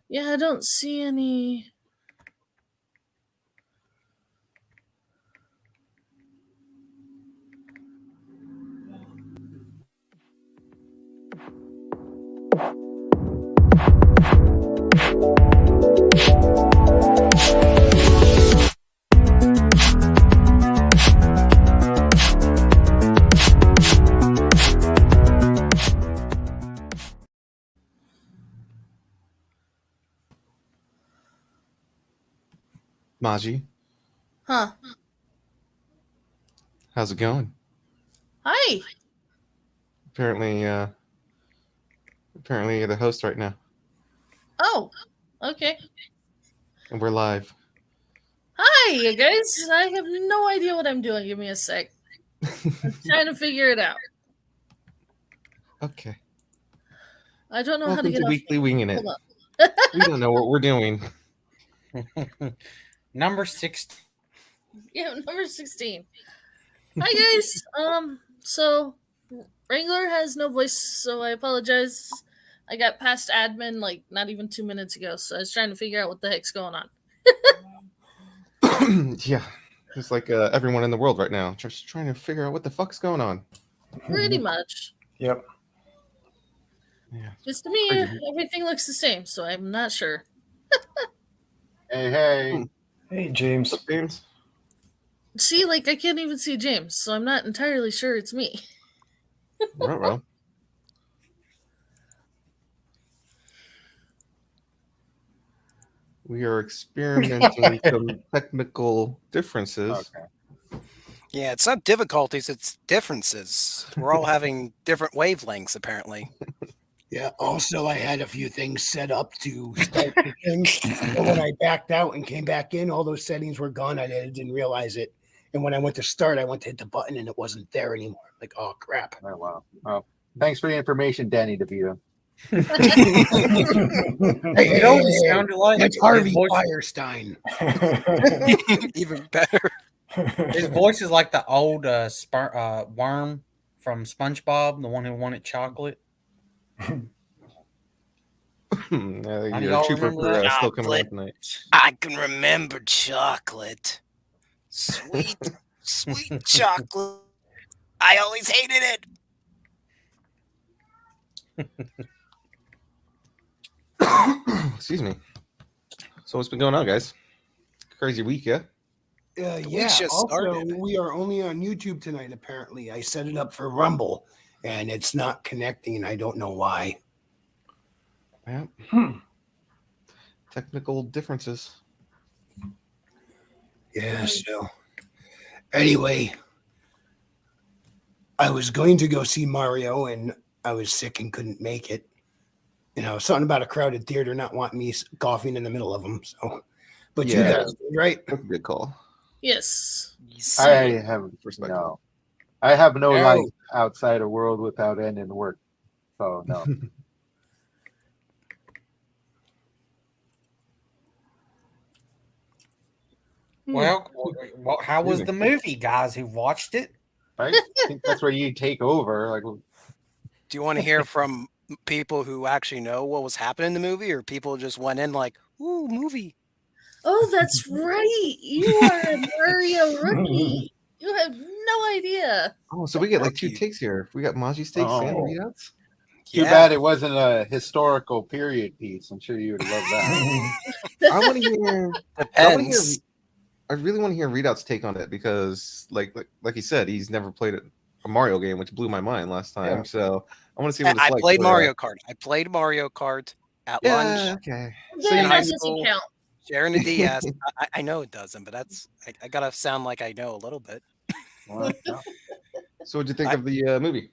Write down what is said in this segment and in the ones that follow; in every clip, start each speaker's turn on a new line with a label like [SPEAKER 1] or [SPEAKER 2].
[SPEAKER 1] Yeah, I don't see any.
[SPEAKER 2] Maji,
[SPEAKER 1] Huh.
[SPEAKER 2] how's it going?
[SPEAKER 1] Hi.
[SPEAKER 2] Apparently, apparently you're the host right now,
[SPEAKER 1] Oh, okay.
[SPEAKER 2] and we're live.
[SPEAKER 1] Hi, you guys. I have no idea what I'm doing. Give me a sec. I'm trying to figure it out.
[SPEAKER 2] Okay.
[SPEAKER 1] I don't know how to
[SPEAKER 2] Welcome
[SPEAKER 1] get
[SPEAKER 2] to
[SPEAKER 1] off.
[SPEAKER 2] Weekly Winging It.
[SPEAKER 1] Hold up.
[SPEAKER 2] We don't know what we're doing.
[SPEAKER 3] Number 6.
[SPEAKER 1] Yeah, number 16. Hi, guys. So Wrangler has no voice, so I apologize. I got past admin like not even 2 minutes ago, so I was trying to figure out what the heck's going on.
[SPEAKER 2] Yeah, just like everyone in the world right now, just trying to figure out what the fuck's going on.
[SPEAKER 1] Pretty much.
[SPEAKER 3] Yep.
[SPEAKER 2] Yeah,
[SPEAKER 1] Because to me,
[SPEAKER 2] crazy.
[SPEAKER 1] everything looks the same, so I'm not sure.
[SPEAKER 4] Hey.
[SPEAKER 3] Hey, James.
[SPEAKER 2] What's up, James?
[SPEAKER 1] See, like, I can't even see James, so I'm not entirely sure it's me.
[SPEAKER 2] Well. We are experimenting some technical differences.
[SPEAKER 4] Okay.
[SPEAKER 5] Yeah, it's not difficulties, it's differences. We're all having different wavelengths, apparently.
[SPEAKER 6] Yeah. Also, I had a few things set up to start the thing, but when I backed out and came back in, all those settings were gone. I didn't realize it. And when I went to start, I went to hit the button and it wasn't there anymore. Like, oh crap!
[SPEAKER 4] Oh, wow. Well, thanks for the information, Danny DeVito.
[SPEAKER 6] Hey,
[SPEAKER 3] You know what he sounded like?
[SPEAKER 6] that's
[SPEAKER 3] His
[SPEAKER 6] Harvey
[SPEAKER 3] voice-
[SPEAKER 6] Firestein.
[SPEAKER 5] Even better.
[SPEAKER 3] His voice is like the old worm from SpongeBob, the one who wanted chocolate.
[SPEAKER 2] Your trooper
[SPEAKER 3] remember
[SPEAKER 2] for
[SPEAKER 3] that?
[SPEAKER 2] still coming
[SPEAKER 5] Chocolate.
[SPEAKER 2] out tonight.
[SPEAKER 5] I can remember chocolate. Sweet, sweet chocolate. I always hated it.
[SPEAKER 2] Excuse me. So what's been going on, guys? Crazy week, yeah?
[SPEAKER 6] Yeah.
[SPEAKER 5] just
[SPEAKER 6] Also,
[SPEAKER 5] started.
[SPEAKER 6] we are only on YouTube tonight. Apparently, I set it up for Rumble, and it's not connecting. I don't know why.
[SPEAKER 2] Yeah. Technical differences.
[SPEAKER 6] Yeah. So, anyway, I was going to go see Mario, and I was sick and couldn't make it. You know, something about a crowded theater not wanting me coughing in the middle of them. So, but you
[SPEAKER 2] Yeah.
[SPEAKER 6] guys did, right?
[SPEAKER 2] That's a good call.
[SPEAKER 1] Yes.
[SPEAKER 4] I have
[SPEAKER 2] Perspective.
[SPEAKER 4] no. I have no
[SPEAKER 5] No.
[SPEAKER 4] life outside a world without end and work. So no.
[SPEAKER 3] Well, how was the movie, guys who watched it?
[SPEAKER 4] Right? I think that's where you take over. Like,
[SPEAKER 5] Do you want to hear from people who actually know what was happening in the movie, or people just went in like, ooh, movie?
[SPEAKER 1] Oh, that's right. You are a Mario rookie. You have no idea.
[SPEAKER 2] Oh, so we get like two
[SPEAKER 5] Rookie.
[SPEAKER 2] takes here. We got Maji's takes and
[SPEAKER 4] Oh.
[SPEAKER 2] readouts.
[SPEAKER 4] too bad it wasn't a historical period piece. I'm sure you would love that.
[SPEAKER 2] I want to hear.
[SPEAKER 5] Depends.
[SPEAKER 2] I really want to hear readouts take on it because, like he said, he's never played a Mario game, which blew my mind last time.
[SPEAKER 4] Yeah.
[SPEAKER 2] So I want to see what it's
[SPEAKER 5] I
[SPEAKER 2] like.
[SPEAKER 5] played
[SPEAKER 2] for,
[SPEAKER 5] Mario Kart. I played Mario Kart at lunch,
[SPEAKER 2] Okay.
[SPEAKER 1] So
[SPEAKER 5] in
[SPEAKER 1] that
[SPEAKER 5] high
[SPEAKER 1] doesn't
[SPEAKER 5] school.
[SPEAKER 1] count.
[SPEAKER 5] sharing a DS. I know it doesn't, but I gotta sound like I know a little bit.
[SPEAKER 4] Well, no.
[SPEAKER 2] So what'd you think of the movie?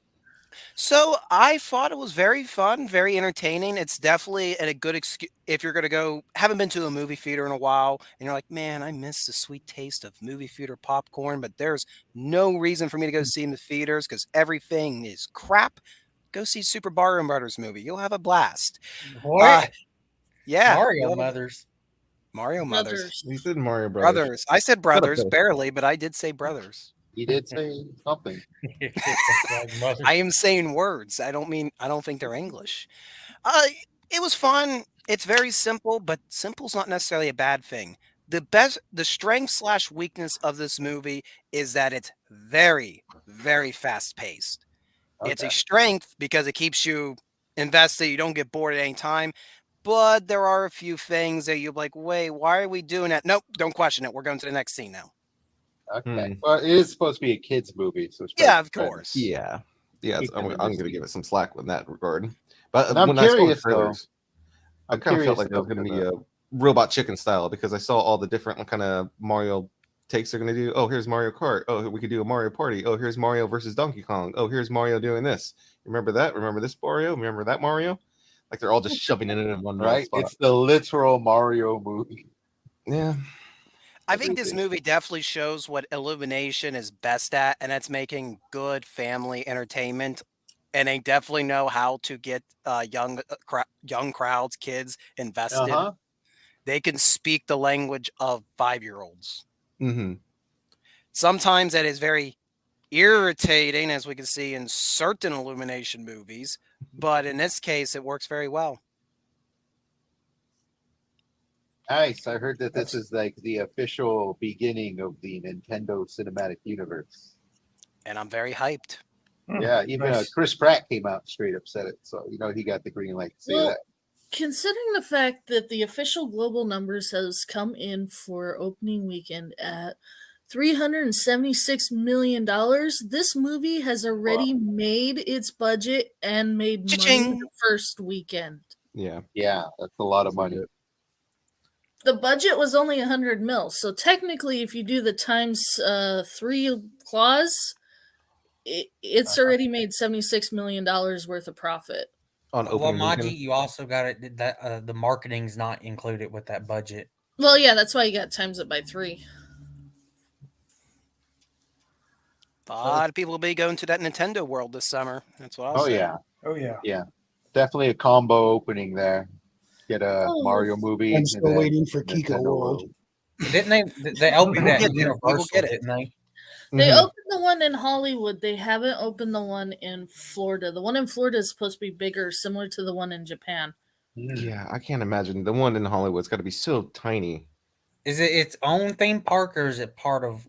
[SPEAKER 5] So I thought it was very fun, very entertaining. It's definitely a good excuse if you're gonna go. Haven't been to a movie theater in a while, and you're like, man, I miss the sweet taste of movie theater popcorn. But there's no reason for me to go see in the theaters because everything is crap. Go see Super Mario Brothers movie. You'll have a blast.
[SPEAKER 3] What?
[SPEAKER 5] Yeah,
[SPEAKER 3] Mario
[SPEAKER 5] you'll have
[SPEAKER 3] Mothers.
[SPEAKER 5] Mario Mothers.
[SPEAKER 1] Brothers.
[SPEAKER 2] You said Mario Brothers.
[SPEAKER 5] Brothers. I said brothers
[SPEAKER 2] there.
[SPEAKER 5] barely, but I did say brothers.
[SPEAKER 4] He did say something.
[SPEAKER 5] I am saying words. I don't think they're English. It was fun. It's very simple, but simple's not necessarily a bad thing. The strength slash weakness of this movie is that it's very, very fast paced. It's a
[SPEAKER 4] Okay.
[SPEAKER 5] strength because it keeps you invested. You don't get bored at any time. But there are a few things that you're like, wait, why are we doing that? Nope, don't question it. We're going to the next scene now.
[SPEAKER 4] Okay.
[SPEAKER 2] Hmm.
[SPEAKER 4] Well, it is supposed to be a kids movie, so it's
[SPEAKER 5] Yeah, of
[SPEAKER 4] probably
[SPEAKER 5] course.
[SPEAKER 2] Yeah, yeah.
[SPEAKER 4] Keep them
[SPEAKER 2] I'm going to
[SPEAKER 4] interested.
[SPEAKER 2] give it some slack in that regard. But
[SPEAKER 4] And I'm
[SPEAKER 2] when I saw the
[SPEAKER 4] curious, though.
[SPEAKER 2] trailers, I
[SPEAKER 4] I'm
[SPEAKER 2] kind of felt
[SPEAKER 4] curious
[SPEAKER 2] like it was
[SPEAKER 4] though,
[SPEAKER 2] going to
[SPEAKER 4] because,
[SPEAKER 2] be a Robot Chicken style because I saw all the different kind of Mario takes they're going to do. Oh, here's Mario Kart. Oh, we could do a Mario Party. Oh, here's Mario versus Donkey Kong. Oh, here's Mario doing this. Remember that? Remember this Mario? Remember that Mario? Like they're all just shoving it in one
[SPEAKER 4] right?
[SPEAKER 2] spot.
[SPEAKER 4] It's the literal Mario movie.
[SPEAKER 2] Yeah.
[SPEAKER 5] I think this
[SPEAKER 4] Everything.
[SPEAKER 5] movie definitely shows what Illumination is best at, and that's making good family entertainment. And they definitely know how to get young crowds, kids invested.
[SPEAKER 4] Uh-huh.
[SPEAKER 5] They can speak the language of 5-year-olds.
[SPEAKER 2] Mm-hmm.
[SPEAKER 5] Sometimes that is very irritating, as we can see in certain Illumination movies, but in this case, it works very well.
[SPEAKER 4] Nice. I heard that this is like the official beginning of the Nintendo Cinematic Universe.
[SPEAKER 5] And I'm very hyped.
[SPEAKER 4] Yeah, even
[SPEAKER 6] nice.
[SPEAKER 4] Chris Pratt came out and straight up said it. So, he got the green light to say
[SPEAKER 1] Well,
[SPEAKER 4] that.
[SPEAKER 1] considering the fact that the official global numbers has come in for opening weekend at $376 million, this movie has already made its budget and made money
[SPEAKER 5] Cha-ching!
[SPEAKER 1] the first weekend.
[SPEAKER 2] Yeah.
[SPEAKER 4] Yeah, that's a lot of money.
[SPEAKER 2] Legit.
[SPEAKER 1] The budget was only 100 mil, so technically, if you do the times 3 clause, it's already made $76 million worth of profit.
[SPEAKER 2] On
[SPEAKER 3] Well,
[SPEAKER 2] opening
[SPEAKER 3] Maji,
[SPEAKER 2] weekend.
[SPEAKER 3] you also got it that the marketing's not included with that budget.
[SPEAKER 1] Well, yeah, that's why you got times it by 3.
[SPEAKER 5] A lot of people will be going to that Nintendo World this summer. That's what I'll
[SPEAKER 4] Oh,
[SPEAKER 5] say.
[SPEAKER 4] yeah.
[SPEAKER 6] Oh yeah.
[SPEAKER 4] Yeah. Definitely a combo opening there. Get a
[SPEAKER 1] Oh.
[SPEAKER 4] Mario movie.
[SPEAKER 6] I'm
[SPEAKER 4] and
[SPEAKER 6] still
[SPEAKER 4] then
[SPEAKER 6] waiting for Kiko
[SPEAKER 4] Nintendo
[SPEAKER 6] World.
[SPEAKER 3] Didn't they opened
[SPEAKER 5] We'll
[SPEAKER 3] that
[SPEAKER 5] get
[SPEAKER 3] in
[SPEAKER 5] it. We will
[SPEAKER 3] Universal,
[SPEAKER 5] get it.
[SPEAKER 3] didn't they?
[SPEAKER 1] They
[SPEAKER 2] Mhm.
[SPEAKER 1] opened the one in Hollywood. They haven't opened the one in Florida. The one in Florida is supposed to be bigger, similar to the one in Japan.
[SPEAKER 2] Yeah, I can't imagine the one in Hollywood's got to be so tiny.
[SPEAKER 3] Is it its own theme park or is it part of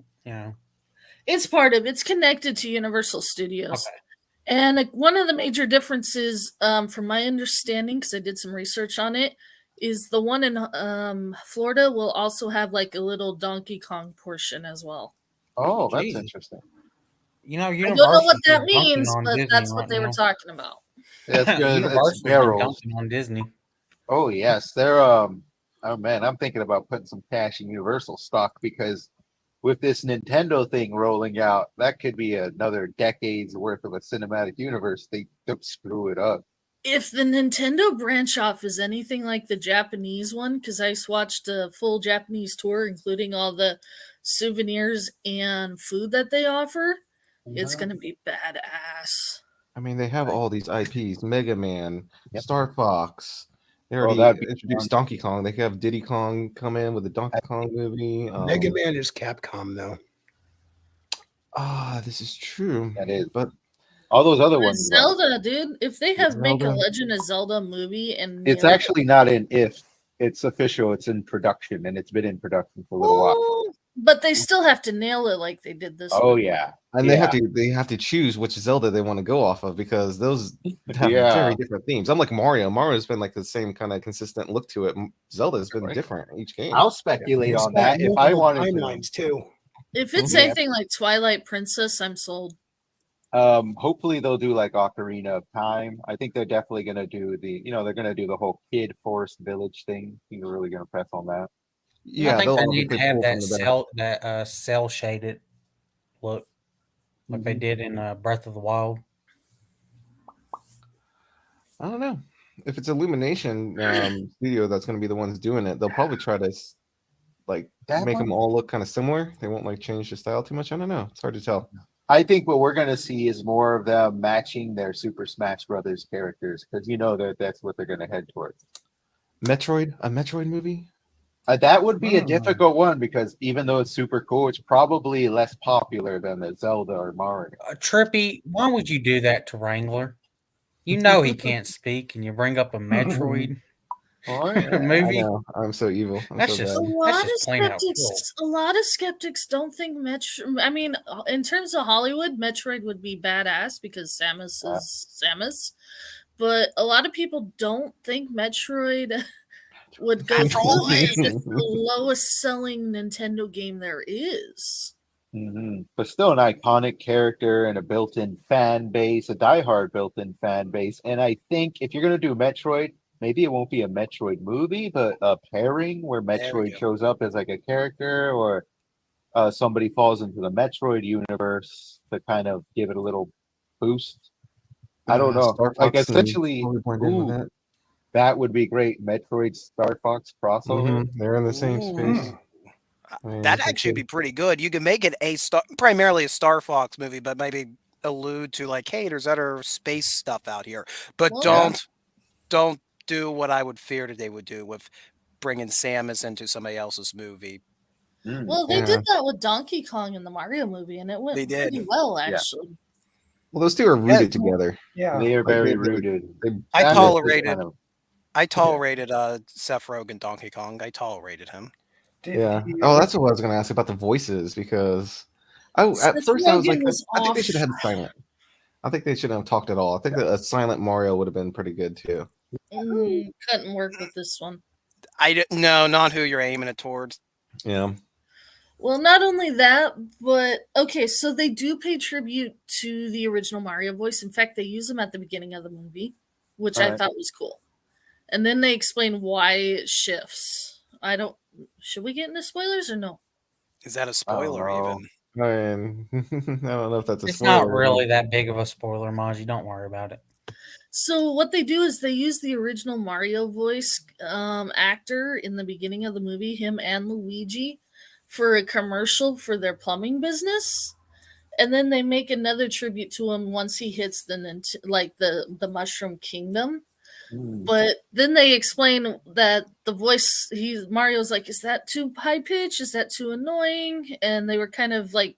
[SPEAKER 1] It's connected to Universal Studios.
[SPEAKER 3] Okay.
[SPEAKER 1] And one of the major differences, from my understanding, because I did some research on it, is the one in Florida will also have like a little Donkey Kong portion as well.
[SPEAKER 4] Oh, that's
[SPEAKER 3] Gee.
[SPEAKER 4] interesting.
[SPEAKER 1] I don't know
[SPEAKER 3] Universal's
[SPEAKER 1] what that
[SPEAKER 3] been dunking
[SPEAKER 1] means,
[SPEAKER 3] on
[SPEAKER 1] but
[SPEAKER 3] Disney
[SPEAKER 1] that's what
[SPEAKER 3] right
[SPEAKER 1] they were
[SPEAKER 3] now.
[SPEAKER 1] talking about.
[SPEAKER 4] That's good. It's
[SPEAKER 3] Universal's been
[SPEAKER 4] barrels.
[SPEAKER 3] dunking on Disney.
[SPEAKER 4] Oh, yes. They're oh man, I'm thinking about putting some cash in Universal stock because with this Nintendo thing rolling out, that could be another decade's worth of a cinematic universe. They don't screw it up.
[SPEAKER 1] If the Nintendo branch off is anything like the Japanese one, because I watched a full Japanese tour, including all the souvenirs and food that they offer, it's
[SPEAKER 4] Uh-huh.
[SPEAKER 1] going to be badass.
[SPEAKER 2] I mean, they have all these IPs: Mega Man,
[SPEAKER 4] Yep.
[SPEAKER 2] Star Fox. They
[SPEAKER 4] Oh,
[SPEAKER 2] already
[SPEAKER 4] that'd be
[SPEAKER 2] introduced Donkey Kong. They have Diddy Kong come in with the Donkey Kong movie.
[SPEAKER 6] Mega Man is Capcom though.
[SPEAKER 2] This is true.
[SPEAKER 4] That is.
[SPEAKER 2] But
[SPEAKER 4] All those other ones.
[SPEAKER 1] Zelda, dude. If they have make a
[SPEAKER 2] Zelda.
[SPEAKER 1] Legend of Zelda movie and
[SPEAKER 4] It's
[SPEAKER 1] nail it-
[SPEAKER 4] actually not in if. It's official. It's in production, and it's been in production for a little while.
[SPEAKER 1] Oh, but they still have to nail it like they did this
[SPEAKER 4] Oh
[SPEAKER 1] one.
[SPEAKER 4] yeah,
[SPEAKER 2] and they have to choose which Zelda they want to go off of because those have
[SPEAKER 4] Yeah.
[SPEAKER 2] very different themes. Unlike Mario, Mario's been like the same kind of consistent look to it. Zelda's been
[SPEAKER 4] Right.
[SPEAKER 2] different each game.
[SPEAKER 4] I'll speculate
[SPEAKER 6] It's
[SPEAKER 4] on
[SPEAKER 6] got
[SPEAKER 4] that if I
[SPEAKER 6] multiple
[SPEAKER 4] wanted to.
[SPEAKER 6] timelines too.
[SPEAKER 1] If it's
[SPEAKER 4] Yeah.
[SPEAKER 1] anything like Twilight Princess, I'm sold.
[SPEAKER 4] Hopefully they'll do like Ocarina of Time. I think they're definitely gonna do they're gonna do the whole kid forest village thing. I think they're really gonna press on that.
[SPEAKER 2] Yeah,
[SPEAKER 3] I think
[SPEAKER 2] they'll
[SPEAKER 3] they
[SPEAKER 2] obviously
[SPEAKER 3] need to have
[SPEAKER 2] pull from
[SPEAKER 3] that
[SPEAKER 2] the back.
[SPEAKER 3] cell shaded look like they did in Breath of the Wild.
[SPEAKER 2] I don't know if it's Illumination studio that's going to be the ones doing it. They'll probably try to like
[SPEAKER 4] That
[SPEAKER 2] make them
[SPEAKER 4] one?
[SPEAKER 2] all look kind of similar. They won't like change the style too much. I don't know. It's hard to tell.
[SPEAKER 4] I think what we're gonna see is more of them matching their Super Smash Brothers characters because that's what they're gonna head towards.
[SPEAKER 2] A Metroid movie.
[SPEAKER 4] That would be a
[SPEAKER 3] Hmm.
[SPEAKER 4] difficult one because even though it's super cool, it's probably less popular than the Zelda or Mario.
[SPEAKER 3] Trippy, why would you do that to Wrangler? You know he can't speak, and you bring up a Metroid.
[SPEAKER 4] Oh, yeah.
[SPEAKER 2] I
[SPEAKER 3] movie.
[SPEAKER 2] know. I'm so evil. I'm
[SPEAKER 3] That's
[SPEAKER 2] so
[SPEAKER 3] just-
[SPEAKER 1] A
[SPEAKER 2] bad.
[SPEAKER 1] lot of
[SPEAKER 3] just plain out
[SPEAKER 1] skeptics. A lot of skeptics don't think Metro. I mean, in terms of Hollywood, Metroid would be badass because Samus is Samus. But a lot of people don't think Metroid would go through because it's the lowest selling Nintendo game there is.
[SPEAKER 4] But still an iconic character and a built-in fan base, a diehard built-in fan base. And I think if you're gonna do Metroid, maybe it won't be a Metroid movie, but a pairing where
[SPEAKER 5] There we
[SPEAKER 4] Metroid
[SPEAKER 5] go.
[SPEAKER 4] shows up as like a character, or somebody falls into the Metroid universe to kind of give it a little boost. I don't know.
[SPEAKER 2] Star
[SPEAKER 4] Like
[SPEAKER 2] Fox and
[SPEAKER 4] essentially,
[SPEAKER 2] totally blend in with
[SPEAKER 4] ooh,
[SPEAKER 2] that.
[SPEAKER 4] that would be great. Metroid Star Fox crossover.
[SPEAKER 2] They're in the same
[SPEAKER 5] Ooh.
[SPEAKER 2] space. I mean,
[SPEAKER 5] That'd
[SPEAKER 2] they
[SPEAKER 5] actually
[SPEAKER 2] could-
[SPEAKER 5] be pretty good. You could make it primarily a Star Fox movie, but maybe allude to like, hey, there's other space stuff out here. But
[SPEAKER 1] Well,
[SPEAKER 5] don't do what I would fear that they would do with bringing Samus into somebody else's movie.
[SPEAKER 1] Well, they
[SPEAKER 2] Yeah.
[SPEAKER 1] did that with Donkey Kong in the Mario movie, and it went
[SPEAKER 5] They did.
[SPEAKER 1] pretty well,
[SPEAKER 4] Yeah.
[SPEAKER 1] actually.
[SPEAKER 2] Well, those two are rooted together.
[SPEAKER 3] Yeah.
[SPEAKER 4] They are
[SPEAKER 2] Like,
[SPEAKER 4] very
[SPEAKER 2] they-
[SPEAKER 4] rooted.
[SPEAKER 5] I
[SPEAKER 4] Samus is
[SPEAKER 5] tolerated-
[SPEAKER 4] kind of-
[SPEAKER 5] I tolerated Seth Rogen Donkey Kong. I tolerated him.
[SPEAKER 2] Yeah. Oh, that's what I was going to ask about the voices because at
[SPEAKER 1] Seth
[SPEAKER 2] first I was like,
[SPEAKER 1] Rogen was
[SPEAKER 2] I think they
[SPEAKER 1] off.
[SPEAKER 2] should have had silent. I think they shouldn't have talked at all. I think that a silent Mario would have been pretty good too.
[SPEAKER 1] Couldn't work with this one.
[SPEAKER 5] No, not who you're aiming it towards.
[SPEAKER 2] Yeah.
[SPEAKER 1] Well, not only that, but okay, so they do pay tribute to the original Mario voice. In fact, they use him at the beginning of the movie, which I
[SPEAKER 4] Alright.
[SPEAKER 1] thought was cool. And then they explain why it shifts. Should we get into spoilers or no?
[SPEAKER 5] Is that a spoiler
[SPEAKER 4] know.
[SPEAKER 5] even?
[SPEAKER 2] I mean, I don't know if that's a
[SPEAKER 3] It's
[SPEAKER 2] spoiler.
[SPEAKER 3] not really that big of a spoiler, Maj. Don't worry about it.
[SPEAKER 1] So what they do is they use the original Mario voice actor in the beginning of the movie, him and Luigi, for a commercial for their plumbing business, and then they make another tribute to him once he hits the Mushroom Kingdom. But then they explain that the voice Mario's like, is that too high pitched? Is that too annoying? And they were kind of like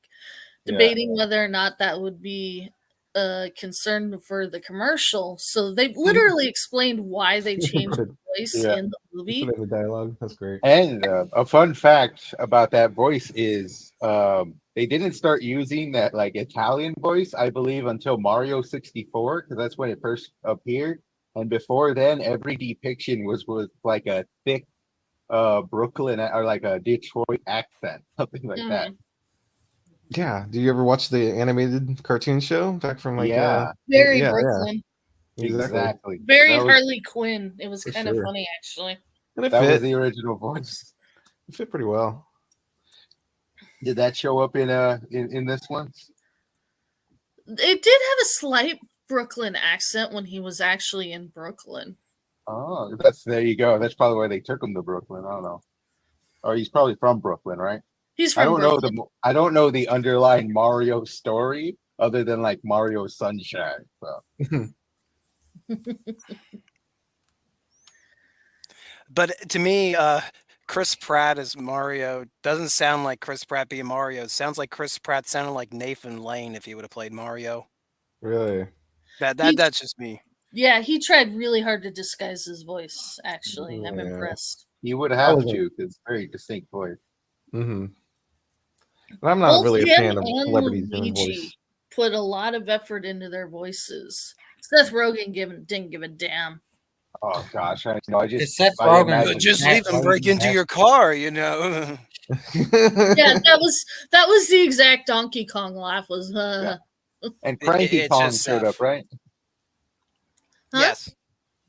[SPEAKER 1] debating whether or not that would be a concern for the commercial. So they literally explained why they changed the voice
[SPEAKER 4] Yeah.
[SPEAKER 1] in the movie.
[SPEAKER 2] Put it in the dialogue. That's great.
[SPEAKER 4] And a fun fact about that voice is they didn't start using that like Italian voice, I believe, until Mario 64, because that's when it first appeared. And before then, every depiction was with like a thick Brooklyn or like a Detroit accent, something like that.
[SPEAKER 2] Yeah. Do you ever watch the animated cartoon show back from like?
[SPEAKER 4] Yeah.
[SPEAKER 1] Very
[SPEAKER 2] yeah,
[SPEAKER 1] Brooklyn.
[SPEAKER 4] Exactly.
[SPEAKER 1] Very
[SPEAKER 4] That was-
[SPEAKER 1] Harley Quinn. It was
[SPEAKER 2] For
[SPEAKER 1] kind of
[SPEAKER 2] sure.
[SPEAKER 1] funny, actually.
[SPEAKER 2] And it
[SPEAKER 4] That was
[SPEAKER 2] fit.
[SPEAKER 4] the original voice.
[SPEAKER 2] It fit pretty well.
[SPEAKER 4] Did that show up in this one?
[SPEAKER 1] It did have a slight Brooklyn accent when he was actually in Brooklyn.
[SPEAKER 4] Oh, there you go. That's probably why they took him to Brooklyn. I don't know. Or he's probably from Brooklyn, right?
[SPEAKER 1] He's
[SPEAKER 4] I
[SPEAKER 1] from
[SPEAKER 4] don't know
[SPEAKER 1] Brooklyn.
[SPEAKER 4] I don't know the underlying Mario story other than like Mario Sunshine. So
[SPEAKER 5] But to me, Chris Pratt as Mario doesn't sound like Chris Pratt being Mario. It sounds like Chris Pratt sounded like Nathan Lane if he would have played Mario.
[SPEAKER 2] Really?
[SPEAKER 5] That's just me.
[SPEAKER 1] Yeah, he tried really hard to disguise his voice, actually. I'm
[SPEAKER 2] Yeah.
[SPEAKER 1] impressed.
[SPEAKER 4] you would have
[SPEAKER 2] wasn't-
[SPEAKER 4] to because it's a very distinct voice.
[SPEAKER 2] Mm-hmm. But I'm not
[SPEAKER 1] Both
[SPEAKER 2] really a
[SPEAKER 1] him
[SPEAKER 2] fan of
[SPEAKER 1] and
[SPEAKER 2] celebrities doing
[SPEAKER 1] Luigi
[SPEAKER 2] voice.
[SPEAKER 1] put a lot of effort into their voices. Seth Rogen didn't give a damn.
[SPEAKER 4] Oh gosh, I know. I
[SPEAKER 3] It's
[SPEAKER 4] just
[SPEAKER 3] Seth
[SPEAKER 4] I
[SPEAKER 3] Rogen.
[SPEAKER 4] imagine-
[SPEAKER 5] Just
[SPEAKER 3] Matt
[SPEAKER 5] leave him
[SPEAKER 3] Damon
[SPEAKER 5] break into
[SPEAKER 3] has-
[SPEAKER 5] your car, you know.
[SPEAKER 1] Yeah, that was the exact Donkey Kong laugh. Was
[SPEAKER 4] Yeah. And Cranky
[SPEAKER 5] it's
[SPEAKER 4] Kong
[SPEAKER 5] just
[SPEAKER 4] showed
[SPEAKER 5] Seth.
[SPEAKER 4] up, right?
[SPEAKER 1] Huh?
[SPEAKER 5] Yes.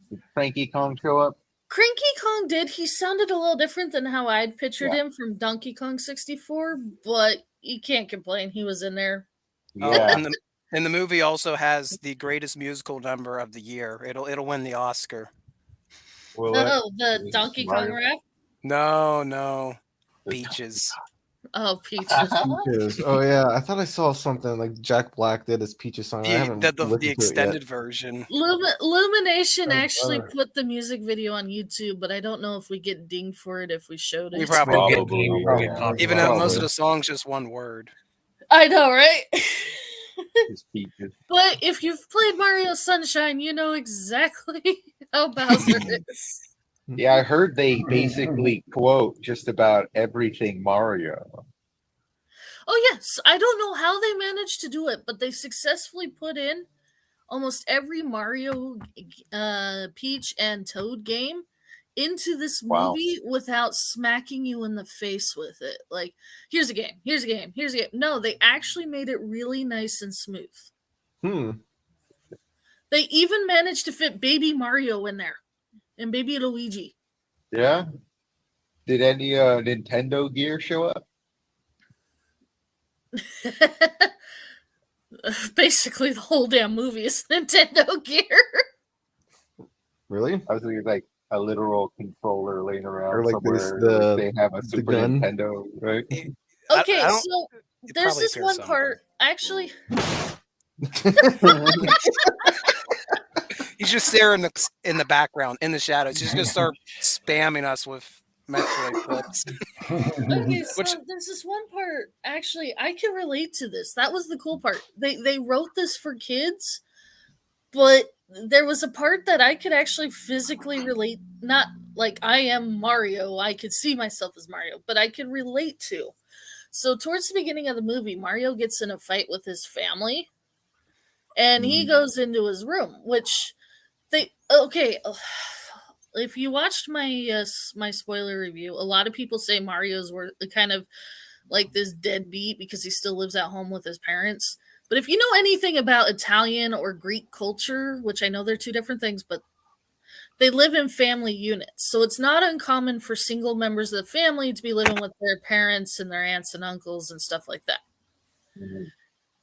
[SPEAKER 4] Did Cranky Kong show up?
[SPEAKER 1] Cranky Kong did. He sounded a little different than how I'd pictured
[SPEAKER 4] Yeah.
[SPEAKER 1] him from Donkey Kong 64, but you can't complain. He was in there.
[SPEAKER 4] Yeah.
[SPEAKER 5] And the movie also has the greatest musical number of the year. It'll win the Oscar.
[SPEAKER 4] Will it?
[SPEAKER 1] Oh, the
[SPEAKER 4] Jesus,
[SPEAKER 1] Donkey Kong
[SPEAKER 4] Mario.
[SPEAKER 1] rap?
[SPEAKER 5] No. Peaches.
[SPEAKER 1] Oh, Peaches.
[SPEAKER 2] Peaches. Oh yeah, I thought I saw something like Jack Black did his Peaches song. I haven't
[SPEAKER 5] The
[SPEAKER 2] listened to it yet.
[SPEAKER 5] extended version.
[SPEAKER 1] Illumination
[SPEAKER 2] Oh,
[SPEAKER 1] actually
[SPEAKER 2] brother.
[SPEAKER 1] put the music video on YouTube, but I don't know if we get dinged for it if we showed it.
[SPEAKER 5] We probably
[SPEAKER 3] We'll get- we'll get
[SPEAKER 4] yeah.
[SPEAKER 3] copyright.
[SPEAKER 5] Even though most
[SPEAKER 2] Probably.
[SPEAKER 5] of the song's just one word.
[SPEAKER 1] I know, right?
[SPEAKER 4] His Peaches.
[SPEAKER 1] But if you've played Mario Sunshine, you know exactly how Bowser is.
[SPEAKER 4] Yeah, I heard they basically quote just about everything Mario.
[SPEAKER 1] Oh yes, I don't know how they managed to do it, but they successfully put in almost every Mario, Peach, and Toad game into this
[SPEAKER 4] Wow.
[SPEAKER 1] movie without smacking you in the face with it. Like, here's a game, here's a game, here's a game. No, they actually made it really nice and smooth.
[SPEAKER 2] Hmm.
[SPEAKER 1] They even managed to fit Baby Mario in there and Baby Luigi.
[SPEAKER 4] Yeah. Did any Nintendo gear show up?
[SPEAKER 1] Basically, the whole damn movie is Nintendo gear.
[SPEAKER 2] Really?
[SPEAKER 4] I was thinking like a literal controller laying around
[SPEAKER 2] Or like
[SPEAKER 4] somewhere.
[SPEAKER 2] the
[SPEAKER 4] They have a Super
[SPEAKER 2] gun?
[SPEAKER 4] Nintendo, right?
[SPEAKER 1] Okay,
[SPEAKER 5] I don't.
[SPEAKER 1] so
[SPEAKER 5] It
[SPEAKER 1] there's
[SPEAKER 5] probably
[SPEAKER 1] this
[SPEAKER 5] appears
[SPEAKER 1] one
[SPEAKER 5] somewhere.
[SPEAKER 1] part. Actually,
[SPEAKER 5] He's just there in the background, in the shadows. He's gonna start spamming us with Metroid clips.
[SPEAKER 1] okay,
[SPEAKER 5] Which
[SPEAKER 1] so there's this one part. Actually, I can relate to this. That was the cool part. They wrote this for kids, but there was a part that I could actually physically relate. Not like I am Mario. I could see myself as Mario, but I could relate to. So towards the beginning of the movie, Mario gets in a fight with his family, and he goes into his room, which they okay. If you watched my spoiler review, a lot of people say Mario's were kind of like this deadbeat because he still lives at home with his parents. But if you know anything about Italian or Greek culture, which I know they're two different things, but they live in family units. So it's not uncommon for single members of the family to be living with their parents and their aunts and uncles and stuff like that.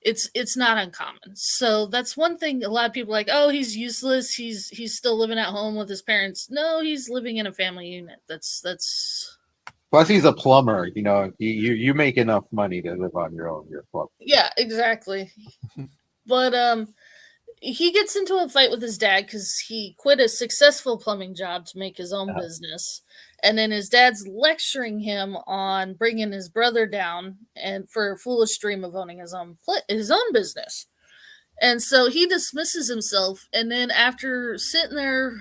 [SPEAKER 1] It's not uncommon. So that's one thing a lot of people are like, oh, he's useless. He's still living at home with his parents. No, he's living in a family unit. That's
[SPEAKER 4] Plus, he's a plumber. You know, you make enough money to live on your own. You're a plumber.
[SPEAKER 1] yeah, exactly. But he gets into a fight with his dad because he quit a successful plumbing job to make his own business, and then his dad's lecturing him on bringing his brother down and for a foolish dream of owning his own business. And so he dismisses himself, and then after sitting there,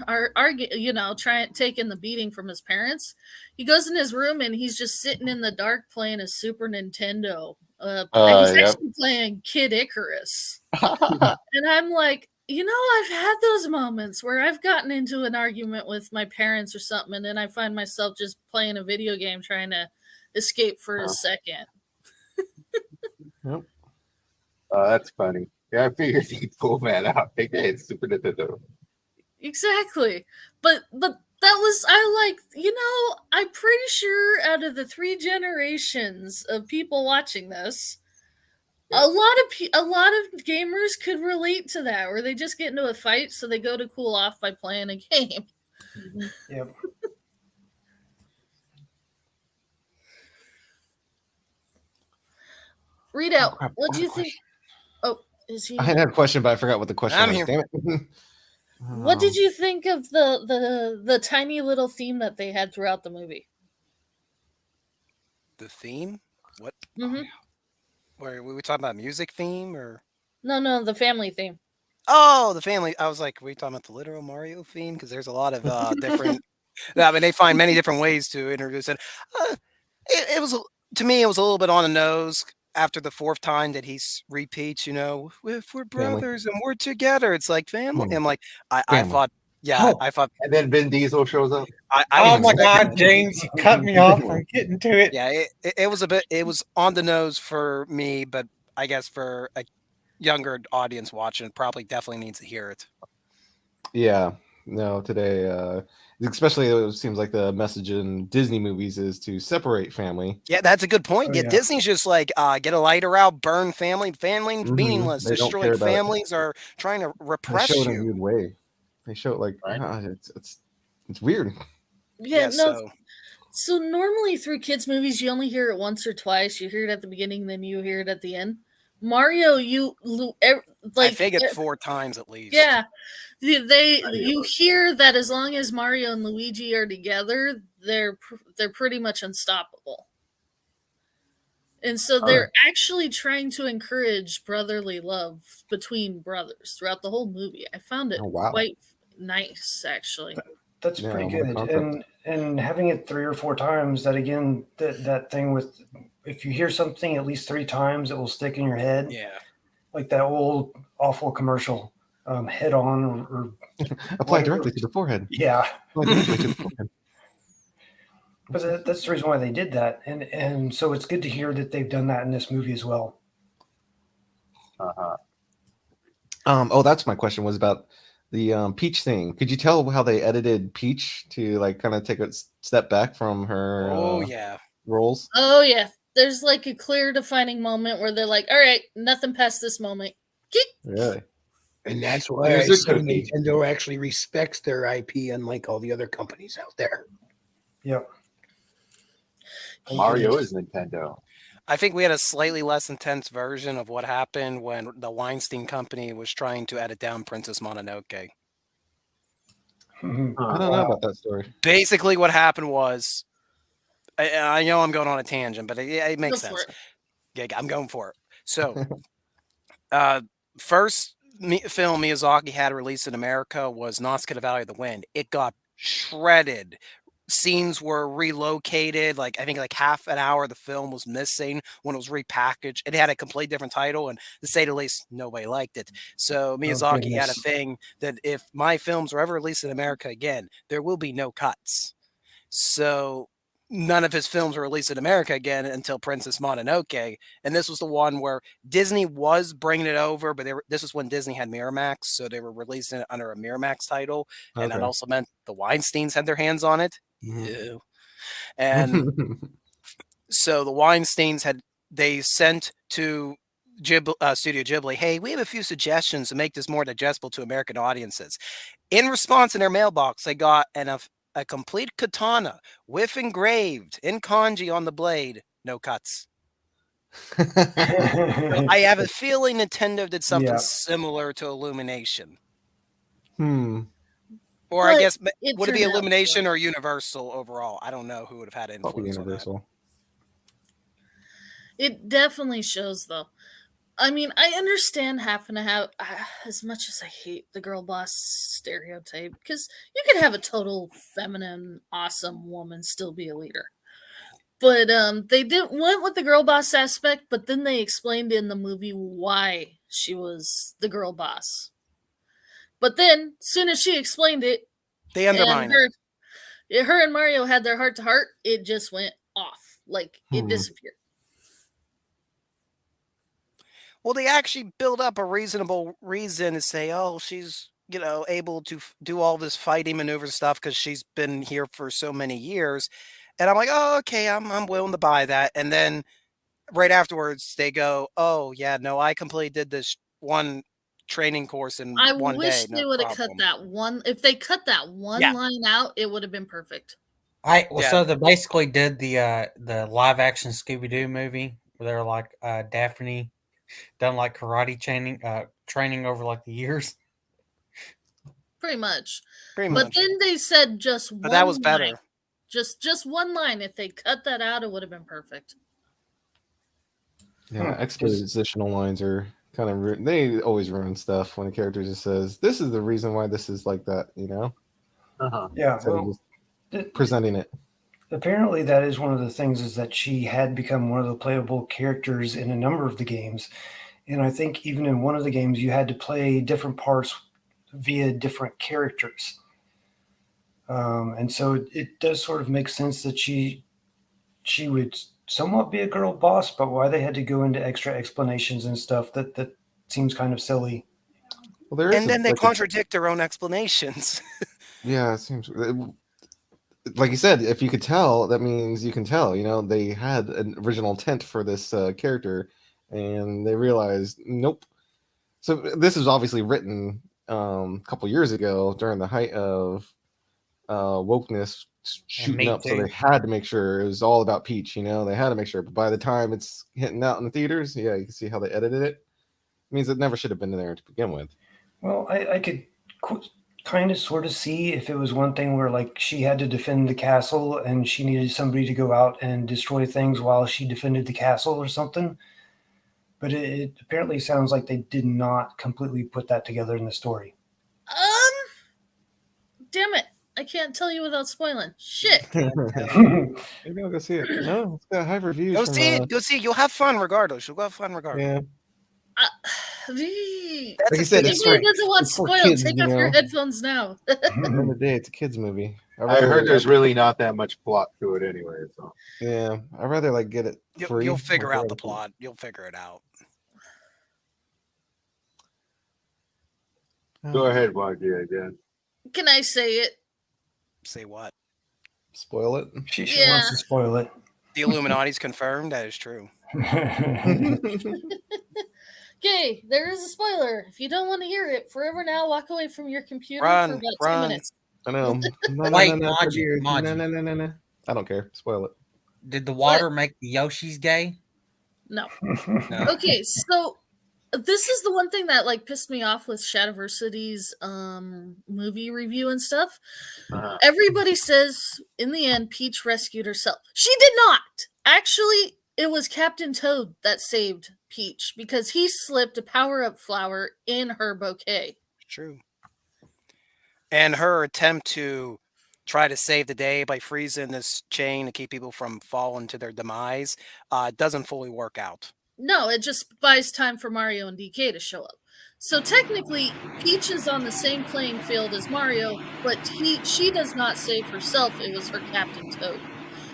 [SPEAKER 1] trying taking the beating from his parents, he goes in his room and he's just sitting in the dark playing a Super Nintendo. He's
[SPEAKER 4] Yep.
[SPEAKER 1] actually playing Kid Icarus. And I'm like, I've had those moments where I've gotten into an argument with my parents or something, and then I find myself just playing a video game trying to escape for a second.
[SPEAKER 2] Yep.
[SPEAKER 4] That's funny. Yeah, I figured he'd pull that out. Hey, it's Super Nintendo.
[SPEAKER 1] Exactly. But that was I like, I'm pretty sure out of the three generations of people watching this, a lot of gamers could relate to that, where they just get into a fight, so they go to cool off by playing a game.
[SPEAKER 6] Yep.
[SPEAKER 1] Read out.
[SPEAKER 2] crap.
[SPEAKER 1] What do
[SPEAKER 2] I
[SPEAKER 1] you
[SPEAKER 2] had a
[SPEAKER 1] think? Oh, is he?
[SPEAKER 2] I had a question, but I forgot what the question
[SPEAKER 5] I'm
[SPEAKER 2] was.
[SPEAKER 5] here.
[SPEAKER 2] Damn it.
[SPEAKER 1] What did you think of the tiny little theme that they had throughout the movie?
[SPEAKER 5] The theme? What?
[SPEAKER 1] Mm-hmm.
[SPEAKER 5] Were we talking about music theme or?
[SPEAKER 1] No, the family theme.
[SPEAKER 5] Oh, the family. I was like, were you talking about the literal Mario theme? Because there's a lot of different. I mean, they find many different ways to introduce it. It was to me, it was a little bit on the nose after the fourth time that he repeats. If we're
[SPEAKER 2] Family.
[SPEAKER 5] brothers and we're together, it's like family.
[SPEAKER 2] Family.
[SPEAKER 5] I'm like, I
[SPEAKER 2] Family.
[SPEAKER 5] thought, yeah,
[SPEAKER 6] Oh.
[SPEAKER 5] I thought.
[SPEAKER 4] And then Vin Diesel shows up.
[SPEAKER 5] I
[SPEAKER 3] Oh
[SPEAKER 5] was
[SPEAKER 3] my
[SPEAKER 5] expecting
[SPEAKER 3] God,
[SPEAKER 5] it.
[SPEAKER 3] James, you cut me off from getting to it.
[SPEAKER 5] Yeah, it was a bit. It was on the nose for me, but I guess for a younger audience watching, probably definitely needs to hear it.
[SPEAKER 2] Yeah. No, today, especially it seems like the message in Disney movies is to separate family.
[SPEAKER 5] Yeah, that's a good point.
[SPEAKER 6] Oh,
[SPEAKER 5] Yeah,
[SPEAKER 6] yeah.
[SPEAKER 5] Disney's just like get a lighter out, burn family. Family's
[SPEAKER 2] Mhm.
[SPEAKER 5] meaningless.
[SPEAKER 2] They don't
[SPEAKER 5] Destroy
[SPEAKER 2] care about it.
[SPEAKER 5] families are trying to
[SPEAKER 2] They
[SPEAKER 5] repress
[SPEAKER 2] show it in a
[SPEAKER 5] you.
[SPEAKER 2] weird way. They show it like
[SPEAKER 4] Right.
[SPEAKER 2] it's weird.
[SPEAKER 1] Yeah, no.
[SPEAKER 5] So
[SPEAKER 1] So normally through kids' movies, you only hear it once or twice. You hear it at the beginning, then you hear it at the end. Mario,
[SPEAKER 5] I
[SPEAKER 1] like
[SPEAKER 5] think it 4 times at least.
[SPEAKER 1] yeah, you hear that as long as Mario and Luigi are together, they're pretty much unstoppable. And so they're actually trying to encourage brotherly love between brothers throughout the whole movie. I found it
[SPEAKER 2] Oh, wow.
[SPEAKER 1] quite nice, actually.
[SPEAKER 6] That's
[SPEAKER 2] Yeah,
[SPEAKER 6] pretty
[SPEAKER 2] what a
[SPEAKER 6] good.
[SPEAKER 2] concept.
[SPEAKER 6] And having it 3 or 4 times, that again, that thing with if you hear something at least 3 times, it will stick in your head.
[SPEAKER 5] Yeah.
[SPEAKER 6] Like that old awful commercial, head on or
[SPEAKER 2] Apply
[SPEAKER 6] whatever.
[SPEAKER 2] directly to the forehead.
[SPEAKER 6] Yeah,
[SPEAKER 2] Apply directly to the forehead.
[SPEAKER 6] but that's the reason why they did that, and so it's good to hear that they've done that in this movie as well.
[SPEAKER 4] Uh-huh.
[SPEAKER 2] Oh, that's my question was about the Peach thing. Could you tell how they edited Peach to like kind of take a step back from her
[SPEAKER 5] Oh yeah.
[SPEAKER 2] roles?
[SPEAKER 1] Oh yeah, there's like a clear defining moment where they're like, "All right, nothing past this moment." Kick.
[SPEAKER 2] Really?
[SPEAKER 6] And that's why
[SPEAKER 4] Here's
[SPEAKER 6] I
[SPEAKER 4] a
[SPEAKER 6] say
[SPEAKER 4] cookie.
[SPEAKER 6] Nintendo actually respects their IP, unlike all the other companies out there. Yep.
[SPEAKER 4] Mario is Nintendo.
[SPEAKER 5] I think we had a slightly less intense version of what happened when the Weinstein Company was trying to edit down Princess Mononoke.
[SPEAKER 6] Mhm.
[SPEAKER 2] I don't know about that story.
[SPEAKER 5] Basically, what happened was, I know I'm going on a tangent, but it makes
[SPEAKER 1] Go for
[SPEAKER 5] sense.
[SPEAKER 1] it.
[SPEAKER 5] Yeah, I'm going for it. So, first film Miyazaki had released in America was Nausicaä the Valley of the Wind. It got shredded. Scenes were relocated. Like I think like half an hour of the film was missing when it was repackaged. It had a completely different title, and to say the least, nobody liked it. So Miyazaki had a
[SPEAKER 6] goodness.
[SPEAKER 5] thing that if my films are ever released in America again, there will be no cuts. So none of his films were released in America again until Princess Mononoke, and this was the one where Disney was bringing it over, but this was when Disney had Miramax, so they were releasing it under a Miramax title, and that
[SPEAKER 2] Okay.
[SPEAKER 5] also meant the Weinsteins had their hands on it.
[SPEAKER 6] Mhm.
[SPEAKER 5] Ew. And so the Weinsteins they sent to Studio Ghibli, hey, we have a few suggestions to make this more digestible to American audiences. In response, in their mailbox, they got a complete katana with engraved in kanji on the blade, no cuts. So I have a feeling Nintendo did something
[SPEAKER 6] Yeah.
[SPEAKER 5] similar to Illumination. Or I
[SPEAKER 1] But
[SPEAKER 5] guess,
[SPEAKER 1] it
[SPEAKER 5] would it be
[SPEAKER 1] turned out
[SPEAKER 5] Illumination
[SPEAKER 1] fine.
[SPEAKER 5] or Universal overall? I don't know who would have had
[SPEAKER 2] Probably
[SPEAKER 5] influence on that.
[SPEAKER 2] Universal.
[SPEAKER 1] It definitely shows, though. I mean, I understand having to have, as much as I hate the girl boss stereotype, because you can have a total feminine, awesome woman still be a leader. But they didn't went with the girl boss aspect, but then they explained in the movie why she was the girl boss. But then, soon as she explained it,
[SPEAKER 5] They
[SPEAKER 1] and
[SPEAKER 5] undermine it.
[SPEAKER 1] her and Mario had their heart to heart, it just went off. Like it
[SPEAKER 2] Hmm.
[SPEAKER 1] disappeared.
[SPEAKER 5] Well, they actually build up a reasonable reason to say, oh, she's, able to do all this fighting maneuver stuff because she's been here for so many years. And I'm like, oh, okay, I'm willing to buy that. And then right afterwards, they go, oh, yeah, no, I completely did this one training course in
[SPEAKER 1] I
[SPEAKER 5] one
[SPEAKER 1] wish
[SPEAKER 5] day.
[SPEAKER 1] they
[SPEAKER 5] No
[SPEAKER 1] would have cut
[SPEAKER 5] problem.
[SPEAKER 1] that one. If they cut that one
[SPEAKER 5] Yeah.
[SPEAKER 1] line out, it would have been perfect.
[SPEAKER 5] Yeah.
[SPEAKER 3] So they basically did the live action Scooby Doo movie where they're like Daphne done like karate training over like the years.
[SPEAKER 1] Pretty much.
[SPEAKER 5] Pretty
[SPEAKER 1] But
[SPEAKER 5] much.
[SPEAKER 1] then they said just
[SPEAKER 5] But
[SPEAKER 1] one
[SPEAKER 5] that was
[SPEAKER 1] line.
[SPEAKER 5] better.
[SPEAKER 1] Just one line. If they cut that out, it would have been perfect.
[SPEAKER 2] Yeah,
[SPEAKER 6] Hmm.
[SPEAKER 2] expositional lines are kind of they always ruin stuff when a character just says, "This is the reason why this is like that,"
[SPEAKER 4] Uh-huh.
[SPEAKER 6] Yeah.
[SPEAKER 2] instead of
[SPEAKER 6] Well,
[SPEAKER 2] just presenting it.
[SPEAKER 6] apparently that is one of the things is that she had become one of the playable characters in a number of the games. And I think even in one of the games, you had to play different parts via different characters. And so it does sort of make sense that she would somewhat be a girl boss, but why they had to go into extra explanations and stuff that seems kind of silly.
[SPEAKER 2] Well, there is
[SPEAKER 5] And then they
[SPEAKER 2] like
[SPEAKER 5] contradict their own explanations.
[SPEAKER 2] yeah, it seems like you said. If you could tell, that means you can tell. They had an original intent for this character, and they realized, nope. So this is obviously written a couple years ago during the height of wokeness shooting
[SPEAKER 3] Me
[SPEAKER 2] up, so
[SPEAKER 3] Too.
[SPEAKER 2] they had to make sure it was all about Peach. They had to make sure. But by the time it's hitting out in the theaters, yeah, you can see how they edited it. It means it never should have been there to begin with.
[SPEAKER 6] Well, I could kind of sort of see if it was one thing where like she had to defend the castle and she needed somebody to go out and destroy things while she defended the castle or something. But it apparently sounds like they did not completely put that together in the story.
[SPEAKER 1] Damn it. I can't tell you without spoiling. Shit.
[SPEAKER 2] Maybe I'll go see it. No, it's got high reviews.
[SPEAKER 5] Go
[SPEAKER 2] from,
[SPEAKER 5] see it. Go see it. You'll have fun regardless. You'll have fun regardless.
[SPEAKER 2] Yeah,
[SPEAKER 5] That's
[SPEAKER 2] like
[SPEAKER 5] a
[SPEAKER 2] I said,
[SPEAKER 5] thing.
[SPEAKER 2] it's
[SPEAKER 1] Anybody
[SPEAKER 2] for,
[SPEAKER 1] doesn't want
[SPEAKER 2] it's for
[SPEAKER 1] spoiled,
[SPEAKER 2] kids.
[SPEAKER 1] take
[SPEAKER 2] You
[SPEAKER 1] off your
[SPEAKER 2] know,
[SPEAKER 1] headphones now.
[SPEAKER 2] at the end of the day, it's a kids movie.
[SPEAKER 4] I heard there's really not that much plot to it anyway. So
[SPEAKER 2] Yeah, I'd rather like get it free.
[SPEAKER 5] You'll figure
[SPEAKER 2] like,
[SPEAKER 5] out the
[SPEAKER 2] right.
[SPEAKER 5] plot. You'll figure it out.
[SPEAKER 4] go ahead, Margie. Again.
[SPEAKER 1] Can I say it?
[SPEAKER 5] Say what?
[SPEAKER 2] Spoil it.
[SPEAKER 7] She
[SPEAKER 1] Yeah.
[SPEAKER 7] wants to spoil it.
[SPEAKER 5] The Illuminati's confirmed. That is true.
[SPEAKER 1] Okay, there is a spoiler. If you don't want to hear it, forever now, walk away from your computer
[SPEAKER 5] Run,
[SPEAKER 1] for about 2
[SPEAKER 5] run.
[SPEAKER 1] minutes.
[SPEAKER 2] I know. No,
[SPEAKER 3] Wait,
[SPEAKER 2] no,
[SPEAKER 3] Maji, Maji.
[SPEAKER 2] no. I don't care. Spoil it.
[SPEAKER 3] Did the water make the Yoshis gay?
[SPEAKER 1] No.
[SPEAKER 5] No.
[SPEAKER 1] Okay, so this is the one thing that like pissed me off with Shadiversity's movie review and stuff. Everybody says in the end Peach rescued herself. She did not. Actually, it was Captain Toad that saved Peach because he slipped a power-up flower in her bouquet.
[SPEAKER 5] True. And her attempt to try to save the day by freezing this chain to keep people from falling to their demise doesn't fully work out.
[SPEAKER 1] No, it just buys time for Mario and DK to show up. So technically, Peach is on the same playing field as Mario, but she does not save herself. It was her Captain Toad.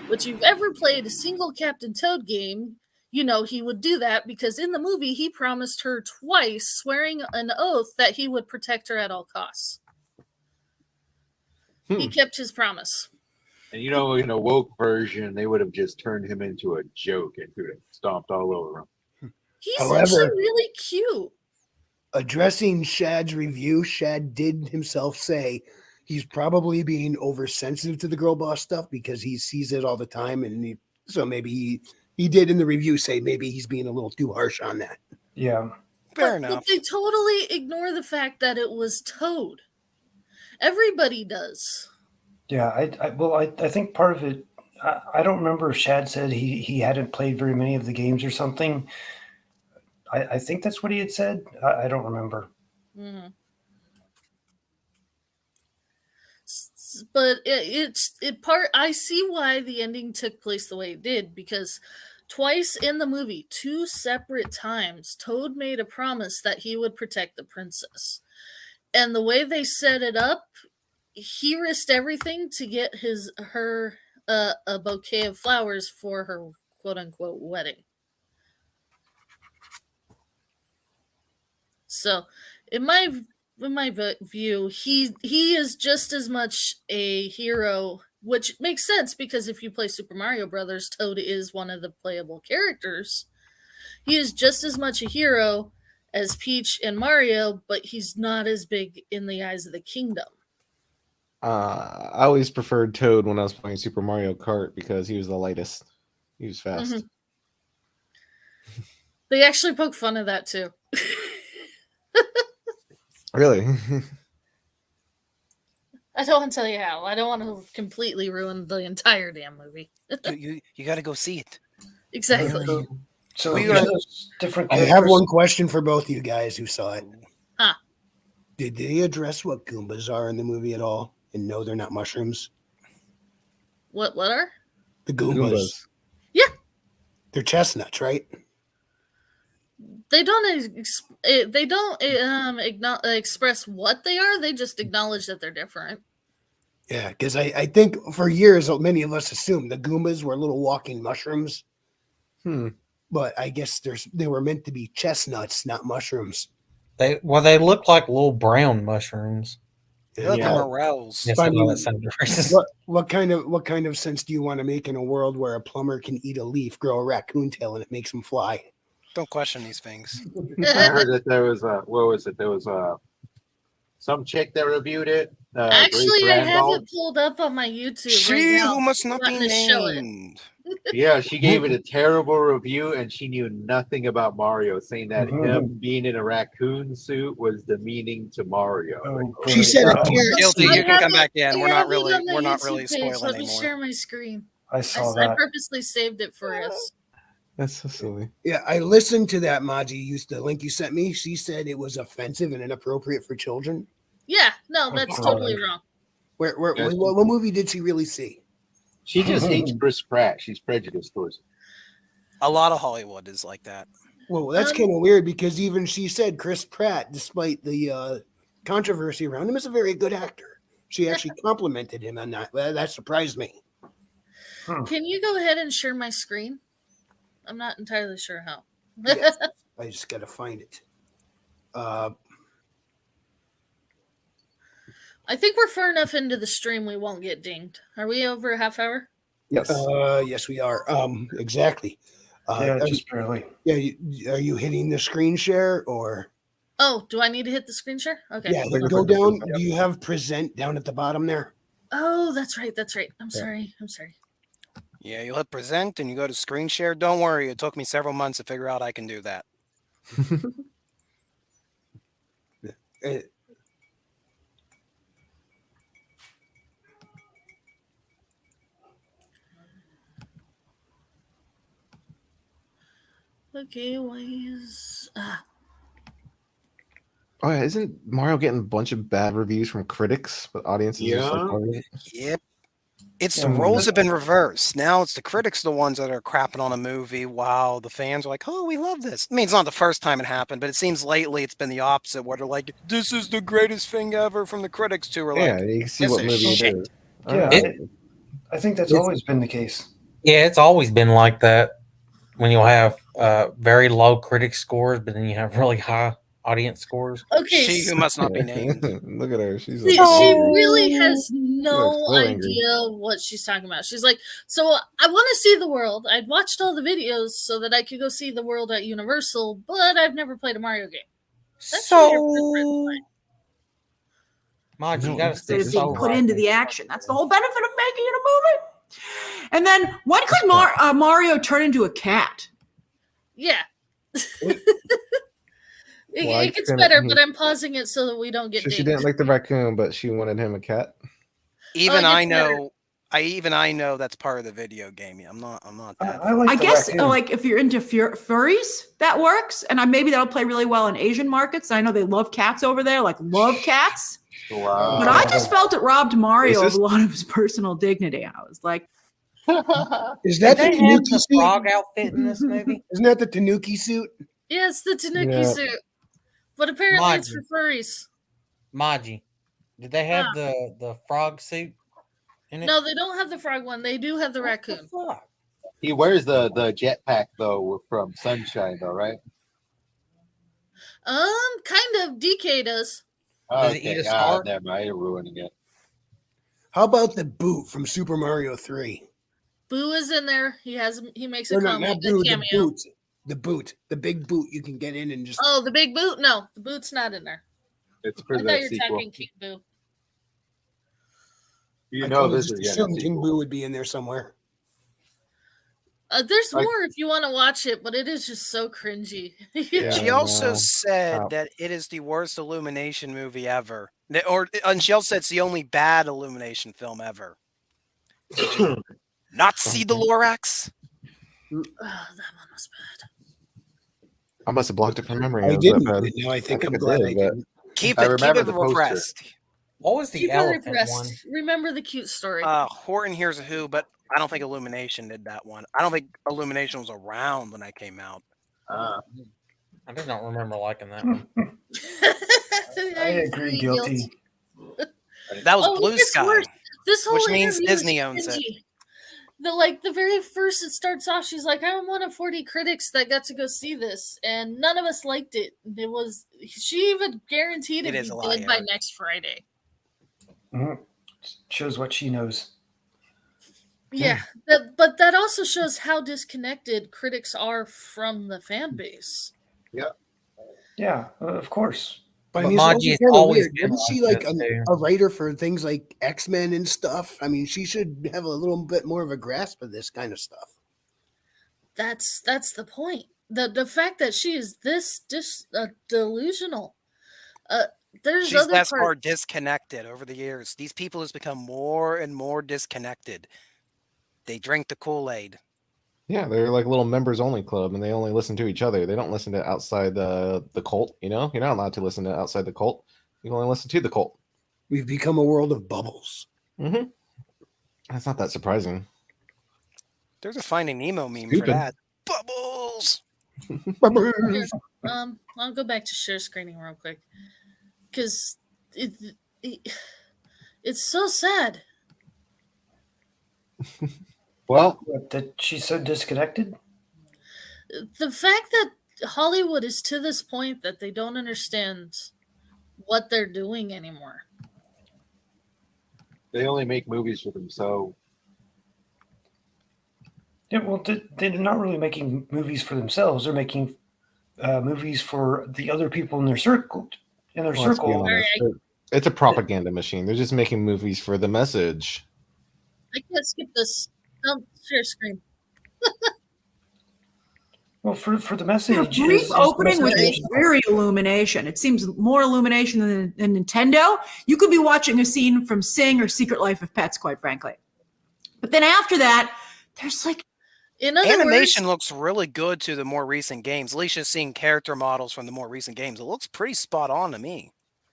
[SPEAKER 1] Which, if you've ever played a single Captain Toad game, you know he would do that because in the movie he promised her twice, swearing an oath that he would protect her at all costs. He kept his promise.
[SPEAKER 4] And you know, in a woke version, they would have just turned him into a joke and could have stomped all over him.
[SPEAKER 1] He's
[SPEAKER 6] However-
[SPEAKER 1] actually really cute.
[SPEAKER 6] Addressing Shad's review, Shad did himself say he's probably being oversensitive to the girl boss stuff because he sees it all the time, and so maybe he did in the review say maybe he's being a little too harsh on that.
[SPEAKER 7] Yeah.
[SPEAKER 5] Fair
[SPEAKER 1] But
[SPEAKER 5] enough.
[SPEAKER 1] they totally ignore the fact that it was Toad. Everybody does.
[SPEAKER 7] Yeah, I think part of it, I don't remember if Shad said he hadn't played very many of the games or something. I think that's what he had said. I don't remember.
[SPEAKER 1] Mm-hmm. But I see why the ending took place the way it did, because twice in the movie, 2 separate times, Toad made a promise that he would protect the princess. And the way they set it up, he risked everything to get her a bouquet of flowers for her quote unquote wedding. So, in my view, he is just as much a hero, which makes sense because if you play Super Mario Brothers, Toad is one of the playable characters. He is just as much a hero as Peach and Mario, but he's not as big in the eyes of the kingdom.
[SPEAKER 2] I always preferred Toad when I was playing Super Mario Kart because he was the lightest. He was fast.
[SPEAKER 1] Mhm. They actually poke fun of that too.
[SPEAKER 2] Really?
[SPEAKER 1] I don't want to tell you how. I don't want to completely ruin the entire damn movie.
[SPEAKER 5] you got to go see it.
[SPEAKER 1] Exactly.
[SPEAKER 7] So
[SPEAKER 5] We
[SPEAKER 7] there's
[SPEAKER 5] are-
[SPEAKER 7] those different
[SPEAKER 6] I have
[SPEAKER 7] characters.
[SPEAKER 6] one question for both of you guys who saw it.
[SPEAKER 1] Huh.
[SPEAKER 6] Did they address what Goombas are in the movie at all? And no, they're not mushrooms.
[SPEAKER 1] What are?
[SPEAKER 6] The Goombas. They're chestnuts, right?
[SPEAKER 1] They don't express what they are. They just acknowledge that they're different.
[SPEAKER 6] Yeah, because I think for years many of us assumed the Goombas were little walking mushrooms, but I guess they were meant to be chestnuts, not mushrooms.
[SPEAKER 3] They look like little brown mushrooms.
[SPEAKER 5] They're like
[SPEAKER 6] Yeah.
[SPEAKER 5] morels.
[SPEAKER 3] Yes,
[SPEAKER 6] But
[SPEAKER 3] I
[SPEAKER 6] I
[SPEAKER 3] know
[SPEAKER 6] mean,
[SPEAKER 3] that sounded racist.
[SPEAKER 6] What kind of sense do you want to make in a world where a plumber can eat a leaf, grow a raccoon tail, and it makes him fly?
[SPEAKER 5] Don't question these things.
[SPEAKER 4] I heard that there was what was it? There was some chick that reviewed it.
[SPEAKER 1] Actually, I have
[SPEAKER 4] Randolph.
[SPEAKER 1] it pulled up on my YouTube
[SPEAKER 5] She
[SPEAKER 1] right now.
[SPEAKER 5] who must not be
[SPEAKER 1] Wanting to show it.
[SPEAKER 5] named.
[SPEAKER 4] Yeah, she gave it a terrible review, and she knew nothing about Mario, saying that him being in a raccoon suit was demeaning to Mario.
[SPEAKER 7] Oh,
[SPEAKER 6] She said a
[SPEAKER 7] boy.
[SPEAKER 6] carrot.
[SPEAKER 5] Guilty.
[SPEAKER 1] I
[SPEAKER 5] You can
[SPEAKER 1] have
[SPEAKER 5] come
[SPEAKER 1] it-
[SPEAKER 5] back in.
[SPEAKER 1] I
[SPEAKER 5] We're
[SPEAKER 1] have
[SPEAKER 5] not
[SPEAKER 1] it
[SPEAKER 5] really.
[SPEAKER 1] on my
[SPEAKER 5] We're not
[SPEAKER 1] YouTube
[SPEAKER 5] really
[SPEAKER 1] page.
[SPEAKER 5] spoiling
[SPEAKER 1] Let me
[SPEAKER 5] anymore.
[SPEAKER 1] share my screen.
[SPEAKER 7] I
[SPEAKER 1] I
[SPEAKER 7] saw
[SPEAKER 1] I
[SPEAKER 7] that.
[SPEAKER 1] purposely saved it for us.
[SPEAKER 2] That's so silly.
[SPEAKER 6] Yeah, I listened to that, Maji. Used the link you sent me. She said it was offensive and inappropriate for children.
[SPEAKER 1] Yeah, no,
[SPEAKER 7] Oh,
[SPEAKER 1] that's
[SPEAKER 7] God.
[SPEAKER 1] totally wrong.
[SPEAKER 4] Yes.
[SPEAKER 6] What movie did she really see?
[SPEAKER 4] She just hates Chris Pratt. She's prejudiced towards him.
[SPEAKER 5] A lot of Hollywood is like that.
[SPEAKER 6] Well, that's kind of weird because even she said Chris Pratt, despite the controversy around him, is a very good actor. She actually complimented him on that. Well, that surprised me.
[SPEAKER 1] Can you go ahead and share my screen? I'm not entirely sure how.
[SPEAKER 6] Yes, I just got to find it.
[SPEAKER 1] I think we're far enough into the stream we won't get dinged. Are we over a half hour?
[SPEAKER 2] Yes.
[SPEAKER 6] Yes, we are. Exactly.
[SPEAKER 7] Yeah, just barely.
[SPEAKER 6] Yeah, are you hitting the screen share or?
[SPEAKER 1] Oh, do I need to hit the screen share? Okay.
[SPEAKER 6] Yeah, go down. Do you have present down at the bottom there?
[SPEAKER 1] Oh, that's right. That's right. I'm sorry.
[SPEAKER 5] Yeah, you'll hit present and you go to screen share. Don't worry, it took me several months to figure out I can do that.
[SPEAKER 1] Okay, why is
[SPEAKER 2] Oh yeah, isn't Mario getting a bunch of bad reviews from critics, but audiences just like
[SPEAKER 4] Yeah.
[SPEAKER 2] loving it?
[SPEAKER 5] Yep. It's the roles have been reversed. Now it's the critics the ones that are crapping on a movie while the fans are like, oh, we love this. I mean, it's not the first time it happened, but it seems lately it's been the opposite where they're like, this is the greatest thing ever from the critics to are
[SPEAKER 2] Yeah,
[SPEAKER 5] like,
[SPEAKER 2] you can see
[SPEAKER 5] this
[SPEAKER 2] what
[SPEAKER 5] is
[SPEAKER 2] movie it
[SPEAKER 5] shit.
[SPEAKER 2] is.
[SPEAKER 7] Yeah, I think that's always been the case.
[SPEAKER 3] Yeah, it's always been like that. When you'll have very low critic scores, but then you have really high audience scores.
[SPEAKER 1] okay?
[SPEAKER 5] She who must not be named.
[SPEAKER 2] Look at her. She's
[SPEAKER 1] She really has no
[SPEAKER 2] so angry.
[SPEAKER 1] idea what she's talking about. She's like, so I want to see the world. I'd watched all the videos so that I could go see the world at Universal, but I've never played a Mario game. That's
[SPEAKER 3] So, Mod, you
[SPEAKER 2] No,
[SPEAKER 3] gotta
[SPEAKER 2] it's
[SPEAKER 3] stay
[SPEAKER 8] Instead of being
[SPEAKER 3] sober.
[SPEAKER 8] put
[SPEAKER 3] I
[SPEAKER 8] into
[SPEAKER 3] think.
[SPEAKER 8] the action. That's the whole benefit of making it a movie. And then when could Mario turn into a cat?
[SPEAKER 1] Yeah.
[SPEAKER 2] Why
[SPEAKER 1] It gets
[SPEAKER 2] couldn't
[SPEAKER 1] better,
[SPEAKER 2] he-
[SPEAKER 1] but I'm pausing it so that we don't get
[SPEAKER 2] She
[SPEAKER 1] dinged.
[SPEAKER 2] didn't like the raccoon, but she wanted him a cat.
[SPEAKER 5] Even
[SPEAKER 1] it
[SPEAKER 5] I
[SPEAKER 1] gets better.
[SPEAKER 5] know I know that's part of the video game. I'm not that.
[SPEAKER 7] I like
[SPEAKER 8] I
[SPEAKER 7] the
[SPEAKER 8] guess
[SPEAKER 7] raccoon.
[SPEAKER 8] like if you're into furries, that works, and maybe that'll play really well in Asian markets. I know they love cats over there, like love cats.
[SPEAKER 4] Wow.
[SPEAKER 8] But I just felt it robbed Mario
[SPEAKER 2] Racist?
[SPEAKER 8] of a lot of his personal dignity. I was like,
[SPEAKER 6] Is that the
[SPEAKER 3] Did they have
[SPEAKER 6] Tanuki
[SPEAKER 3] the
[SPEAKER 6] suit?
[SPEAKER 3] frog outfit in this movie?
[SPEAKER 6] Isn't that the Tanuki suit?
[SPEAKER 1] Yeah, it's the Tanuki
[SPEAKER 2] Yeah.
[SPEAKER 1] suit. But apparently it's for furries.
[SPEAKER 3] Maji, did they have the frog suit in it?
[SPEAKER 1] No, they don't have the frog one. They do have the
[SPEAKER 3] What the
[SPEAKER 1] raccoon.
[SPEAKER 3] fuck?
[SPEAKER 4] He wears the jetpack though from Sunshine though, right?
[SPEAKER 1] Kind of. DK does.
[SPEAKER 3] Does he eat a star?
[SPEAKER 4] Never mind. You're ruining it.
[SPEAKER 6] How about the boot from Super Mario 3?
[SPEAKER 1] Boo is in there. He makes a
[SPEAKER 6] Or not
[SPEAKER 1] comment, a
[SPEAKER 6] boot, the
[SPEAKER 1] cameo.
[SPEAKER 6] boot. The boot. The big boot you can get in and just.
[SPEAKER 1] Oh, the big boot? No, the boot's not in there.
[SPEAKER 4] It's
[SPEAKER 1] I
[SPEAKER 4] for
[SPEAKER 1] thought
[SPEAKER 4] the
[SPEAKER 1] you were
[SPEAKER 4] sequel.
[SPEAKER 1] talking King Boo.
[SPEAKER 4] You
[SPEAKER 6] I
[SPEAKER 4] know
[SPEAKER 6] kinda
[SPEAKER 4] this
[SPEAKER 6] just
[SPEAKER 4] is
[SPEAKER 6] assumed
[SPEAKER 4] the
[SPEAKER 6] King
[SPEAKER 4] sequel.
[SPEAKER 6] Boo would be in there somewhere.
[SPEAKER 1] There's
[SPEAKER 4] Like-
[SPEAKER 1] more if you want to watch it, but it is just so cringy.
[SPEAKER 2] Yeah.
[SPEAKER 5] She also
[SPEAKER 2] no.
[SPEAKER 5] said
[SPEAKER 2] Wow.
[SPEAKER 5] that it is the worst Illumination movie ever. And she also said it's the only bad Illumination film ever. Did you not see the Lorax?
[SPEAKER 1] Oh, that one was bad.
[SPEAKER 2] I must have blocked it from memory.
[SPEAKER 6] I
[SPEAKER 2] It was that
[SPEAKER 6] didn't.
[SPEAKER 2] bad.
[SPEAKER 6] No, I think
[SPEAKER 2] I
[SPEAKER 6] I'm
[SPEAKER 2] think I
[SPEAKER 6] glad
[SPEAKER 2] did,
[SPEAKER 6] I
[SPEAKER 2] but-
[SPEAKER 6] didn't.
[SPEAKER 5] Keep
[SPEAKER 4] I
[SPEAKER 5] it
[SPEAKER 4] remember the poster.
[SPEAKER 5] repressed.
[SPEAKER 3] What was the
[SPEAKER 1] Keep it
[SPEAKER 3] elephant
[SPEAKER 1] repressed.
[SPEAKER 3] one?
[SPEAKER 1] Remember the cute story.
[SPEAKER 5] Horton Hears a Who, but I don't think Illumination did that one. I don't think Illumination was around when I came out.
[SPEAKER 4] Ah.
[SPEAKER 3] I did not remember liking that one.
[SPEAKER 7] I agree, guilty.
[SPEAKER 5] That was
[SPEAKER 1] Oh,
[SPEAKER 5] Blue
[SPEAKER 1] it's
[SPEAKER 5] Sky.
[SPEAKER 1] worse. This whole
[SPEAKER 5] Which means
[SPEAKER 1] interview is
[SPEAKER 5] Disney owns it.
[SPEAKER 1] cringy. The very first it starts off, she's like, I'm one of 40 critics that got to go see this, and none of us liked it. She even guaranteed
[SPEAKER 5] It
[SPEAKER 1] it'd
[SPEAKER 5] is
[SPEAKER 1] be
[SPEAKER 5] a lie,
[SPEAKER 1] dead by
[SPEAKER 5] Eric.
[SPEAKER 1] next Friday.
[SPEAKER 7] Mhm. Shows what she knows.
[SPEAKER 1] Yeah, but that also shows how disconnected critics are from the fan base.
[SPEAKER 7] Yeah, of course.
[SPEAKER 6] But I
[SPEAKER 3] But
[SPEAKER 6] mean, it's
[SPEAKER 3] Maji
[SPEAKER 6] also
[SPEAKER 3] has
[SPEAKER 6] kinda
[SPEAKER 3] always
[SPEAKER 6] weird.
[SPEAKER 3] been
[SPEAKER 6] Isn't she
[SPEAKER 3] like
[SPEAKER 6] like
[SPEAKER 3] this, too.
[SPEAKER 6] a writer for things like X-Men and stuff? I mean, she should have a little bit more of a grasp of this kind of stuff.
[SPEAKER 1] That's the point. The fact that she is this delusional. There's
[SPEAKER 5] She's
[SPEAKER 1] other
[SPEAKER 5] less
[SPEAKER 1] parts.
[SPEAKER 5] more disconnected over the years. These people has become more and more disconnected. They drink the Kool-Aid.
[SPEAKER 2] Yeah, they're like little members only club, and they only listen to each other. They don't listen to outside the cult. You know, you're not allowed to listen to outside the cult. You can only listen to the cult.
[SPEAKER 6] We've become a world of bubbles.
[SPEAKER 2] Mm-hmm. That's not that surprising.
[SPEAKER 5] There's a Finding Nemo meme for
[SPEAKER 2] Stupid.
[SPEAKER 5] that. Bubbles.
[SPEAKER 6] Bubbles.
[SPEAKER 1] I'll go back to share screening real quick because it's so sad.
[SPEAKER 4] Well,
[SPEAKER 7] What, that she's so disconnected?
[SPEAKER 1] The fact that Hollywood is to this point that they don't understand what they're doing anymore.
[SPEAKER 4] they only make movies for themselves.
[SPEAKER 7] Yeah, well, they're not really making movies for themselves. They're making movies for the other people in their circle.
[SPEAKER 2] Well, let's be honest. It's a propaganda machine. They're just making movies for the message.
[SPEAKER 1] I can't skip this. Don't share screen.
[SPEAKER 7] Well, for the
[SPEAKER 8] The
[SPEAKER 7] message,
[SPEAKER 8] brief opening was
[SPEAKER 7] message.
[SPEAKER 8] very illumination. It seems more illumination than Nintendo. You could be watching a scene from Sing or Secret Life of Pets, quite frankly. But then after that, there's like
[SPEAKER 1] In other
[SPEAKER 5] Animation
[SPEAKER 1] words,
[SPEAKER 5] looks really good to the more recent games. At least just seeing character models from the more recent games. It looks pretty spot on to me.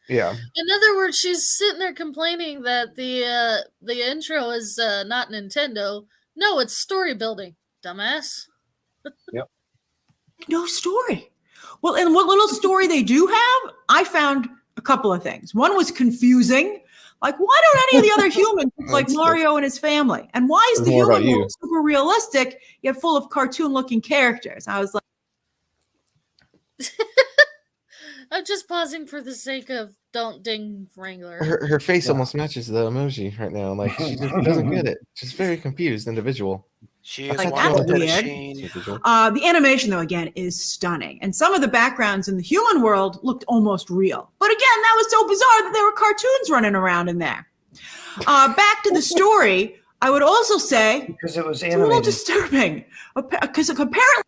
[SPEAKER 2] Yeah.
[SPEAKER 1] in other words, she's sitting there complaining that the intro is not Nintendo. No, it's story building, dumbass.
[SPEAKER 8] no story. Well, and what little story they do have, I found a couple of things. One was confusing. Like, why don't any of the other humans look like
[SPEAKER 2] That's
[SPEAKER 8] Mario and his family? And why is
[SPEAKER 2] There's
[SPEAKER 8] the
[SPEAKER 2] more about
[SPEAKER 8] human
[SPEAKER 2] you.
[SPEAKER 8] world super realistic yet full of cartoon-looking characters? I was like,
[SPEAKER 1] I'm just pausing for the sake of don't ding Wrangler.
[SPEAKER 2] Her face almost matches the emoji right now. Like she just doesn't get it. She's very confused individual.
[SPEAKER 5] She is
[SPEAKER 8] Like,
[SPEAKER 5] one
[SPEAKER 8] that's
[SPEAKER 5] with the
[SPEAKER 8] weird.
[SPEAKER 5] machine.
[SPEAKER 8] the animation, though, again, is stunning. And some of the backgrounds in the human world looked almost real. But again, that was so bizarre that there were cartoons running around in there. Back to the story, I would also say
[SPEAKER 7] Because it was
[SPEAKER 8] it's a little
[SPEAKER 7] animated.
[SPEAKER 8] disturbing. Because apparently,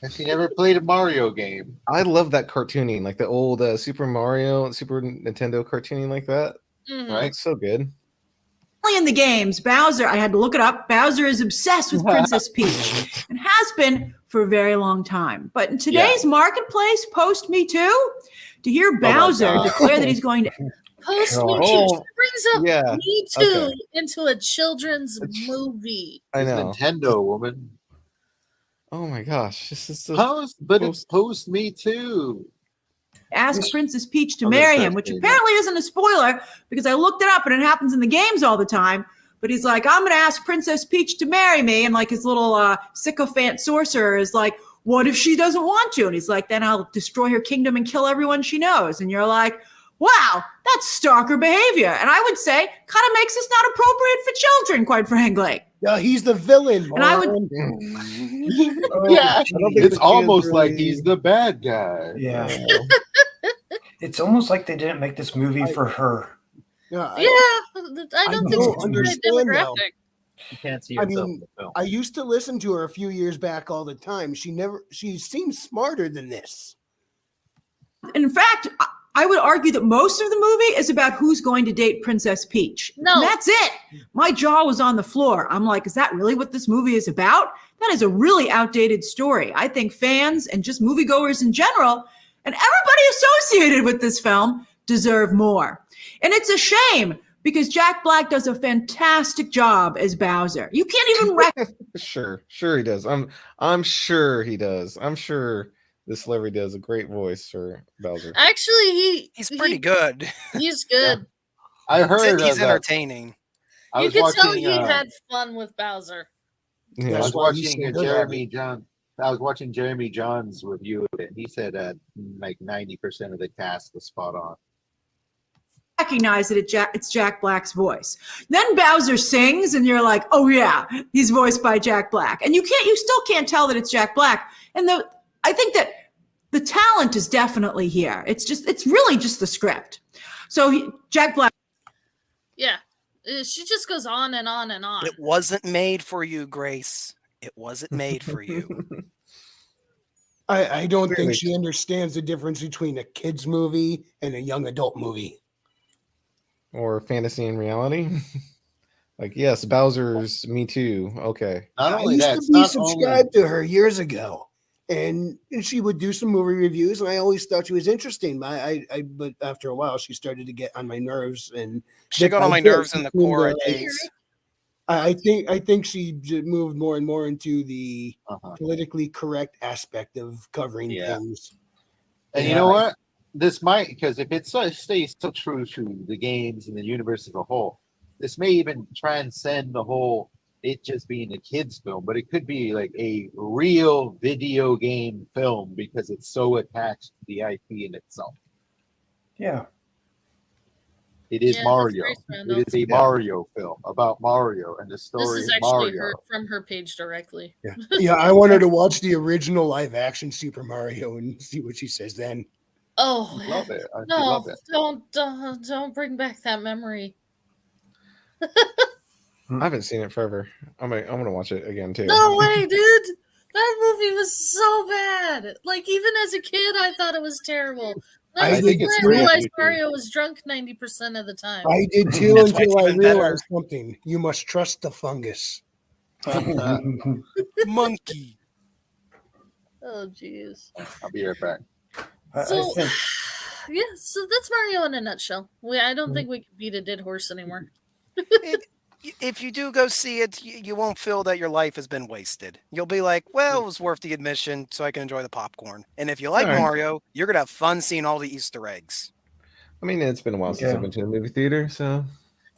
[SPEAKER 4] And she never played a Mario game.
[SPEAKER 2] I love that cartooning, like the old Super Mario, Super Nintendo cartooning like that.
[SPEAKER 1] Mhm.
[SPEAKER 4] Right.
[SPEAKER 2] It's so good.
[SPEAKER 8] in the games, Bowser, I had to look it up, Bowser is obsessed with Princess Peach and has been for a very long time. But in today's marketplace, post Me Too, to hear Bowser
[SPEAKER 4] God.
[SPEAKER 8] declare that he's going to
[SPEAKER 1] Post Me Too.
[SPEAKER 2] Oh,
[SPEAKER 1] She brings up
[SPEAKER 2] yeah,
[SPEAKER 1] Me Too
[SPEAKER 2] okay.
[SPEAKER 1] into a children's movie.
[SPEAKER 2] I
[SPEAKER 4] It's
[SPEAKER 2] know.
[SPEAKER 4] Nintendo, woman.
[SPEAKER 2] Oh my gosh, this is so
[SPEAKER 4] But it's Post Me Too.
[SPEAKER 8] ask Princess Peach to
[SPEAKER 4] Oh,
[SPEAKER 8] marry
[SPEAKER 4] that's
[SPEAKER 8] him, which
[SPEAKER 4] actually
[SPEAKER 8] apparently isn't a spoiler because I looked it up and it happens in the games all the time. But he's like, I'm going to ask Princess Peach to marry me. And like his little sycophant sorcerer is like, what if she doesn't want to? And he's like, then I'll destroy her kingdom and kill everyone she knows. And you're like, wow, that's stalker behavior. And I would say kind of makes this not appropriate for children, quite frankly.
[SPEAKER 6] Yeah, he's the villain.
[SPEAKER 8] And I would-
[SPEAKER 6] Moron.
[SPEAKER 7] Oh,
[SPEAKER 4] Yeah,
[SPEAKER 2] don't think
[SPEAKER 4] it's
[SPEAKER 2] the
[SPEAKER 4] almost
[SPEAKER 2] kids
[SPEAKER 4] like
[SPEAKER 2] really-
[SPEAKER 4] he's the bad guy.
[SPEAKER 7] yeah. It's almost like they didn't make this movie for her.
[SPEAKER 6] Yeah,
[SPEAKER 1] Yeah, I don't think
[SPEAKER 6] don't
[SPEAKER 1] she's the right
[SPEAKER 6] understand now.
[SPEAKER 1] demographic.
[SPEAKER 4] You can't see
[SPEAKER 6] I
[SPEAKER 4] yourself
[SPEAKER 6] mean,
[SPEAKER 4] in the film.
[SPEAKER 6] I used to listen to her a few years back all the time. She seems smarter than this.
[SPEAKER 8] In fact, I would argue that most of the movie is about who's going to date Princess Peach.
[SPEAKER 1] No.
[SPEAKER 8] And that's it. My jaw was on the floor. I'm like, is that really what this movie is about? That is a really outdated story. I think fans and just moviegoers in general and everybody associated with this film deserve more. And it's a shame because Jack Black does a fantastic job as Bowser. You can't even
[SPEAKER 2] Sure he does. I'm sure he does. I'm sure this celebrity does a great voice for Bowser.
[SPEAKER 1] Actually,
[SPEAKER 5] He's pretty good.
[SPEAKER 1] He's good.
[SPEAKER 4] I heard
[SPEAKER 5] He's
[SPEAKER 4] of,
[SPEAKER 5] entertaining.
[SPEAKER 4] I
[SPEAKER 1] You
[SPEAKER 4] was
[SPEAKER 1] could tell
[SPEAKER 4] watching.
[SPEAKER 1] he had fun with Bowser.
[SPEAKER 4] I
[SPEAKER 2] Yeah.
[SPEAKER 4] was
[SPEAKER 6] That's why he's
[SPEAKER 4] watching
[SPEAKER 6] so good at
[SPEAKER 4] Jeremy John. I was watching Jeremy John's review of it. He said like 90% of the cast was spot on.
[SPEAKER 8] recognize that it's Jack Black's voice. Then Bowser sings, and you're like, "Oh yeah, he's voiced by Jack Black." And you still can't tell that it's Jack Black. And I think that the talent is definitely here. It's really just the script. So Jack Black.
[SPEAKER 1] Yeah. She just goes on and on and on.
[SPEAKER 5] It wasn't made for you, Grace. It wasn't made for you.
[SPEAKER 6] I don't
[SPEAKER 2] Clearly.
[SPEAKER 6] think she understands the difference between a kids movie and a young adult movie.
[SPEAKER 2] Or fantasy and reality. Like, yes, Bowser's Me Too. Okay.
[SPEAKER 4] Not
[SPEAKER 6] I
[SPEAKER 4] only
[SPEAKER 6] used
[SPEAKER 4] that,
[SPEAKER 6] to
[SPEAKER 4] it's
[SPEAKER 6] be
[SPEAKER 4] not only
[SPEAKER 6] subscribed to her years ago, and she would do some movie reviews, and I always thought she was interesting. But after a while, she started to get on my nerves, and
[SPEAKER 5] She
[SPEAKER 6] bit
[SPEAKER 5] got
[SPEAKER 6] by
[SPEAKER 5] on my
[SPEAKER 6] bit,
[SPEAKER 5] nerves
[SPEAKER 6] she
[SPEAKER 5] in the
[SPEAKER 6] seemed to,
[SPEAKER 5] Cora
[SPEAKER 6] like,
[SPEAKER 5] days.
[SPEAKER 6] I think she moved more and more into the
[SPEAKER 4] Uh-huh.
[SPEAKER 6] politically correct aspect of covering
[SPEAKER 4] Yeah.
[SPEAKER 6] things.
[SPEAKER 4] And you know what? This might, because if it stays so true to the games and the universe as a whole, this may even transcend the whole it just being a kids film, but it could be like a real video game film because it's so attached to the IP in itself.
[SPEAKER 7] Yeah.
[SPEAKER 4] It is
[SPEAKER 1] Yeah, that's
[SPEAKER 4] Mario.
[SPEAKER 1] Grace
[SPEAKER 4] It
[SPEAKER 1] Randolph.
[SPEAKER 4] is a Mario film about Mario and the
[SPEAKER 1] This
[SPEAKER 4] story
[SPEAKER 1] is
[SPEAKER 4] of
[SPEAKER 1] actually
[SPEAKER 4] Mario.
[SPEAKER 1] from her page directly.
[SPEAKER 6] Yeah, yeah. I want her to watch the original live action Super Mario and see what she says then.
[SPEAKER 1] Oh,
[SPEAKER 4] I love it. I
[SPEAKER 1] no!
[SPEAKER 4] love it.
[SPEAKER 1] Don't bring back that memory.
[SPEAKER 2] I haven't seen it forever. I'm gonna watch it again too.
[SPEAKER 1] No way, dude! That movie was so bad. Like even as a kid, I thought it was terrible.
[SPEAKER 6] I
[SPEAKER 1] That's
[SPEAKER 6] think
[SPEAKER 1] when
[SPEAKER 6] it's
[SPEAKER 1] I
[SPEAKER 6] free on
[SPEAKER 1] realized
[SPEAKER 4] YouTube.
[SPEAKER 1] Mario was drunk 90% of the time.
[SPEAKER 6] I did too
[SPEAKER 5] That's why
[SPEAKER 6] until
[SPEAKER 5] it's
[SPEAKER 6] I
[SPEAKER 5] even better.
[SPEAKER 6] realized something. You must trust the fungus.
[SPEAKER 5] Monkey.
[SPEAKER 1] Oh, jeez.
[SPEAKER 4] I'll be right back.
[SPEAKER 7] I
[SPEAKER 1] So,
[SPEAKER 7] think
[SPEAKER 1] yeah, so that's Mario in a nutshell. I don't think we can beat a dead horse anymore.
[SPEAKER 5] If you do go see it, you won't feel that your life has been wasted. You'll be like, well, it was worth the admission so I can enjoy the popcorn. And if you like
[SPEAKER 2] All right.
[SPEAKER 5] Mario, you're going to have fun seeing all the Easter eggs.
[SPEAKER 2] I mean, it's been a while since
[SPEAKER 7] Yeah.
[SPEAKER 2] I've been to a movie theater, so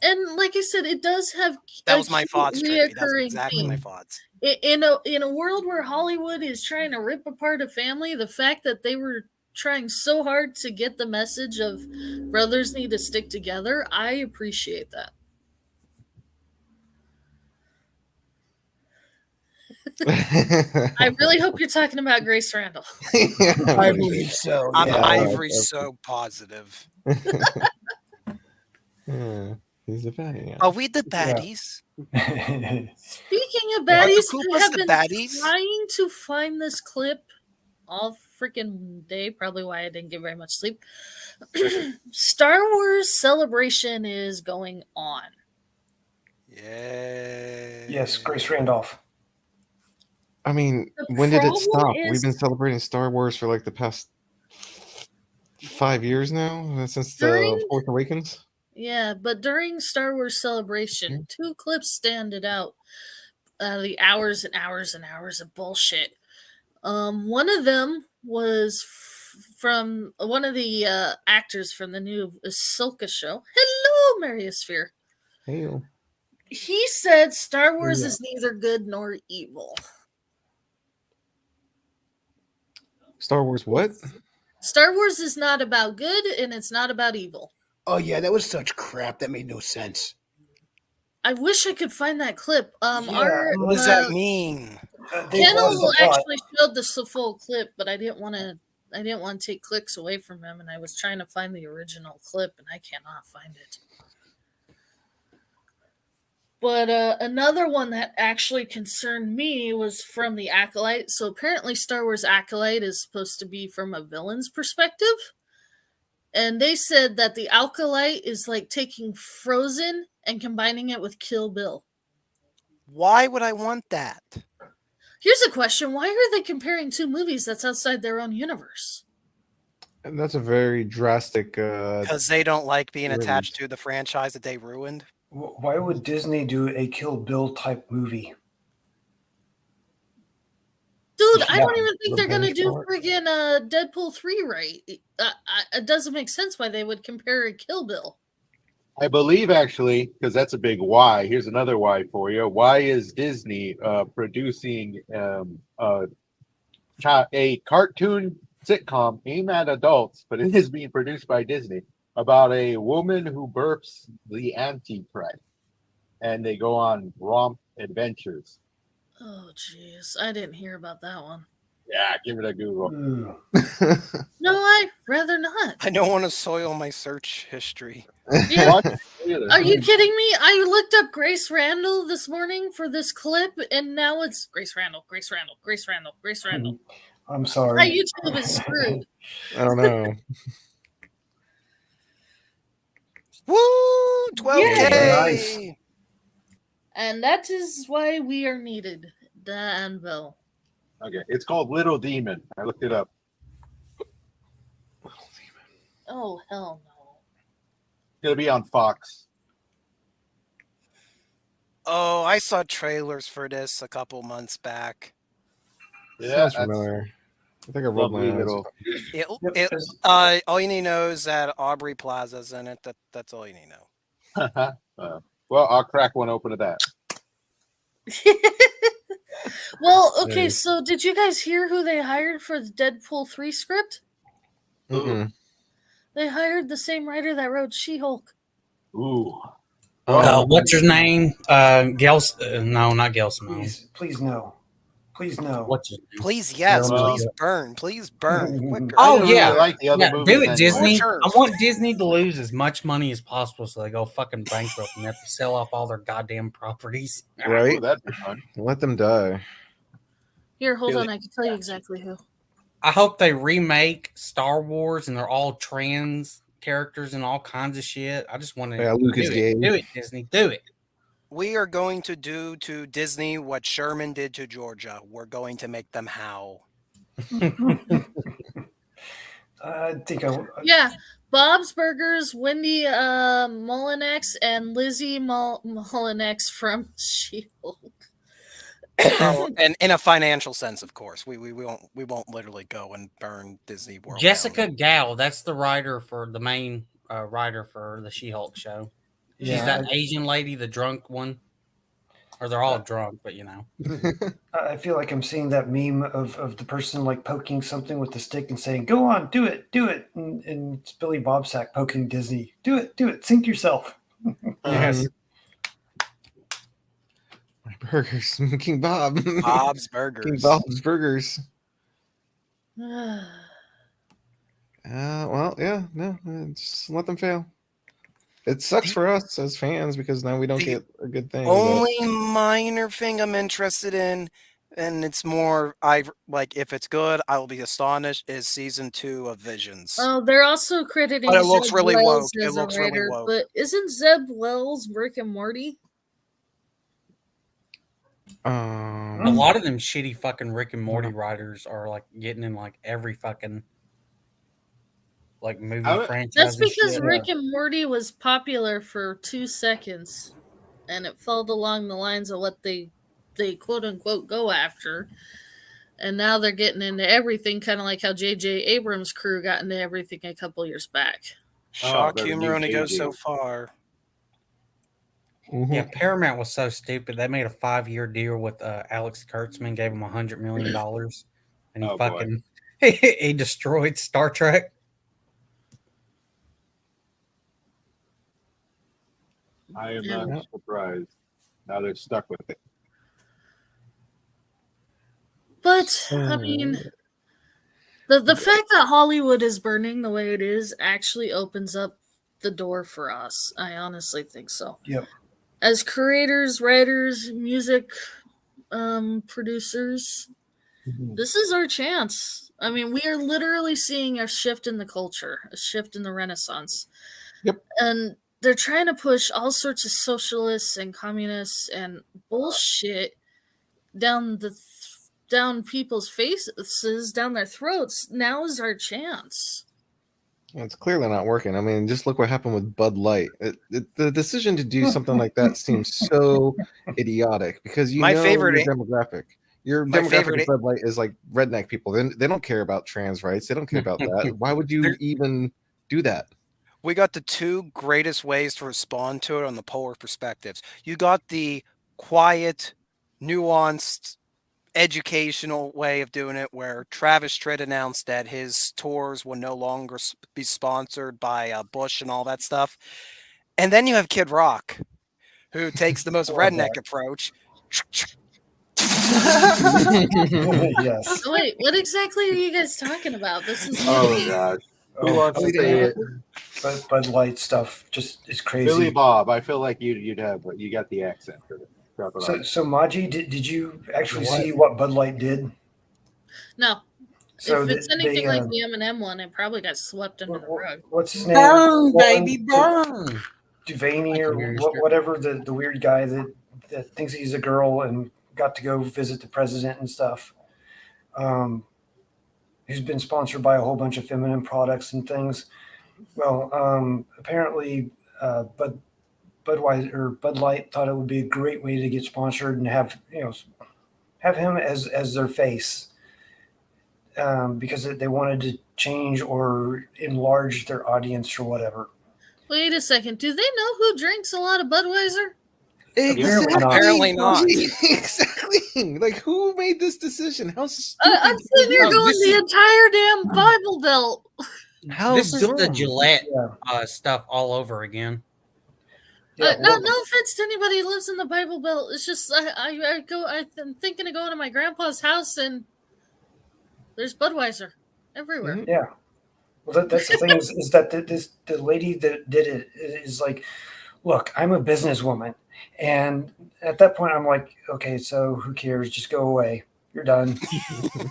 [SPEAKER 1] And like I said, it does have
[SPEAKER 5] That
[SPEAKER 1] a
[SPEAKER 5] was my
[SPEAKER 1] cute
[SPEAKER 5] thoughts, Trippy. That's
[SPEAKER 1] reoccurring
[SPEAKER 5] exactly
[SPEAKER 1] theme.
[SPEAKER 5] my thoughts.
[SPEAKER 1] In a world where Hollywood is trying to rip apart a family, the fact that they were trying so hard to get the message of brothers need to stick together, I appreciate that. I really hope you're talking about Grace Randall.
[SPEAKER 6] I believe so.
[SPEAKER 5] I'm
[SPEAKER 6] Yeah.
[SPEAKER 5] Ivory so positive.
[SPEAKER 2] Yeah, he's a bad.
[SPEAKER 5] Are we the baddies?
[SPEAKER 1] Speaking of
[SPEAKER 5] Are
[SPEAKER 1] baddies,
[SPEAKER 5] the
[SPEAKER 1] I
[SPEAKER 5] Koopas
[SPEAKER 1] have
[SPEAKER 5] the
[SPEAKER 1] been
[SPEAKER 5] baddies?
[SPEAKER 1] trying to find this clip all freaking day. Probably why I didn't get very much sleep. Star Wars Celebration is going on.
[SPEAKER 5] Yeah.
[SPEAKER 7] yes, Grace Randolph.
[SPEAKER 2] I mean,
[SPEAKER 1] The
[SPEAKER 2] when did it
[SPEAKER 1] problem
[SPEAKER 2] stop?
[SPEAKER 1] is-
[SPEAKER 2] We've been celebrating Star Wars for like the past 5 years now, since
[SPEAKER 1] During-
[SPEAKER 2] the Force Awakens.
[SPEAKER 1] Yeah, but during Star Wars Celebration, two clips standed out. The hours and hours and hours of bullshit. One of them was from one of the actors from the new Ahsoka show. Hello, Mariosphere.
[SPEAKER 2] Hey,
[SPEAKER 1] He said Star Wars
[SPEAKER 6] Yeah.
[SPEAKER 1] is neither good nor evil.
[SPEAKER 2] Star Wars, what?
[SPEAKER 1] Star Wars is not about good and it's not about evil.
[SPEAKER 6] Oh yeah, that was such crap. That made no sense.
[SPEAKER 1] I wish I could find that clip.
[SPEAKER 7] Yeah,
[SPEAKER 5] What does that mean?
[SPEAKER 7] They
[SPEAKER 1] Kendall
[SPEAKER 7] lost the plot.
[SPEAKER 1] actually showed the full clip, but I didn't want to. I didn't want to take clicks away from him, and I was trying to find the original clip, and I cannot find it. But another one that actually concerned me was from the Acolyte. So apparently, Star Wars Acolyte is supposed to be from a villain's perspective. And they said that the Acolyte is like taking Frozen and combining it with Kill Bill.
[SPEAKER 5] Why would I want that?
[SPEAKER 1] Here's a question. Why are they comparing two movies that's outside their own universe?
[SPEAKER 2] And that's a very drastic.
[SPEAKER 5] Because they don't like being
[SPEAKER 2] Release.
[SPEAKER 5] attached to the franchise that they ruined.
[SPEAKER 7] Why would Disney do a Kill Bill type movie?
[SPEAKER 1] Dude, I
[SPEAKER 7] Yeah,
[SPEAKER 1] don't even think
[SPEAKER 7] the
[SPEAKER 1] they're going to do
[SPEAKER 7] benchmark.
[SPEAKER 1] friggin' Deadpool 3 right. It doesn't make sense why they would compare a Kill Bill.
[SPEAKER 4] I believe actually, because that's a big why. Here's another why for you. Why is Disney producing a cartoon sitcom aimed at adults, but it is being produced by Disney about a woman who births the Antichrist, and they go on romp adventures.
[SPEAKER 1] Oh, jeez. I didn't hear about that one.
[SPEAKER 4] Yeah, give it a Google.
[SPEAKER 7] Ooh.
[SPEAKER 1] No, I'd rather not.
[SPEAKER 5] I don't want to soil my search history.
[SPEAKER 1] Yeah.
[SPEAKER 4] Watch it together.
[SPEAKER 1] Are you kidding me? I looked up Grace Randall this morning for this clip, and now it's Grace Randall, Grace Randall, Grace Randall, Grace Randall.
[SPEAKER 7] I'm
[SPEAKER 1] My
[SPEAKER 7] sorry.
[SPEAKER 1] YouTube is screwed.
[SPEAKER 2] I don't know.
[SPEAKER 5] Woo! 12K!
[SPEAKER 1] Yeah.
[SPEAKER 7] Nice.
[SPEAKER 1] And that is why we are needed, Danville.
[SPEAKER 4] Okay, it's called Little Demon. I looked it up.
[SPEAKER 1] Oh hell no.
[SPEAKER 4] It's gonna be on Fox.
[SPEAKER 5] Oh, I saw trailers for this a couple months back.
[SPEAKER 4] Yeah,
[SPEAKER 2] Sounds
[SPEAKER 4] that's
[SPEAKER 2] familiar. I think I rolled
[SPEAKER 4] lovely
[SPEAKER 2] my eyes.
[SPEAKER 4] little.
[SPEAKER 5] It, all you need to know is that Aubrey Plaza's in it. That's all you need to know.
[SPEAKER 4] Well, I'll crack one open of that.
[SPEAKER 1] Well, okay,
[SPEAKER 2] Nice.
[SPEAKER 1] so did you guys hear who they hired for the Deadpool 3 script?
[SPEAKER 2] Mm-mm.
[SPEAKER 1] They hired the same writer that wrote She-Hulk.
[SPEAKER 4] Ooh.
[SPEAKER 3] What's her name? Gail. No, not Gail Simone.
[SPEAKER 7] Please no. Please no.
[SPEAKER 3] What's her name?
[SPEAKER 5] Please, yes.
[SPEAKER 4] Well-
[SPEAKER 5] Please burn. Please burn. Quicker.
[SPEAKER 4] I
[SPEAKER 3] Oh
[SPEAKER 4] didn't
[SPEAKER 3] yeah,
[SPEAKER 4] really like the other
[SPEAKER 3] yeah.
[SPEAKER 4] movies
[SPEAKER 3] Do it,
[SPEAKER 4] anyway.
[SPEAKER 3] Disney.
[SPEAKER 5] Torture.
[SPEAKER 3] I want Disney to lose as much money as possible, so they go fucking bankrupt and have to sell off all their goddamn properties.
[SPEAKER 2] Right?
[SPEAKER 4] Ooh, that'd be fun.
[SPEAKER 2] Let them die.
[SPEAKER 1] Here, hold
[SPEAKER 4] Feel
[SPEAKER 1] on,
[SPEAKER 4] it.
[SPEAKER 1] I can tell you exactly who.
[SPEAKER 3] I hope they remake Star Wars and they're all trans characters and all kinds of shit. I just want to
[SPEAKER 2] Yeah, Luke is
[SPEAKER 3] do
[SPEAKER 2] gay.
[SPEAKER 3] it. Do it, Disney. Do it.
[SPEAKER 5] We are going to do to Disney what Sherman did to Georgia. We're going to make them howl.
[SPEAKER 7] I think
[SPEAKER 1] Yeah, Bob's Burgers, Wendy Mullinex, and Lizzie Mullinex from She-Hulk.
[SPEAKER 5] Oh, and in a financial sense, of course, we won't literally go and burn Disney World.
[SPEAKER 3] Jessica
[SPEAKER 5] down.
[SPEAKER 3] Gao, that's the writer for the main writer for the She-Hulk show. She's
[SPEAKER 7] Yeah,
[SPEAKER 3] that Asian lady, the drunk one. Or they're all drunk, but you know.
[SPEAKER 7] I feel like I'm seeing that meme of the person like poking something with the stick and saying, "Go on, do it," and it's Billy Bobsack poking Disney. Do it, sink yourself.
[SPEAKER 3] Yes.
[SPEAKER 2] My burgers. King Bob.
[SPEAKER 5] Bob's Burgers.
[SPEAKER 2] King Bob's Burgers. Well, yeah, no, just let them fail. It sucks for us as fans because now we don't
[SPEAKER 5] the
[SPEAKER 2] get a good thing.
[SPEAKER 5] Only minor thing I'm interested in, and it's more like if it's good, I will be astonished. Is season 2 of Visions?
[SPEAKER 1] Oh, they're also crediting
[SPEAKER 5] But it looks
[SPEAKER 1] Zeb
[SPEAKER 5] really
[SPEAKER 1] Wells
[SPEAKER 5] woke. It
[SPEAKER 1] as a
[SPEAKER 5] looks really
[SPEAKER 1] writer,
[SPEAKER 5] woke.
[SPEAKER 1] but isn't Zeb Wells Rick and Morty?
[SPEAKER 3] A lot of them shitty fucking Rick and Morty writers are like getting in like every fucking like movie franchise.
[SPEAKER 1] That's
[SPEAKER 3] and
[SPEAKER 1] because
[SPEAKER 3] shit.
[SPEAKER 1] Rick and Morty was popular for 2 seconds, and it felt along the lines of what they quote unquote go after. And now they're getting into everything, kind of like how J.J. Abrams' crew got into everything a couple years back.
[SPEAKER 5] Shock
[SPEAKER 4] they're the
[SPEAKER 5] humor
[SPEAKER 4] new
[SPEAKER 5] only goes
[SPEAKER 4] JJ.
[SPEAKER 5] so far.
[SPEAKER 3] Yeah, Paramount was so stupid. They made a 5-year deal with Alex Kurtzman, gave him $100 million, and he
[SPEAKER 4] Oh, boy.
[SPEAKER 3] fucking he destroyed Star Trek.
[SPEAKER 4] I am
[SPEAKER 1] Yeah.
[SPEAKER 4] not surprised. Now they're stuck with it.
[SPEAKER 1] But I mean, the fact that Hollywood is burning the way it is actually opens up the door for us. I honestly think so.
[SPEAKER 7] Yep.
[SPEAKER 1] As creators, writers, music producers, this is our chance. I mean, we are literally seeing a shift in the culture, a shift in the Renaissance.
[SPEAKER 2] Yep.
[SPEAKER 1] And they're trying to push all sorts of socialists and communists and bullshit down down people's faces, down their throats. Now is our chance.
[SPEAKER 2] It's clearly not working. I mean, just look what happened with Bud Light. The decision to do something like that seems so idiotic because
[SPEAKER 5] My favorite-
[SPEAKER 2] your demographic. Your
[SPEAKER 5] My
[SPEAKER 2] demographic
[SPEAKER 5] favorite-
[SPEAKER 2] of Bud Light is like redneck people. They don't care about trans rights. They don't care about that. Why would you even do that?
[SPEAKER 5] We got the 2 greatest ways to respond to it on the polar perspectives. You got the quiet, nuanced, educational way of doing it where Travis Tritt announced that his tours will no longer be sponsored by Bush and all that stuff. And then you have Kid Rock, who takes the most redneck approach.
[SPEAKER 7] Yes.
[SPEAKER 1] Oh, wait, what exactly are you guys talking about? This is
[SPEAKER 4] Oh
[SPEAKER 1] new.
[SPEAKER 4] gosh. Who
[SPEAKER 7] Oh,
[SPEAKER 4] wants to say it?
[SPEAKER 7] Bud Light stuff just is crazy.
[SPEAKER 4] Billy Bob. I feel like you'd have, but you got the accent for it. Drop it
[SPEAKER 7] So,
[SPEAKER 4] on.
[SPEAKER 7] so Maji, did you actually
[SPEAKER 3] What?
[SPEAKER 7] see what Bud Light did?
[SPEAKER 1] No.
[SPEAKER 7] So
[SPEAKER 1] if it's
[SPEAKER 7] they-
[SPEAKER 1] anything
[SPEAKER 7] they,
[SPEAKER 1] like the M&M one, it probably got swept under the rug.
[SPEAKER 7] What's his name?
[SPEAKER 3] Burn,
[SPEAKER 7] Well,
[SPEAKER 3] baby, burn.
[SPEAKER 7] Duvaney or
[SPEAKER 3] Weird.
[SPEAKER 7] whatever, the weird guy that thinks he's a girl and got to go visit the president and stuff. who's been sponsored by a whole bunch of feminine products and things. Well, apparently, Budweiser or Bud Light thought it would be a great way to get sponsored and have him as their face, because they wanted to change or enlarge their audience or whatever.
[SPEAKER 1] Wait a second. Do they know who drinks a lot of Budweiser?
[SPEAKER 5] Apparently not.
[SPEAKER 2] Exactly. Like, who made this decision? How stupid?
[SPEAKER 1] I'm sitting here
[SPEAKER 3] No,
[SPEAKER 1] going
[SPEAKER 3] this
[SPEAKER 1] the
[SPEAKER 3] is-
[SPEAKER 1] entire damn Bible Belt.
[SPEAKER 2] How
[SPEAKER 3] This is the
[SPEAKER 2] dumb.
[SPEAKER 3] Gillette
[SPEAKER 7] Yeah.
[SPEAKER 3] stuff all over again.
[SPEAKER 7] Yeah,
[SPEAKER 1] no,
[SPEAKER 7] well-
[SPEAKER 1] no offense to anybody who lives in the Bible Belt. It's just I'm thinking of going to my grandpa's house and there's Budweiser everywhere.
[SPEAKER 2] Mhm.
[SPEAKER 7] Yeah. Well, that's the thing is that the lady that did it is like, look, I'm a businesswoman, and at that point I'm like, okay, so who cares? Just go away. You're done.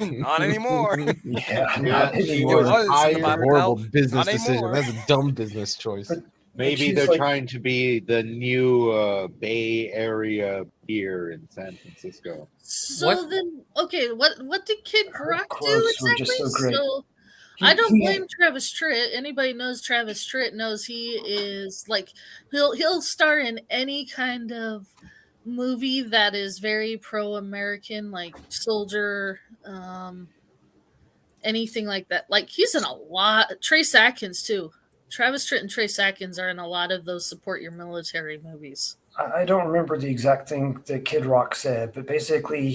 [SPEAKER 5] Not anymore.
[SPEAKER 7] Yeah,
[SPEAKER 4] Yeah,
[SPEAKER 7] not
[SPEAKER 4] she
[SPEAKER 7] anymore.
[SPEAKER 4] was
[SPEAKER 5] was in the
[SPEAKER 4] hired.
[SPEAKER 5] Bible
[SPEAKER 2] Horrible
[SPEAKER 5] Belt.
[SPEAKER 2] business
[SPEAKER 5] Not
[SPEAKER 2] decision.
[SPEAKER 5] anymore.
[SPEAKER 2] That's a dumb business choice.
[SPEAKER 7] But-
[SPEAKER 4] Maybe
[SPEAKER 7] she's
[SPEAKER 4] they're
[SPEAKER 7] like-
[SPEAKER 4] trying to be the new Bay Area beer in San Francisco.
[SPEAKER 1] So
[SPEAKER 3] What-
[SPEAKER 1] then, okay, what did Kid
[SPEAKER 7] Her
[SPEAKER 1] Rock do
[SPEAKER 7] quotes were
[SPEAKER 1] exactly?
[SPEAKER 7] just so great.
[SPEAKER 1] I don't
[SPEAKER 7] He-
[SPEAKER 1] blame Travis Tritt. Anybody knows Travis Tritt knows he is like he'll star in any kind of movie that is very pro-American, like Soldier, anything like that. Like he's in a lot. Trace Atkins too. Travis Tritt and Trace Atkins are in a lot of those support your military movies.
[SPEAKER 7] I don't remember the exact thing that Kid Rock said, but basically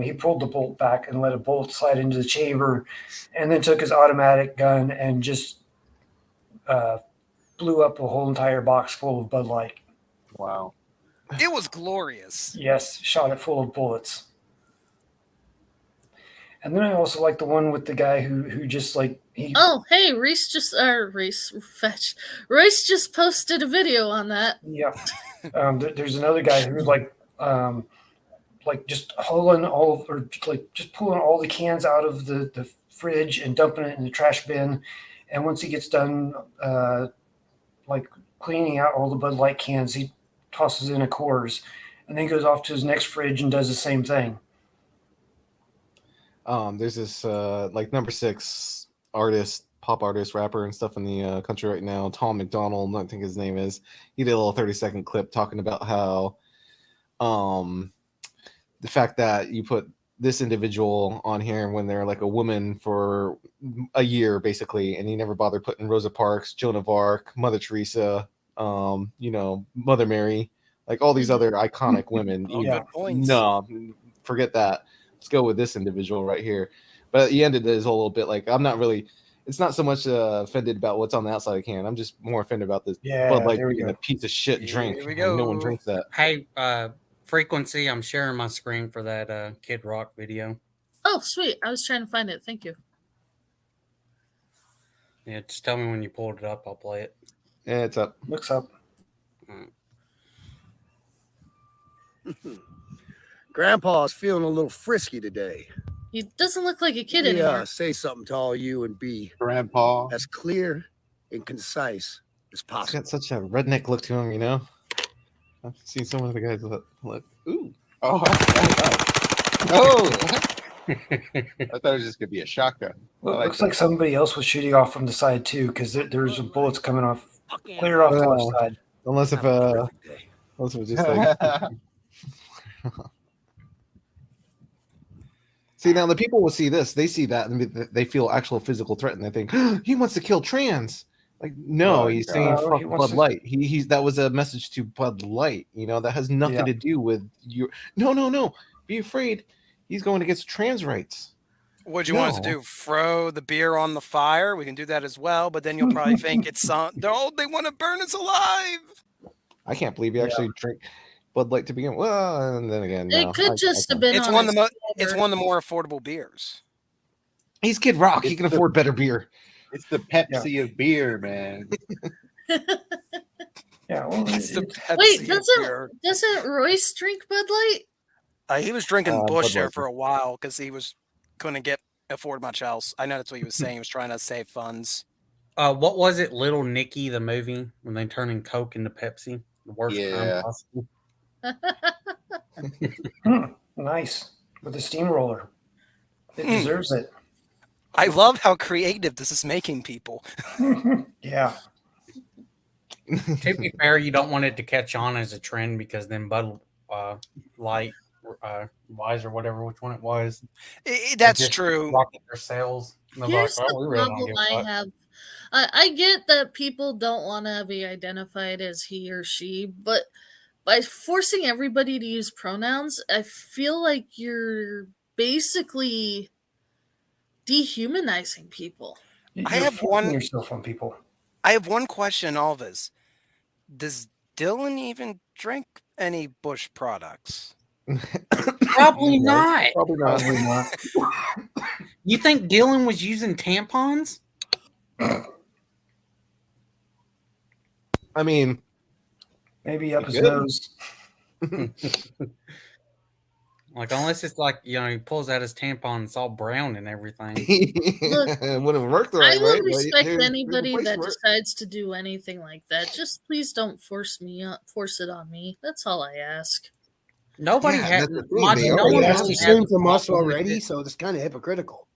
[SPEAKER 7] he pulled the bolt back and let a bolt slide into the chamber, and then took his automatic gun and just blew up a whole entire box full of Bud Light.
[SPEAKER 4] Wow.
[SPEAKER 5] It was glorious.
[SPEAKER 7] Yes, shot it full of bullets. And then I also like the one with the guy who just like he
[SPEAKER 1] Oh, hey, Royce just posted a video on that.
[SPEAKER 7] yeah. There's another guy who's like just hauling all or like just pulling all the cans out of the fridge and dumping it in the trash bin, and once he gets done like cleaning out all the Bud Light cans, he tosses in a Coors, and then goes off to his next fridge and does the same thing.
[SPEAKER 2] There's this like number 6 artist, pop artist, rapper, and stuff in the country right now. Tom McDonald, I think his name is. He did a little 30-second clip talking about how the fact that you put this individual on here when they're like a woman for a year basically, and he never bothered putting Rosa Parks, Joan of Arc, Mother Teresa, Mother Mary, like all these other iconic women.
[SPEAKER 5] Oh,
[SPEAKER 7] Yeah.
[SPEAKER 5] good points.
[SPEAKER 2] No, forget that. Let's go with this individual right here. But he ended his whole little bit like, I'm not really. It's not so much offended about what's on the outside of the can. I'm just more offended about this
[SPEAKER 7] Yeah,
[SPEAKER 2] Bud Light
[SPEAKER 7] there we
[SPEAKER 2] being
[SPEAKER 7] go.
[SPEAKER 2] a piece of shit
[SPEAKER 5] Here
[SPEAKER 2] drink.
[SPEAKER 5] we
[SPEAKER 2] and No
[SPEAKER 5] go.
[SPEAKER 2] one drinks that.
[SPEAKER 3] Hey, Frequency, I'm sharing my screen for that Kid Rock video.
[SPEAKER 1] Oh, sweet. I was trying to find it. Thank you.
[SPEAKER 3] Yeah, just tell me when you pulled it up. I'll play it.
[SPEAKER 2] Yeah, it's up.
[SPEAKER 7] Looks up.
[SPEAKER 9] Grandpa's feeling a little frisky today.
[SPEAKER 1] He doesn't look like a kid
[SPEAKER 9] Let me,
[SPEAKER 1] anymore.
[SPEAKER 9] say something to all you and be
[SPEAKER 4] Grandpa.
[SPEAKER 9] as clear and concise as
[SPEAKER 2] He's
[SPEAKER 9] possible.
[SPEAKER 2] got such a redneck look to him, you know. I've seen some of the guys look. Ooh.
[SPEAKER 4] Oh, oh! I thought it was just gonna be a shotgun.
[SPEAKER 7] Well,
[SPEAKER 4] I
[SPEAKER 7] looks
[SPEAKER 4] like
[SPEAKER 7] like somebody else was shooting off from the side too, because there's bullets coming off
[SPEAKER 9] Fucking
[SPEAKER 7] clear off the
[SPEAKER 2] Well,
[SPEAKER 7] left side.
[SPEAKER 2] Unless if
[SPEAKER 9] have a terrific day.
[SPEAKER 2] unless it was just like. See, now the people will see this. They see that and they feel actual physical threat, and they think he wants to kill trans. Like, no,
[SPEAKER 4] Oh,
[SPEAKER 2] he's
[SPEAKER 4] God.
[SPEAKER 2] saying
[SPEAKER 7] No,
[SPEAKER 2] fuck
[SPEAKER 7] he wants
[SPEAKER 2] Bud
[SPEAKER 7] to-
[SPEAKER 2] Light. He's that was a message to Bud Light. You know, that has nothing
[SPEAKER 7] Yeah.
[SPEAKER 2] to do with your. No. Be afraid. He's going against trans rights.
[SPEAKER 5] What do you want us to
[SPEAKER 2] No.
[SPEAKER 5] do? Throw the beer on the fire? We can do that as well, but then you'll probably think it's they want to burn us alive.
[SPEAKER 2] I can't believe you
[SPEAKER 7] Yeah.
[SPEAKER 2] actually drink Bud Light to begin. Well, and then again,
[SPEAKER 1] It
[SPEAKER 2] no,
[SPEAKER 1] could
[SPEAKER 2] I
[SPEAKER 1] just have
[SPEAKER 2] can't.
[SPEAKER 1] been
[SPEAKER 5] It's
[SPEAKER 1] on
[SPEAKER 5] one of
[SPEAKER 1] his
[SPEAKER 5] it's
[SPEAKER 1] cover.
[SPEAKER 5] one of the more affordable beers.
[SPEAKER 2] He's Kid Rock. He
[SPEAKER 4] It's
[SPEAKER 2] can
[SPEAKER 4] the-
[SPEAKER 2] afford better beer.
[SPEAKER 4] It's the Pepsi of beer, man.
[SPEAKER 7] Yeah, well,
[SPEAKER 5] It's the
[SPEAKER 1] Wait,
[SPEAKER 5] Pepsi beer.
[SPEAKER 1] doesn't Royce drink Bud Light?
[SPEAKER 5] He was drinking Busch there
[SPEAKER 2] Budweiser.
[SPEAKER 5] for a while because he couldn't afford much else. I know that's what he was saying. He was trying to save funds.
[SPEAKER 3] What was it, Little Nicky, the movie, when they turning Coke into Pepsi? The worst
[SPEAKER 4] Yeah.
[SPEAKER 3] crime possible.
[SPEAKER 7] nice with the steamroller. It deserves it.
[SPEAKER 5] I love how creative this is making people.
[SPEAKER 7] Yeah.
[SPEAKER 3] To be fair, you don't want it to catch on as a trend because then Bud Light, Wise or whatever, which one it was,
[SPEAKER 5] That's
[SPEAKER 3] just
[SPEAKER 5] true.
[SPEAKER 3] rocket their sales. And they're like,
[SPEAKER 1] Here's the
[SPEAKER 3] oh, we really don't
[SPEAKER 1] problem
[SPEAKER 3] give
[SPEAKER 1] I
[SPEAKER 3] a fuck.
[SPEAKER 1] have. I get that people don't want to be identified as he or she, but by forcing everybody to use pronouns, I feel like you're basically dehumanizing people.
[SPEAKER 7] You're
[SPEAKER 5] I have
[SPEAKER 7] forcing
[SPEAKER 5] one.
[SPEAKER 7] yourself on people.
[SPEAKER 5] I have one question, Alvis. Does Dylan even drink any Bush products?
[SPEAKER 3] Probably not.
[SPEAKER 2] Probably not.
[SPEAKER 7] Probably not.
[SPEAKER 3] You think Dylan was using tampons?
[SPEAKER 2] I mean,
[SPEAKER 7] Maybe up his
[SPEAKER 2] Good.
[SPEAKER 7] nose.
[SPEAKER 3] Like, unless it's like, he pulls out his tampon, it's all brown and everything.
[SPEAKER 2] it wouldn't work the right
[SPEAKER 1] I
[SPEAKER 2] way.
[SPEAKER 1] would
[SPEAKER 2] but
[SPEAKER 1] respect
[SPEAKER 2] there's a
[SPEAKER 1] anybody
[SPEAKER 2] place
[SPEAKER 1] that
[SPEAKER 2] for it.
[SPEAKER 1] decides to do anything like that. Just please don't force it on me. That's all I ask.
[SPEAKER 3] Nobody
[SPEAKER 2] Yeah,
[SPEAKER 3] had,
[SPEAKER 2] that's the thing,
[SPEAKER 3] Monty,
[SPEAKER 2] they
[SPEAKER 3] no
[SPEAKER 2] already
[SPEAKER 3] one
[SPEAKER 2] have
[SPEAKER 6] That's
[SPEAKER 3] really
[SPEAKER 6] the
[SPEAKER 3] had
[SPEAKER 6] same
[SPEAKER 3] a
[SPEAKER 6] from us
[SPEAKER 3] problem with
[SPEAKER 6] already,
[SPEAKER 3] it.
[SPEAKER 6] so it's kind of hypocritical.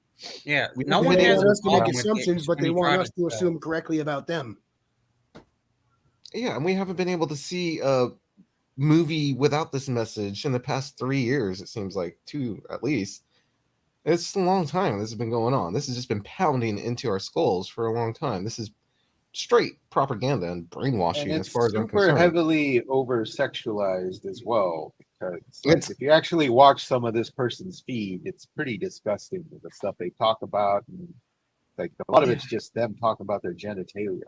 [SPEAKER 3] Yeah,
[SPEAKER 2] We
[SPEAKER 3] no
[SPEAKER 2] haven't
[SPEAKER 3] one
[SPEAKER 6] They
[SPEAKER 2] been
[SPEAKER 3] has
[SPEAKER 6] want
[SPEAKER 3] a
[SPEAKER 6] us to make
[SPEAKER 3] problem with it
[SPEAKER 6] assumptions, but
[SPEAKER 3] when
[SPEAKER 6] they
[SPEAKER 3] you
[SPEAKER 6] want
[SPEAKER 3] try
[SPEAKER 6] us to
[SPEAKER 3] to
[SPEAKER 6] assume correctly about them.
[SPEAKER 2] Yeah, and we haven't been able to see a movie without this message in the past 3 years. It seems like 2 at least. It's a long time this has been going on. This has just been pounding into our skulls for a long time. This is straight propaganda and brainwashing,
[SPEAKER 4] And
[SPEAKER 2] as
[SPEAKER 4] it's
[SPEAKER 2] far as I'm
[SPEAKER 4] super
[SPEAKER 2] concerned.
[SPEAKER 4] heavily over sexualized as well. Because like,
[SPEAKER 2] It's
[SPEAKER 4] if you actually watch some of this person's feed, it's pretty disgusting with the stuff they talk about. And like a lot of it's just them talking about their genitalia.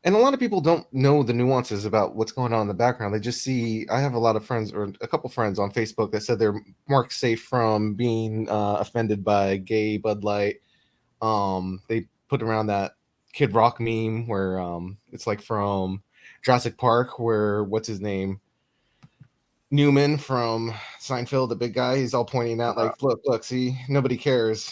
[SPEAKER 2] and a lot of people don't know the nuances about what's going on in the background. They just see. I have a lot of friends, or a couple friends on Facebook, that said they're more safe from being offended by gay Bud Light. They put around that Kid Rock meme where it's like from Jurassic Park, where what's his name, Newman from Seinfeld, the big guy, he's all pointing out like, look, see, nobody cares.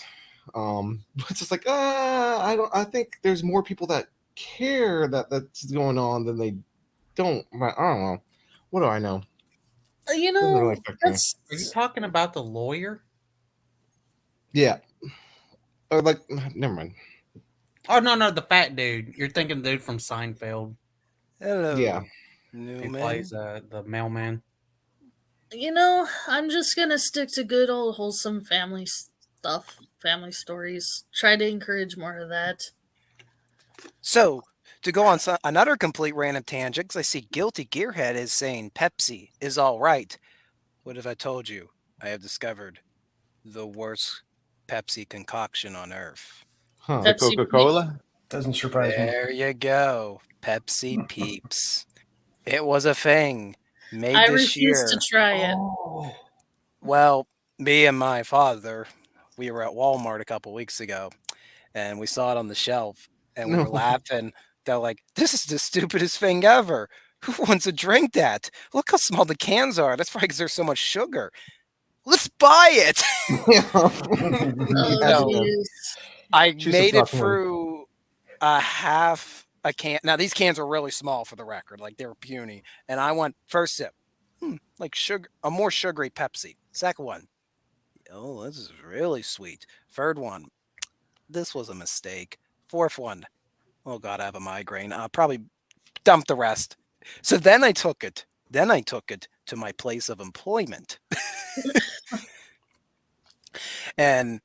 [SPEAKER 2] It's just like, I think there's more people that care that that's going on than they don't. I don't know. What do I know?
[SPEAKER 1] You
[SPEAKER 2] Doesn't really
[SPEAKER 1] know,
[SPEAKER 2] affect me.
[SPEAKER 1] that's
[SPEAKER 3] Are you talking about the lawyer?
[SPEAKER 2] Yeah. Or like, never mind.
[SPEAKER 3] Oh, no, the fat dude. You're thinking the dude from Seinfeld.
[SPEAKER 5] Hello,
[SPEAKER 2] Yeah.
[SPEAKER 3] He
[SPEAKER 5] Newman.
[SPEAKER 3] plays the mailman.
[SPEAKER 1] I'm just gonna stick to good old wholesome family stuff, family stories. Try to encourage more of that.
[SPEAKER 5] So, to go on another complete random tangent, 'cause I see Guilty Gearhead is saying Pepsi is all right. What if I told you I have discovered the worst Pepsi concoction on earth?
[SPEAKER 2] Huh.
[SPEAKER 4] The
[SPEAKER 1] Pepsi
[SPEAKER 4] Coca-Cola?
[SPEAKER 7] Doesn't surprise me.
[SPEAKER 5] There you go. Pepsi Peeps. It was a thing made
[SPEAKER 1] I
[SPEAKER 5] this
[SPEAKER 1] refuse to
[SPEAKER 5] year.
[SPEAKER 1] try it.
[SPEAKER 7] Oh,
[SPEAKER 5] Well, me and my father, we were at Walmart a couple weeks ago and we saw it on the shelf and we were
[SPEAKER 2] No.
[SPEAKER 5] laughing. They're like, this is the stupidest thing ever. Who wants to drink that? Look how small the cans are. That's probably because there's so much sugar. Let's buy it.
[SPEAKER 1] Oh,
[SPEAKER 5] So,
[SPEAKER 1] jeez.
[SPEAKER 5] I
[SPEAKER 2] Choose to
[SPEAKER 5] made it
[SPEAKER 2] talk to him.
[SPEAKER 5] through a half a can. Now, these cans are really small for the record. Like, they were puny. And I went first sip. Like sugar, a more sugary Pepsi. Second one. Oh, this is really sweet. Third one. This was a mistake. Fourth one. Oh God, I have a migraine. I'll probably dump the rest. So then I took it. Then I took it to my place of employment. And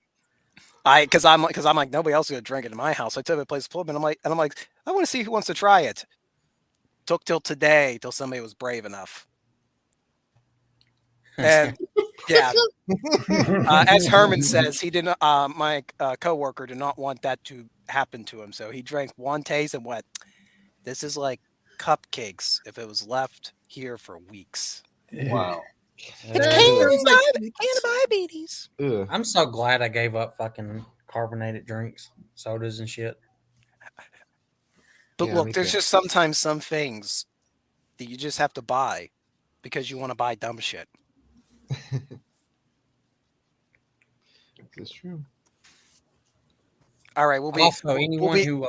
[SPEAKER 5] because I'm like nobody else is gonna drink it in my house. I took it to my place of employment. I'm like, I want to see who wants to try it. Took till today till somebody was brave enough. And yeah, as Herman says, he didn't. My coworker did not want that to happen to him, so he drank one taste and went, "This is like cupcakes if it was left here for weeks."
[SPEAKER 4] Wow.
[SPEAKER 1] That
[SPEAKER 2] Ugh.
[SPEAKER 1] sounds like
[SPEAKER 5] Diabetes.
[SPEAKER 2] Ugh.
[SPEAKER 3] I'm so glad I gave up fucking carbonated drinks, sodas and shit.
[SPEAKER 5] But
[SPEAKER 2] Yeah,
[SPEAKER 5] look,
[SPEAKER 2] me
[SPEAKER 5] there's
[SPEAKER 2] too.
[SPEAKER 5] just sometimes some things that you just have to buy because you want to buy dumb shit.
[SPEAKER 2] This is true.
[SPEAKER 5] All right, we'll be
[SPEAKER 3] Also, anyone
[SPEAKER 5] be-
[SPEAKER 3] who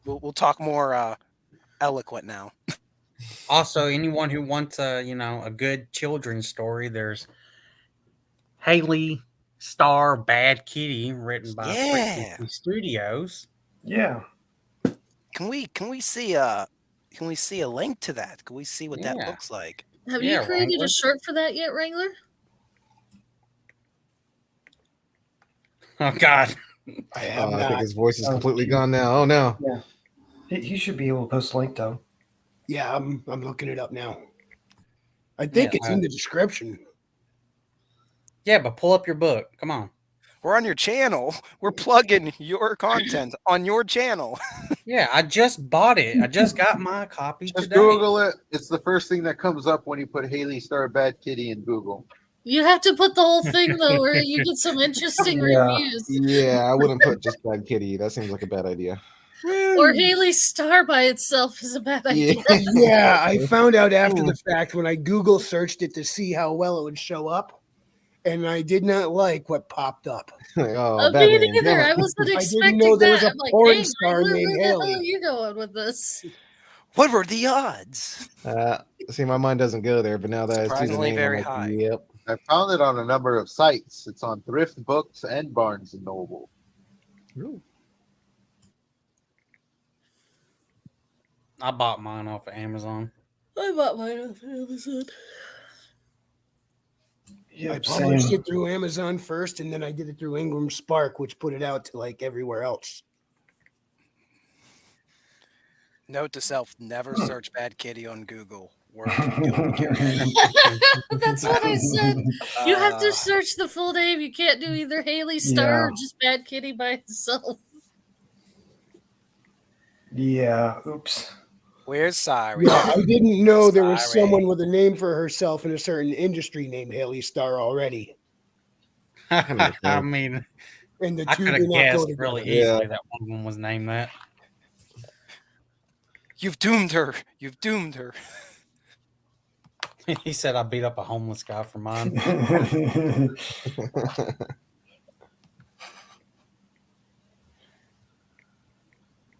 [SPEAKER 5] we'll talk more eloquent now.
[SPEAKER 3] anyone who wants a good children's story, there's Haley Star Bad Kitty, written by
[SPEAKER 5] Yeah.
[SPEAKER 3] Frequency Studios.
[SPEAKER 7] Yeah.
[SPEAKER 5] Can we see a link to that? Can we see what that
[SPEAKER 3] Yeah.
[SPEAKER 5] looks like?
[SPEAKER 1] Have
[SPEAKER 3] Yeah,
[SPEAKER 1] you created
[SPEAKER 3] Wrangler.
[SPEAKER 1] a short for that yet, Wrangler?
[SPEAKER 3] Oh God.
[SPEAKER 6] I have
[SPEAKER 2] I
[SPEAKER 6] not.
[SPEAKER 2] think his voice is
[SPEAKER 7] Oh,
[SPEAKER 2] completely
[SPEAKER 7] geez.
[SPEAKER 2] gone now. Oh no.
[SPEAKER 7] Yeah. He should be able to post a link though.
[SPEAKER 6] Yeah, I'm looking it up now. I think
[SPEAKER 3] Yeah,
[SPEAKER 6] it's in the description.
[SPEAKER 3] Yeah, but pull up your book. Come on.
[SPEAKER 5] We're on your channel. We're plugging your content on your channel.
[SPEAKER 3] Yeah, I just bought it. I just got my copy
[SPEAKER 4] Just
[SPEAKER 3] today.
[SPEAKER 4] Google it. It's the first thing that comes up when you put Haley Star Bad Kitty in Google.
[SPEAKER 1] You have to put the whole thing though, where you get some interesting
[SPEAKER 7] Yeah.
[SPEAKER 1] reviews.
[SPEAKER 2] Yeah, I wouldn't put just Bad Kitty. That seems like a bad idea.
[SPEAKER 1] Or Haley Star by itself is a bad
[SPEAKER 2] Yeah.
[SPEAKER 1] idea.
[SPEAKER 6] Yeah, I found out after the fact when I Google searched it to see how well it would show up, and I did not like what popped up.
[SPEAKER 2] Oh,
[SPEAKER 1] Me
[SPEAKER 2] Batman.
[SPEAKER 1] neither.
[SPEAKER 2] Damn
[SPEAKER 1] I
[SPEAKER 2] it.
[SPEAKER 1] wasn't
[SPEAKER 6] I
[SPEAKER 1] expecting
[SPEAKER 6] didn't know there was
[SPEAKER 1] that.
[SPEAKER 6] a
[SPEAKER 1] I'm like,
[SPEAKER 6] porn
[SPEAKER 1] dang,
[SPEAKER 6] star
[SPEAKER 1] Wrangler,
[SPEAKER 6] named
[SPEAKER 1] where the hell
[SPEAKER 6] Haley.
[SPEAKER 1] are you going with this?
[SPEAKER 5] What were the odds?
[SPEAKER 2] See, my mind doesn't go there, but now that I see the
[SPEAKER 5] Surprisingly
[SPEAKER 2] name,
[SPEAKER 5] very
[SPEAKER 2] I'm like,
[SPEAKER 5] high.
[SPEAKER 2] yep.
[SPEAKER 4] I found it on a number of sites. It's on Thrift Books and Barnes and Noble.
[SPEAKER 3] I bought mine off of Amazon.
[SPEAKER 1] I bought mine off Amazon.
[SPEAKER 6] I
[SPEAKER 7] Yep,
[SPEAKER 6] published
[SPEAKER 7] same.
[SPEAKER 6] it through Amazon first, and then I did it through Ingram Spark, which put it out to like everywhere else.
[SPEAKER 5] Note to self: never search Bad Kitty on Google. Word from Guilty Gear.
[SPEAKER 1] That's what I said. You have to
[SPEAKER 5] Uh,
[SPEAKER 1] search the full name. You can't do either Haley Star or just Bad Kitty by itself.
[SPEAKER 7] Yeah. Oops.
[SPEAKER 5] Where's Siri?
[SPEAKER 6] Yeah, I didn't know there was
[SPEAKER 5] Sorry.
[SPEAKER 6] someone with a name for herself in a certain industry named Haley Star already.
[SPEAKER 3] I mean,
[SPEAKER 6] And the
[SPEAKER 3] I
[SPEAKER 6] two
[SPEAKER 3] could
[SPEAKER 6] do
[SPEAKER 3] have
[SPEAKER 6] not go
[SPEAKER 3] guessed
[SPEAKER 6] together.
[SPEAKER 3] really
[SPEAKER 2] Yeah.
[SPEAKER 3] easily that one of them was named that.
[SPEAKER 5] You've doomed her. You've doomed her.
[SPEAKER 3] He said I beat up a homeless guy for mine.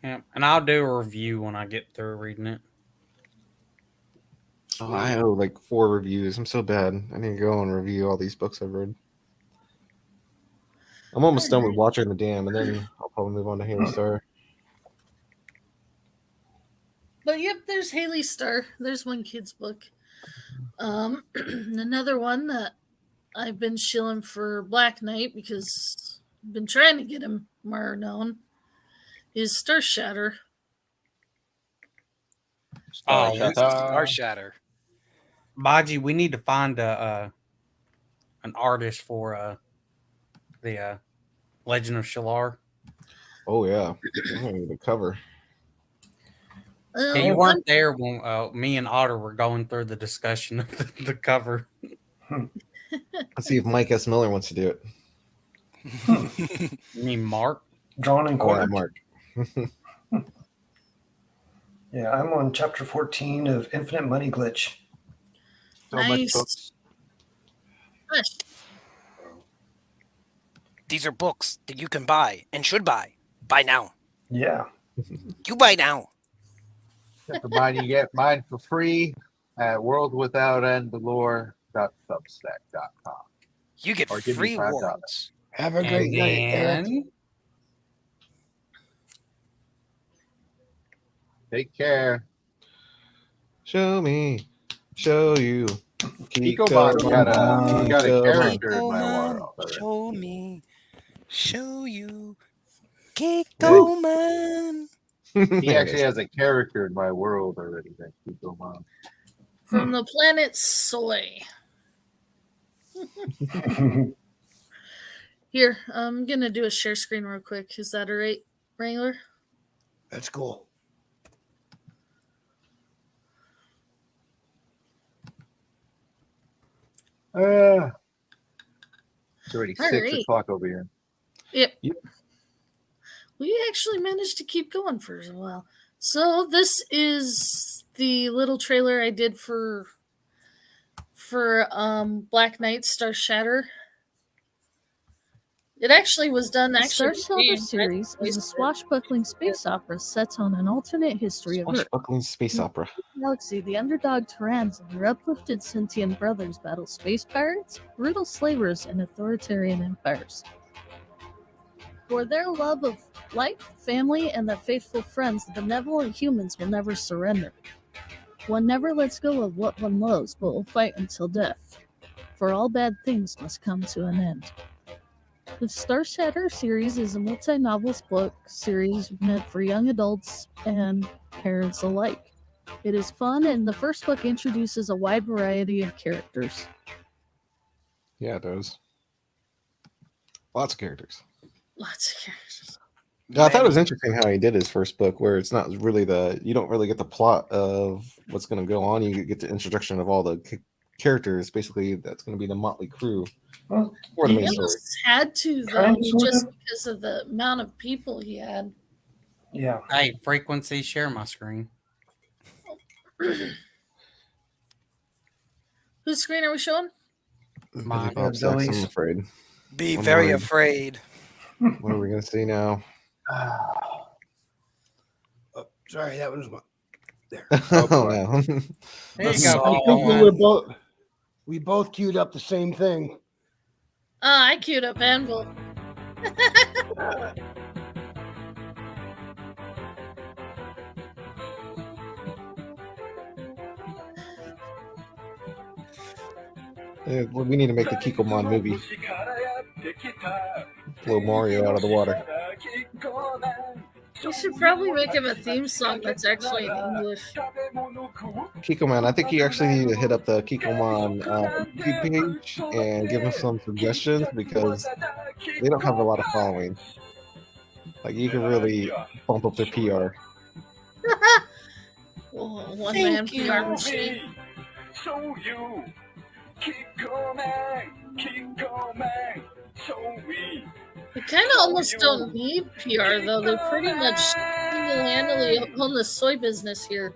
[SPEAKER 3] Yeah, and I'll do a review when I get through reading it.
[SPEAKER 2] Oh, I owe like 4 reviews. I'm so bad. I need to go and review all these books I've read. I'm almost done with Watcher and the Dam, and then I'll probably move on to Haley Star.
[SPEAKER 1] But yep, there's Haley Star. There's one kid's book. Another one that I've been shilling for Black Knight because I've been trying to get him more known is Star Shatter.
[SPEAKER 3] Oh,
[SPEAKER 5] Star Shatter.
[SPEAKER 3] Baji, we need to find an artist for the Legend of Shalar.
[SPEAKER 2] Oh, yeah. I'm going to need a cover.
[SPEAKER 3] Yeah, you weren't there when me and Otter were going through the discussion of the cover.
[SPEAKER 2] Let's see if Mike S. Miller wants to do it.
[SPEAKER 3] You mean Mark?
[SPEAKER 7] Drawn and
[SPEAKER 2] Oh, yeah,
[SPEAKER 7] quartered.
[SPEAKER 2] Mark.
[SPEAKER 7] Yeah, I'm on chapter 14 of Infinite Money Glitch.
[SPEAKER 4] So much
[SPEAKER 1] Nice.
[SPEAKER 4] books.
[SPEAKER 1] Nice.
[SPEAKER 5] These are books that you can buy and should buy. Buy now.
[SPEAKER 7] Yeah.
[SPEAKER 5] You buy now.
[SPEAKER 4] Except for mine, you get mine for free at worldwithoutendlore.substack.com.
[SPEAKER 5] You get
[SPEAKER 4] Or give me
[SPEAKER 5] free
[SPEAKER 4] $5.
[SPEAKER 5] words.
[SPEAKER 6] Have a great night, Eric.
[SPEAKER 4] Take care.
[SPEAKER 2] Show me. Show you.
[SPEAKER 4] Kiko got a character in
[SPEAKER 5] Kiko
[SPEAKER 4] my
[SPEAKER 5] man,
[SPEAKER 4] world already.
[SPEAKER 5] show me. Show you. Kiko man.
[SPEAKER 4] He actually has a character in my world already. That Kiko Mom.
[SPEAKER 1] From the planet Soy. Here, I'm going to do a share screen real quick. Is that all right, Wrangler?
[SPEAKER 6] That's cool.
[SPEAKER 4] It's already
[SPEAKER 1] All
[SPEAKER 4] 6
[SPEAKER 1] right.
[SPEAKER 4] o'clock over here.
[SPEAKER 1] Yep. We actually managed to keep going for a while. So this is the little trailer I did for Black Knight Star Shatter. It actually was done.
[SPEAKER 10] The
[SPEAKER 1] Actually,
[SPEAKER 10] Star Shelter series is a swashbuckling space opera set on an alternate history of Earth.
[SPEAKER 2] Swashbuckling space opera.
[SPEAKER 10] Galaxy, the underdog Terrans and their uplifted sentient brothers battle space pirates, brutal slavers, and authoritarian empires. For their love of life, family, and their faithful friends, the benevolent humans will never surrender. One never lets go of what one loves, but will fight until death. For all bad things must come to an end. The Star Shatter series is a multi-novels book series meant for young adults and parents alike. It is fun, and the first book introduces a wide variety of characters.
[SPEAKER 2] Yeah, it does. Lots of characters.
[SPEAKER 1] Lots of characters.
[SPEAKER 2] Yeah, I thought it was interesting how he did his first book, where it's not really you don't really get the plot of what's going to go on. You get the introduction of all the characters. Basically, that's going to be the motley crew
[SPEAKER 7] Well,
[SPEAKER 2] for the
[SPEAKER 1] He
[SPEAKER 2] main story.
[SPEAKER 1] almost had to, though,
[SPEAKER 7] Kind of,
[SPEAKER 1] just
[SPEAKER 7] sorta.
[SPEAKER 1] because of the amount of people he had.
[SPEAKER 7] Yeah.
[SPEAKER 3] Hey, frequency, share my screen.
[SPEAKER 1] Whose screen are we showing?
[SPEAKER 2] Billy
[SPEAKER 3] Mine.
[SPEAKER 2] Bob Sax, I'm
[SPEAKER 7] Billy's.
[SPEAKER 2] afraid.
[SPEAKER 5] Be
[SPEAKER 2] I'm
[SPEAKER 5] very
[SPEAKER 2] worried.
[SPEAKER 5] afraid.
[SPEAKER 2] What are we going to see now?
[SPEAKER 6] Oh, sorry, that was my. There.
[SPEAKER 2] Oh, no.
[SPEAKER 3] There you
[SPEAKER 5] So-
[SPEAKER 3] go.
[SPEAKER 6] I think we both queued up the same thing.
[SPEAKER 1] I queued up Anvil.
[SPEAKER 2] We need to make the Kikomon movie. Blow Mario out of the water.
[SPEAKER 1] You should probably make him a theme song that's actually in English.
[SPEAKER 2] Kikomon, I think you actually need to hit up the Kikomon YouTube page and give them some suggestions because they don't have a lot of following. Like, you can really bump up their PR.
[SPEAKER 1] One man PR machine. They kind of almost don't need PR, though. They pretty much single-handedly own the soy business here.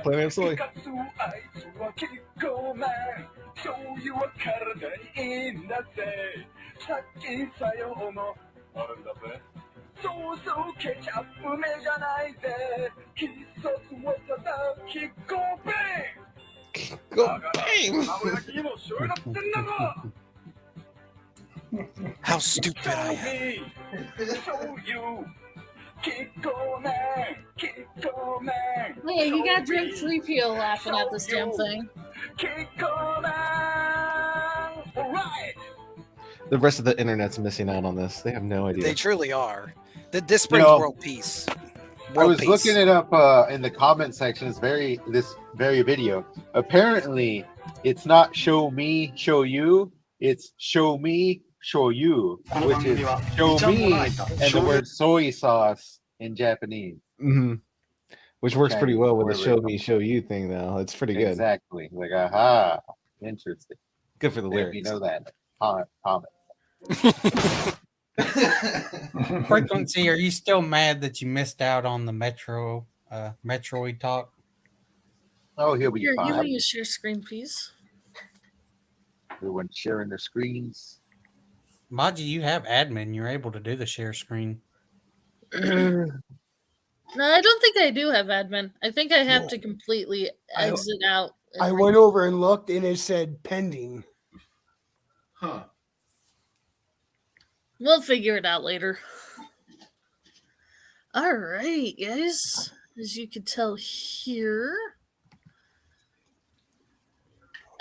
[SPEAKER 2] Planet of Soy. Go bang!
[SPEAKER 5] How stupid I am.
[SPEAKER 1] Hey, you got Drink 3PO laughing at this damn thing.
[SPEAKER 2] The rest of the internet's missing out on this. They have no idea.
[SPEAKER 5] They truly are. This brings
[SPEAKER 4] know,
[SPEAKER 5] world peace.
[SPEAKER 4] I was looking it up in the comment section. This very video. Apparently, it's not show me, show you. It's show me, show you, which is show me and the word soy sauce in Japanese.
[SPEAKER 2] Mm-hmm. Which works pretty well with the
[SPEAKER 4] Wherever
[SPEAKER 2] show
[SPEAKER 4] it
[SPEAKER 2] me,
[SPEAKER 4] comes
[SPEAKER 2] show you thing, though. It's pretty good.
[SPEAKER 4] Exactly. Like, aha, interesting.
[SPEAKER 2] Good for the
[SPEAKER 4] There,
[SPEAKER 2] lyrics.
[SPEAKER 4] you know that. Comment.
[SPEAKER 3] Frequency, are you still mad that you missed out on the Metroid talk?
[SPEAKER 4] Oh, he'll be
[SPEAKER 1] Here, you
[SPEAKER 4] fine.
[SPEAKER 1] want to share screen, please?
[SPEAKER 4] Everyone sharing their screens.
[SPEAKER 3] Maji, you have admin. You're able to do the share screen.
[SPEAKER 1] No, I don't think I do have admin. I think I have
[SPEAKER 6] No.
[SPEAKER 1] to completely exit out. and
[SPEAKER 6] I went over and looked, and it said pending.
[SPEAKER 9] Huh.
[SPEAKER 1] We'll figure it out later. All right, guys. As you can tell here,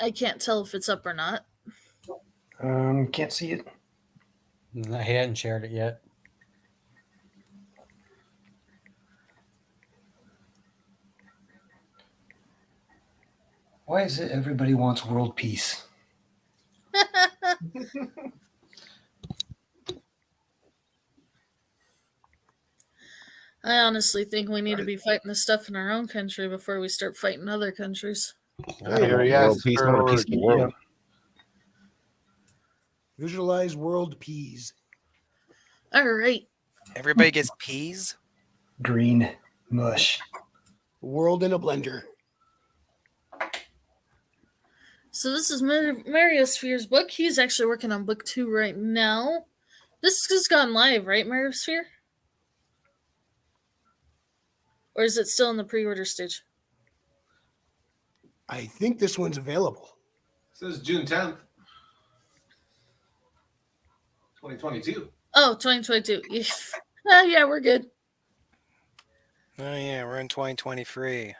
[SPEAKER 1] I can't tell if it's up or not.
[SPEAKER 7] Can't see it.
[SPEAKER 3] He hadn't shared it yet.
[SPEAKER 7] Why is it everybody wants world peace?
[SPEAKER 1] I honestly think we need to be fighting this stuff in our own country before we start fighting other countries.
[SPEAKER 2] I don't want world peace. I want a peaceful world.
[SPEAKER 6] Visualize world peas.
[SPEAKER 1] All right.
[SPEAKER 5] Everybody gets peas.
[SPEAKER 7] Green mush.
[SPEAKER 6] World in a blender.
[SPEAKER 1] So this is Mariosphere's book. He's actually working on book 2 right now. This has gone live, right, Mariosphere? Or is it still in the pre-order stage?
[SPEAKER 6] I think this one's available.
[SPEAKER 2] It says June 10th, 2022.
[SPEAKER 1] Oh, 2022. Yeah, we're good.
[SPEAKER 5] Oh yeah, we're in 2023.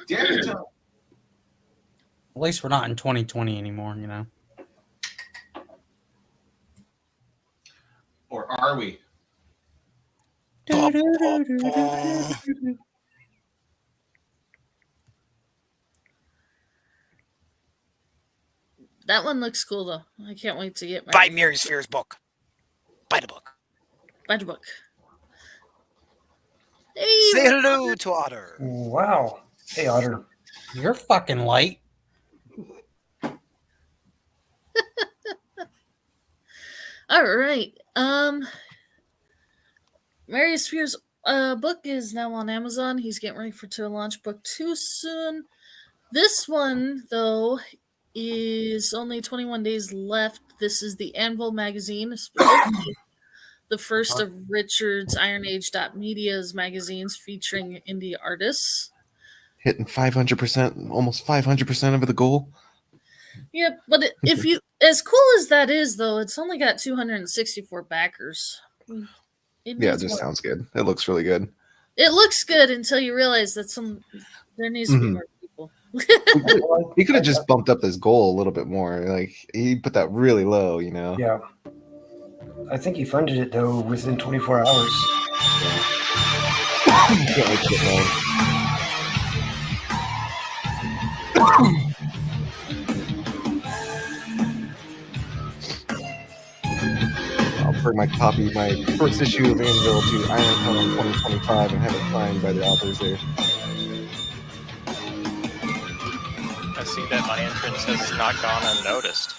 [SPEAKER 2] Damn it, John.
[SPEAKER 3] At least we're not in 2020 anymore, you know.
[SPEAKER 2] Or are we?
[SPEAKER 1] That one looks cool, though. I can't wait to get my
[SPEAKER 5] Buy Mariosphere's book. Buy the book.
[SPEAKER 1] Buy the book. Hey,
[SPEAKER 5] Say hello to Otter.
[SPEAKER 7] Wow. Hey, Otter.
[SPEAKER 3] You're fucking late.
[SPEAKER 1] all right. Mariosphere's book is now on Amazon. He's getting ready to launch book 2 soon. This one, though, is only 21 days left. This is the Anvil magazine, specifically the first of Richard's IronAge.media's magazines featuring indie artists.
[SPEAKER 2] Hitting 500%, almost 500% of the goal.
[SPEAKER 1] Yeah, but if you, as cool as that is, though, it's only got 264 backers.
[SPEAKER 2] It
[SPEAKER 1] needs
[SPEAKER 2] just
[SPEAKER 1] more.
[SPEAKER 2] sounds good. It looks really good.
[SPEAKER 1] It looks good until you realize that there needs to be more people.
[SPEAKER 2] He could have just bumped up his goal a little bit more. Like he put that really low, you know.
[SPEAKER 7] Yeah. I think he funded it though within 24 hours.
[SPEAKER 2] Can't wait to get mine. I'll bring my first issue of Anvil to IronCon 2025 and have it signed by the authors there.
[SPEAKER 11] I see that my entrance has not gone unnoticed.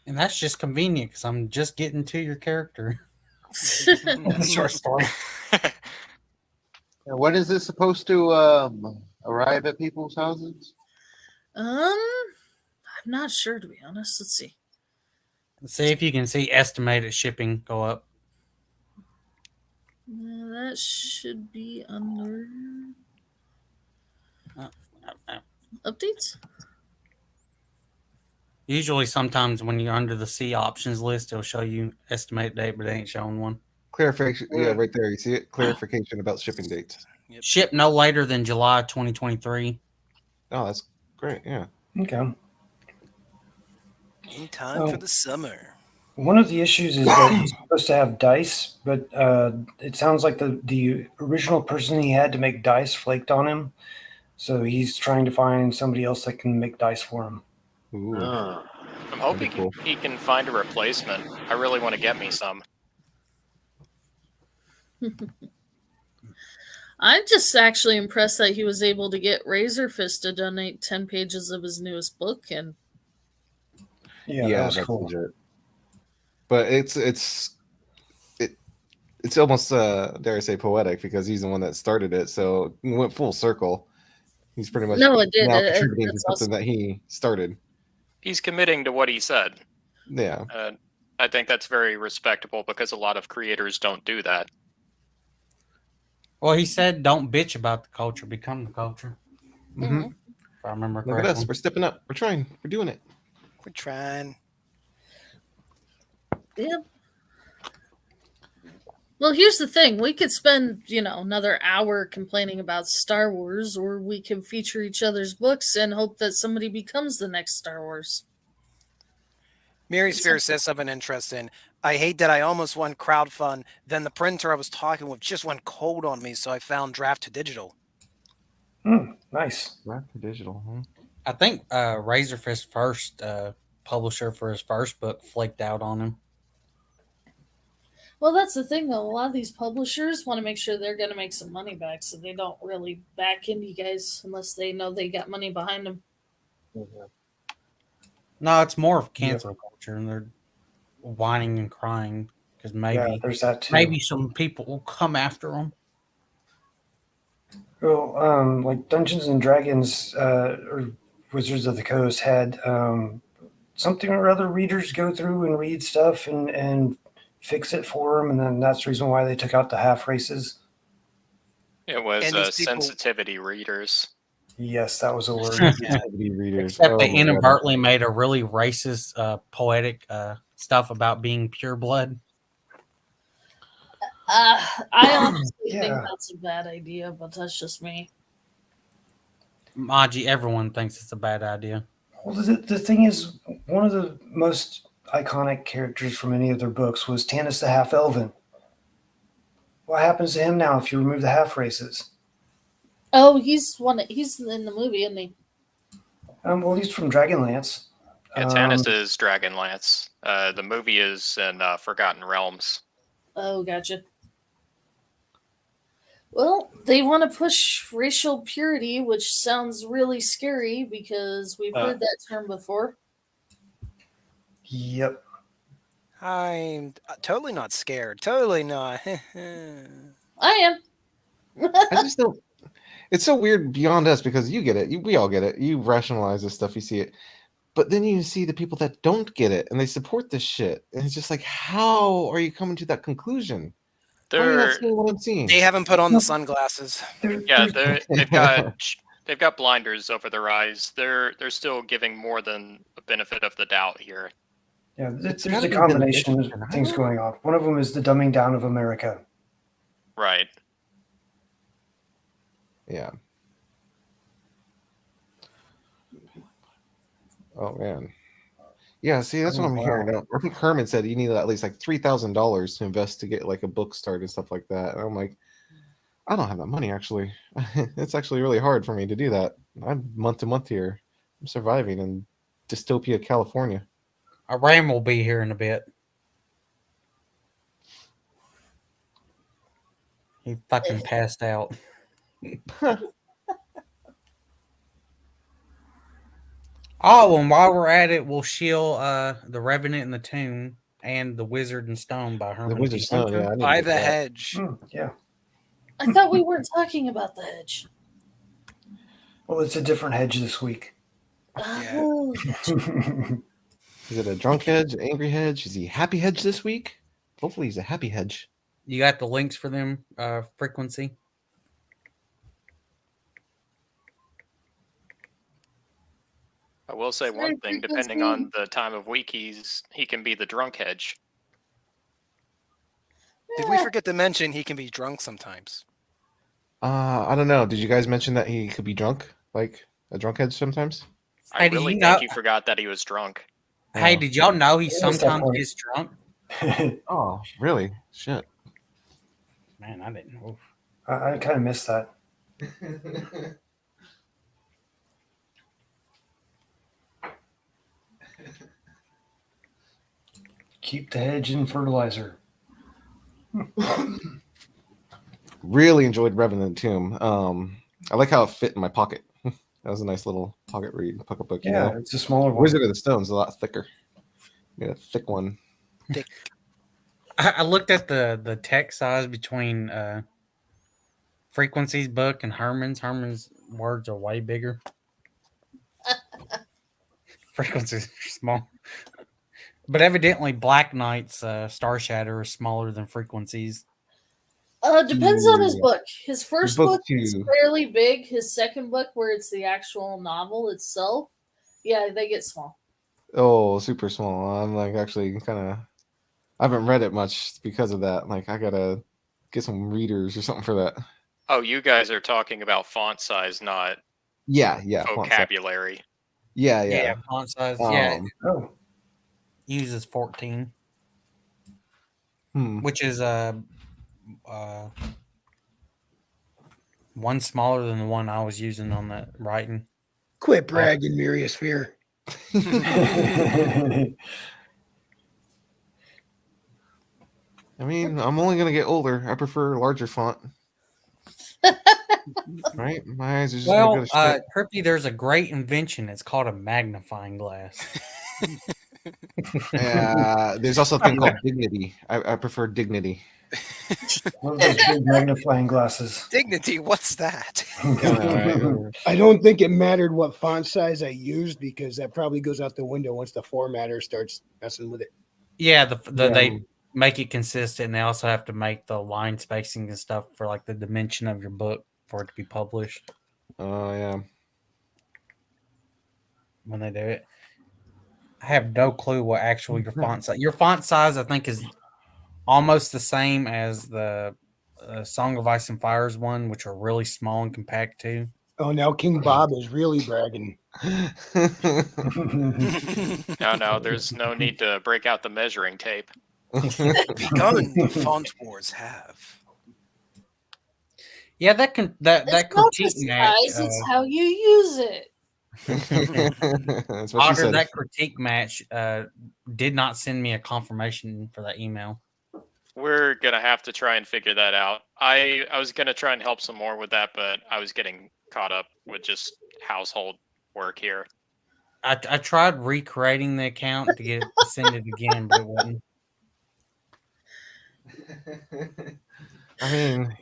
[SPEAKER 3] And that's just convenient because I'm just getting to your character.
[SPEAKER 7] Short story.
[SPEAKER 4] And when is this supposed to arrive at people's houses?
[SPEAKER 1] I'm not sure, to be honest. Let's see.
[SPEAKER 3] See if you can see estimated shipping go up.
[SPEAKER 1] That should be under updates.
[SPEAKER 3] Usually, sometimes when you're under the C options list, it'll show you estimated date, but it ain't showing one.
[SPEAKER 2] Clarification, yeah, right there. You see it? Clarification about shipping dates.
[SPEAKER 5] Yep.
[SPEAKER 3] Ship no later than July 2023.
[SPEAKER 2] Oh, that's great. Yeah.
[SPEAKER 7] Okay.
[SPEAKER 5] In time for the summer.
[SPEAKER 7] One of the issues is that he's supposed to have dice, but it sounds like the original person he had to make dice flaked on him. So he's trying to find somebody else that can make dice for him.
[SPEAKER 2] Ooh.
[SPEAKER 11] I'm hoping
[SPEAKER 2] Cool.
[SPEAKER 11] he can find a replacement. I really want to get me some.
[SPEAKER 1] I'm just actually impressed that he was able to get Razorfist to donate 10 pages of his newest book, and
[SPEAKER 7] Yeah, that was
[SPEAKER 2] that's
[SPEAKER 7] cool.
[SPEAKER 2] legit. But it's almost dare I say poetic because he's the one that started it, so it went full circle. He's pretty much
[SPEAKER 1] No, it did.
[SPEAKER 2] now contributing to
[SPEAKER 1] That's
[SPEAKER 2] something that he started.
[SPEAKER 11] He's committing to what he said.
[SPEAKER 2] Yeah.
[SPEAKER 11] I think that's very respectable because a lot of creators don't do that.
[SPEAKER 3] Well, he said, "Don't bitch about the culture, become the culture."
[SPEAKER 2] Mm-hmm.
[SPEAKER 3] If I remember
[SPEAKER 2] Look
[SPEAKER 3] correctly.
[SPEAKER 2] at us. We're stepping up. We're trying. We're doing it.
[SPEAKER 5] We're trying.
[SPEAKER 1] yeah. Well, here's the thing. We could spend, another hour complaining about Star Wars, or we can feature each other's books and hope that somebody becomes the next Star Wars.
[SPEAKER 5] Mariosphere says something interesting. I hate that I almost won crowdfund. Then the printer I was talking with just went cold on me, so I found Draft to Digital.
[SPEAKER 7] Nice.
[SPEAKER 2] Draft to Digital, huh?
[SPEAKER 3] I think Razorfist first publisher for his first book flaked out on him.
[SPEAKER 1] Well, that's the thing, though. A lot of these publishers want to make sure they're going to make some money back, so they don't really back indie guys unless they know they got money behind them.
[SPEAKER 3] No, it's more of cancel culture, and they're whining and crying because maybe
[SPEAKER 7] there's that too.
[SPEAKER 3] maybe some people will come after them.
[SPEAKER 7] Well, like Dungeons and Dragons or Wizards of the Coast had something or other readers go through and read stuff and fix it for them, and then that's the reason why they took out the half races.
[SPEAKER 11] It was
[SPEAKER 5] And these people,
[SPEAKER 11] sensitivity readers.
[SPEAKER 7] Yes, that was a word.
[SPEAKER 2] Sensitivity readers.
[SPEAKER 3] Except
[SPEAKER 2] Oh
[SPEAKER 3] they
[SPEAKER 2] my God.
[SPEAKER 3] inadvertently made a really racist, poetic stuff about being pure blood.
[SPEAKER 1] I honestly think
[SPEAKER 7] Yeah.
[SPEAKER 1] that's a bad idea, but that's just me.
[SPEAKER 3] Maji, everyone thinks it's a bad idea.
[SPEAKER 7] Well, the thing is, one of the most iconic characters from any of their books was Tanis the Half Elven. What happens to him now if you remove the half races?
[SPEAKER 1] Oh, he's in the movie, isn't he?
[SPEAKER 7] Well, he's from Dragonlance.
[SPEAKER 11] Yeah, Tannis is Dragonlance. The movie is in Forgotten Realms.
[SPEAKER 1] Oh, gotcha. Well, they want to push racial purity, which sounds really scary because we've heard that term before.
[SPEAKER 7] Yep.
[SPEAKER 5] I'm totally not scared. Totally not.
[SPEAKER 1] I am.
[SPEAKER 2] I just don't. It's so weird beyond us because you get it. We all get it. You rationalize this stuff. You see it. But then you see the people that don't get it and they support this shit. And it's just like, how are you coming to that conclusion? How are you not seeing what I'm seeing?
[SPEAKER 5] They haven't put on the sunglasses.
[SPEAKER 11] Yeah, they've got blinders over their eyes. They're still giving more than a benefit of the doubt here.
[SPEAKER 7] Yeah, there's a combination of things going on. One of them is the dumbing down of America.
[SPEAKER 11] Right.
[SPEAKER 2] Yeah. Oh man. Yeah, see, that's what I'm hearing now. I think Herman said you need at least like $3,000 to invest to get like a book started and stuff like that. And I'm like, I don't have that money actually. It's actually really hard for me to do that. I'm month to month here. I'm surviving in dystopia, California.
[SPEAKER 3] Ram will be here in a bit. He fucking passed out. Oh, and while we're at it, we'll shield The Revenant and the Tomb and The Wizard and Stone by Herman.
[SPEAKER 2] The Wizard Stone, yeah.
[SPEAKER 5] By the Hedge.
[SPEAKER 7] Yeah.
[SPEAKER 1] I thought we weren't talking about the hedge.
[SPEAKER 7] Well, it's a different hedge this week.
[SPEAKER 1] Oh,
[SPEAKER 2] Is it a drunk hedge, an angry hedge? Is he a happy hedge this week? Hopefully he's a happy hedge.
[SPEAKER 3] You got the links for them, frequency?
[SPEAKER 11] I will say one thing, depending on the time of week, he can be the drunk hedge.
[SPEAKER 5] Did we forget to mention he can be drunk sometimes?
[SPEAKER 2] I don't know. Did you guys mention that he could be drunk? Like a drunk hedge sometimes?
[SPEAKER 11] I really think you forgot that he was drunk.
[SPEAKER 3] Hey, did y'all know he sometimes gets drunk?
[SPEAKER 2] Oh, really? Shit.
[SPEAKER 3] Man, I didn't know.
[SPEAKER 7] I kind of missed that. Keep the hedge in fertilizer.
[SPEAKER 2] Really enjoyed Revenant Tomb. I like how it fit in my pocket. That was a nice little pocket book. You know?
[SPEAKER 7] It's a smaller one.
[SPEAKER 2] Wizard of the Stone's a lot thicker. Made a thick one.
[SPEAKER 5] Thick.
[SPEAKER 3] I looked at the text size between Frequency's book and Herman's. Herman's words are way bigger. Frequency's small. But evidently Black Knight's Star Shatter is smaller than Frequency's.
[SPEAKER 1] Depends on his book. His first book is
[SPEAKER 2] too.
[SPEAKER 1] fairly big. His second book, where it's the actual novel itself, yeah, they get small.
[SPEAKER 2] Oh, super small. I'm like actually kind of. I haven't read it much because of that. Like I gotta get some readers or something for that.
[SPEAKER 11] Oh, you guys are talking about font size, not
[SPEAKER 2] Yeah.
[SPEAKER 11] vocabulary.
[SPEAKER 2] Yeah.
[SPEAKER 3] Font size.
[SPEAKER 7] Oh.
[SPEAKER 3] Uses 14, which is one smaller than the one I was using on that writing.
[SPEAKER 6] Quit bragging, Muriosphere.
[SPEAKER 2] I mean, I'm only gonna get older. I prefer larger font. Right? My eyes are just gonna go to shit.
[SPEAKER 3] Trippy, there's a great invention. It's called a magnifying glass.
[SPEAKER 2] There's also a thing called Dignity. I prefer Dignity.
[SPEAKER 7] One of those big magnifying glasses.
[SPEAKER 5] Dignity, what's that?
[SPEAKER 6] I don't think it mattered what font size I used because that probably goes out the window once the formatter starts messing with it.
[SPEAKER 3] Yeah, they make it consistent, and they also have to make the line spacing and stuff for like the dimension of your book for it to be published.
[SPEAKER 2] Oh yeah.
[SPEAKER 3] When they do it, I have no clue what actually your font size. Your font size, I think, is almost the same as the Song of Ice and Fire's one, which are really small and compact too.
[SPEAKER 6] Oh, now King Bob is really bragging.
[SPEAKER 11] No, there's no need to break out the measuring tape.
[SPEAKER 5] Begun, the font wars have.
[SPEAKER 3] Yeah, that
[SPEAKER 1] It's not the
[SPEAKER 3] critique match.
[SPEAKER 1] size, it's how you use it.
[SPEAKER 2] That's what she
[SPEAKER 3] Otter,
[SPEAKER 2] said.
[SPEAKER 3] that critique match did not send me a confirmation for that email.
[SPEAKER 11] We're gonna have to try and figure that out. I was gonna try and help some more with that, but I was getting caught up with just household work here.
[SPEAKER 3] I tried recreating the account to get it to send it again, but it wouldn't.
[SPEAKER 2] I mean,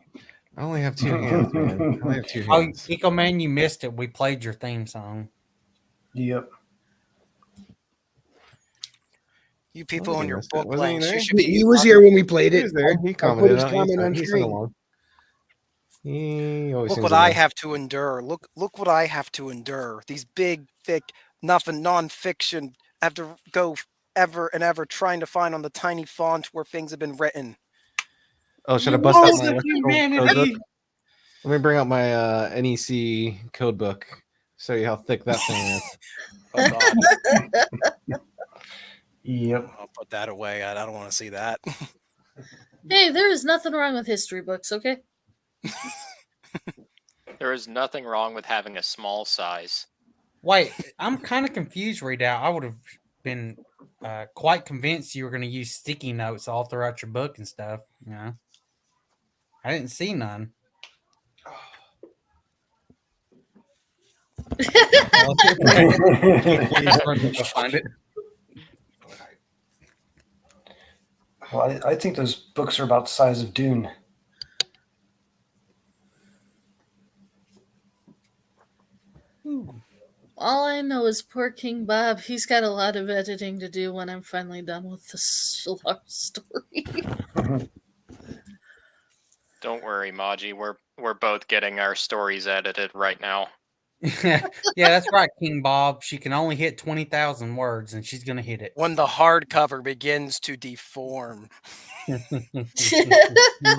[SPEAKER 2] I only have two hands, man. I only have two
[SPEAKER 3] Oh,
[SPEAKER 2] hands.
[SPEAKER 3] Eco Man, you missed it. We played your theme song.
[SPEAKER 7] Yep.
[SPEAKER 5] You people on your
[SPEAKER 2] missed it.
[SPEAKER 5] book
[SPEAKER 2] Wasn't he
[SPEAKER 5] links,
[SPEAKER 2] there?
[SPEAKER 5] you should be.
[SPEAKER 6] He was here when we played
[SPEAKER 2] He
[SPEAKER 6] it.
[SPEAKER 2] was there. He
[SPEAKER 6] I put
[SPEAKER 2] commented
[SPEAKER 6] his
[SPEAKER 2] on it.
[SPEAKER 6] comment on
[SPEAKER 2] He sung
[SPEAKER 6] screen.
[SPEAKER 2] along. He always
[SPEAKER 5] Look
[SPEAKER 2] sings
[SPEAKER 5] what I
[SPEAKER 2] along.
[SPEAKER 5] have to endure. Look what I have to endure. These big, thick, nothing non-fiction. I have to go ever and ever trying to find on the tiny font where things have been written.
[SPEAKER 2] Oh, should I bust out my electrical code book? Let me bring out my NEC code book. Show you how thick that thing is.
[SPEAKER 5] Oh God.
[SPEAKER 7] Yep.
[SPEAKER 5] I'll put that away. I don't want to see that.
[SPEAKER 1] Hey, there is nothing wrong with history books, okay?
[SPEAKER 11] There is nothing wrong with having a small size.
[SPEAKER 3] Wait, I'm kind of confused, Readout. I would have been quite convinced you were going to use sticky notes all throughout your book and stuff. You know, I didn't see none. Find it.
[SPEAKER 7] Well, I think those books are about the size of Dune.
[SPEAKER 1] All I know is poor King Bob, he's got a lot of editing to do when I'm finally done with the Solar story.
[SPEAKER 11] Don't worry, Maji. We're both getting our stories edited right now.
[SPEAKER 3] Yeah, that's right, King Bob. She can only hit 20,000 words, and she's going to hit it.
[SPEAKER 5] When the hardcover begins to deform.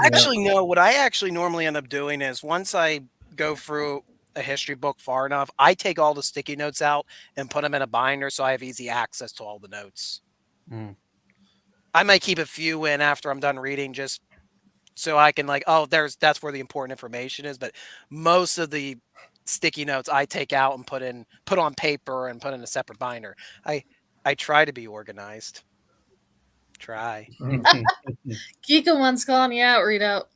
[SPEAKER 5] Actually, no. What I actually normally end up doing is once I go through a history book far enough, I take all the sticky notes out and put them in a binder so I have easy access to all the notes.
[SPEAKER 3] Mm.
[SPEAKER 5] I might keep a few in after I'm done reading just so I can that's where the important information is. But most of the sticky notes I take out and put on paper and put in a separate binder. I try to be organized. Try.
[SPEAKER 1] Geeko one's calling you out, Readout.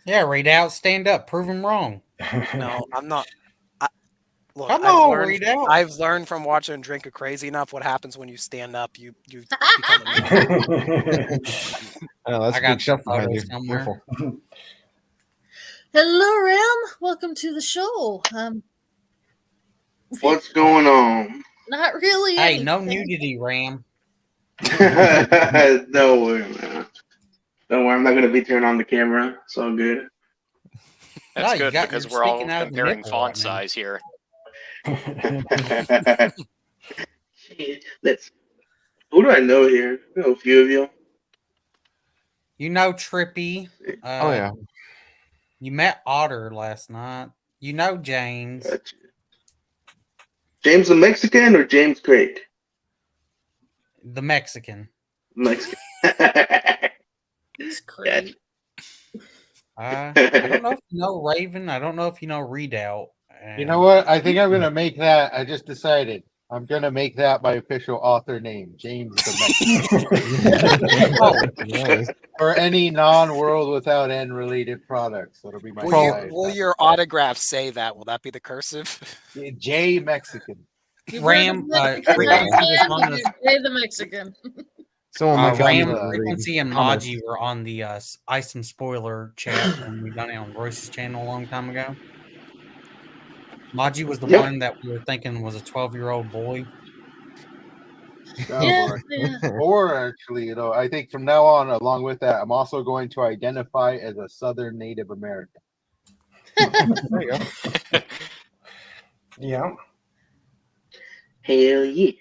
[SPEAKER 3] Yeah, Readout, stand up, prove him wrong.
[SPEAKER 5] No, I'm not. Look,
[SPEAKER 3] Come on, Readout.
[SPEAKER 5] I've learned from watching Drink of Crazy enough what happens when you stand up. You become a
[SPEAKER 2] Oh, that's
[SPEAKER 3] I
[SPEAKER 2] a
[SPEAKER 3] got
[SPEAKER 2] big shelf
[SPEAKER 3] photos
[SPEAKER 2] behind you.
[SPEAKER 3] somewhere.
[SPEAKER 2] Careful.
[SPEAKER 1] Hello, Ram. Welcome to the show.
[SPEAKER 12] What's going on?
[SPEAKER 1] Not really.
[SPEAKER 3] Hey, no
[SPEAKER 1] anything.
[SPEAKER 3] nudity, Ram.
[SPEAKER 12] Don't worry, man. Don't worry, I'm not gonna be turning on the camera. It's all good.
[SPEAKER 11] That's
[SPEAKER 3] No, you
[SPEAKER 11] good
[SPEAKER 3] got-
[SPEAKER 11] because
[SPEAKER 3] you're
[SPEAKER 11] we're all
[SPEAKER 3] sticking out of the
[SPEAKER 11] comparing
[SPEAKER 3] nipple
[SPEAKER 11] font
[SPEAKER 3] right now.
[SPEAKER 11] size here.
[SPEAKER 12] Shit, who do I know here? I know a few of you.
[SPEAKER 3] You know Trippy.
[SPEAKER 2] Oh yeah.
[SPEAKER 3] You met Otter last night. You know James.
[SPEAKER 12] Gotcha. James the Mexican or James Craig?
[SPEAKER 3] The Mexican.
[SPEAKER 12] Mexican.
[SPEAKER 1] He's great.
[SPEAKER 3] I don't know if you know Raven. I don't know if you know Readout.
[SPEAKER 4] You know what? I think I'm gonna make that. I just decided. I'm gonna make that my official author name, James the Mexican. For any non-World Without End related products, that'll be my.
[SPEAKER 5] Will your autograph say that? Will that be the cursive?
[SPEAKER 4] J Mexican.
[SPEAKER 1] You've
[SPEAKER 3] Ram,
[SPEAKER 1] heard of
[SPEAKER 3] Readout,
[SPEAKER 1] Ram,
[SPEAKER 3] he was on
[SPEAKER 1] you're
[SPEAKER 3] the-
[SPEAKER 1] Jay the Mexican.
[SPEAKER 2] Someone might come
[SPEAKER 3] Ram,
[SPEAKER 2] and read
[SPEAKER 3] Frequency, and
[SPEAKER 2] comments.
[SPEAKER 3] Maji were on the Ice and Spoiler chat when we done it on Royce's channel a long time ago. Maji was the
[SPEAKER 12] Yep.
[SPEAKER 3] one that we were thinking was a 12-year-old boy.
[SPEAKER 4] Oh,
[SPEAKER 1] Yeah,
[SPEAKER 4] boy.
[SPEAKER 1] yeah.
[SPEAKER 4] Or actually, I think from now on, along with that, I'm also going to identify as a Southern Native American.
[SPEAKER 2] There you go.
[SPEAKER 7] Yeah.
[SPEAKER 12] Hell yeah.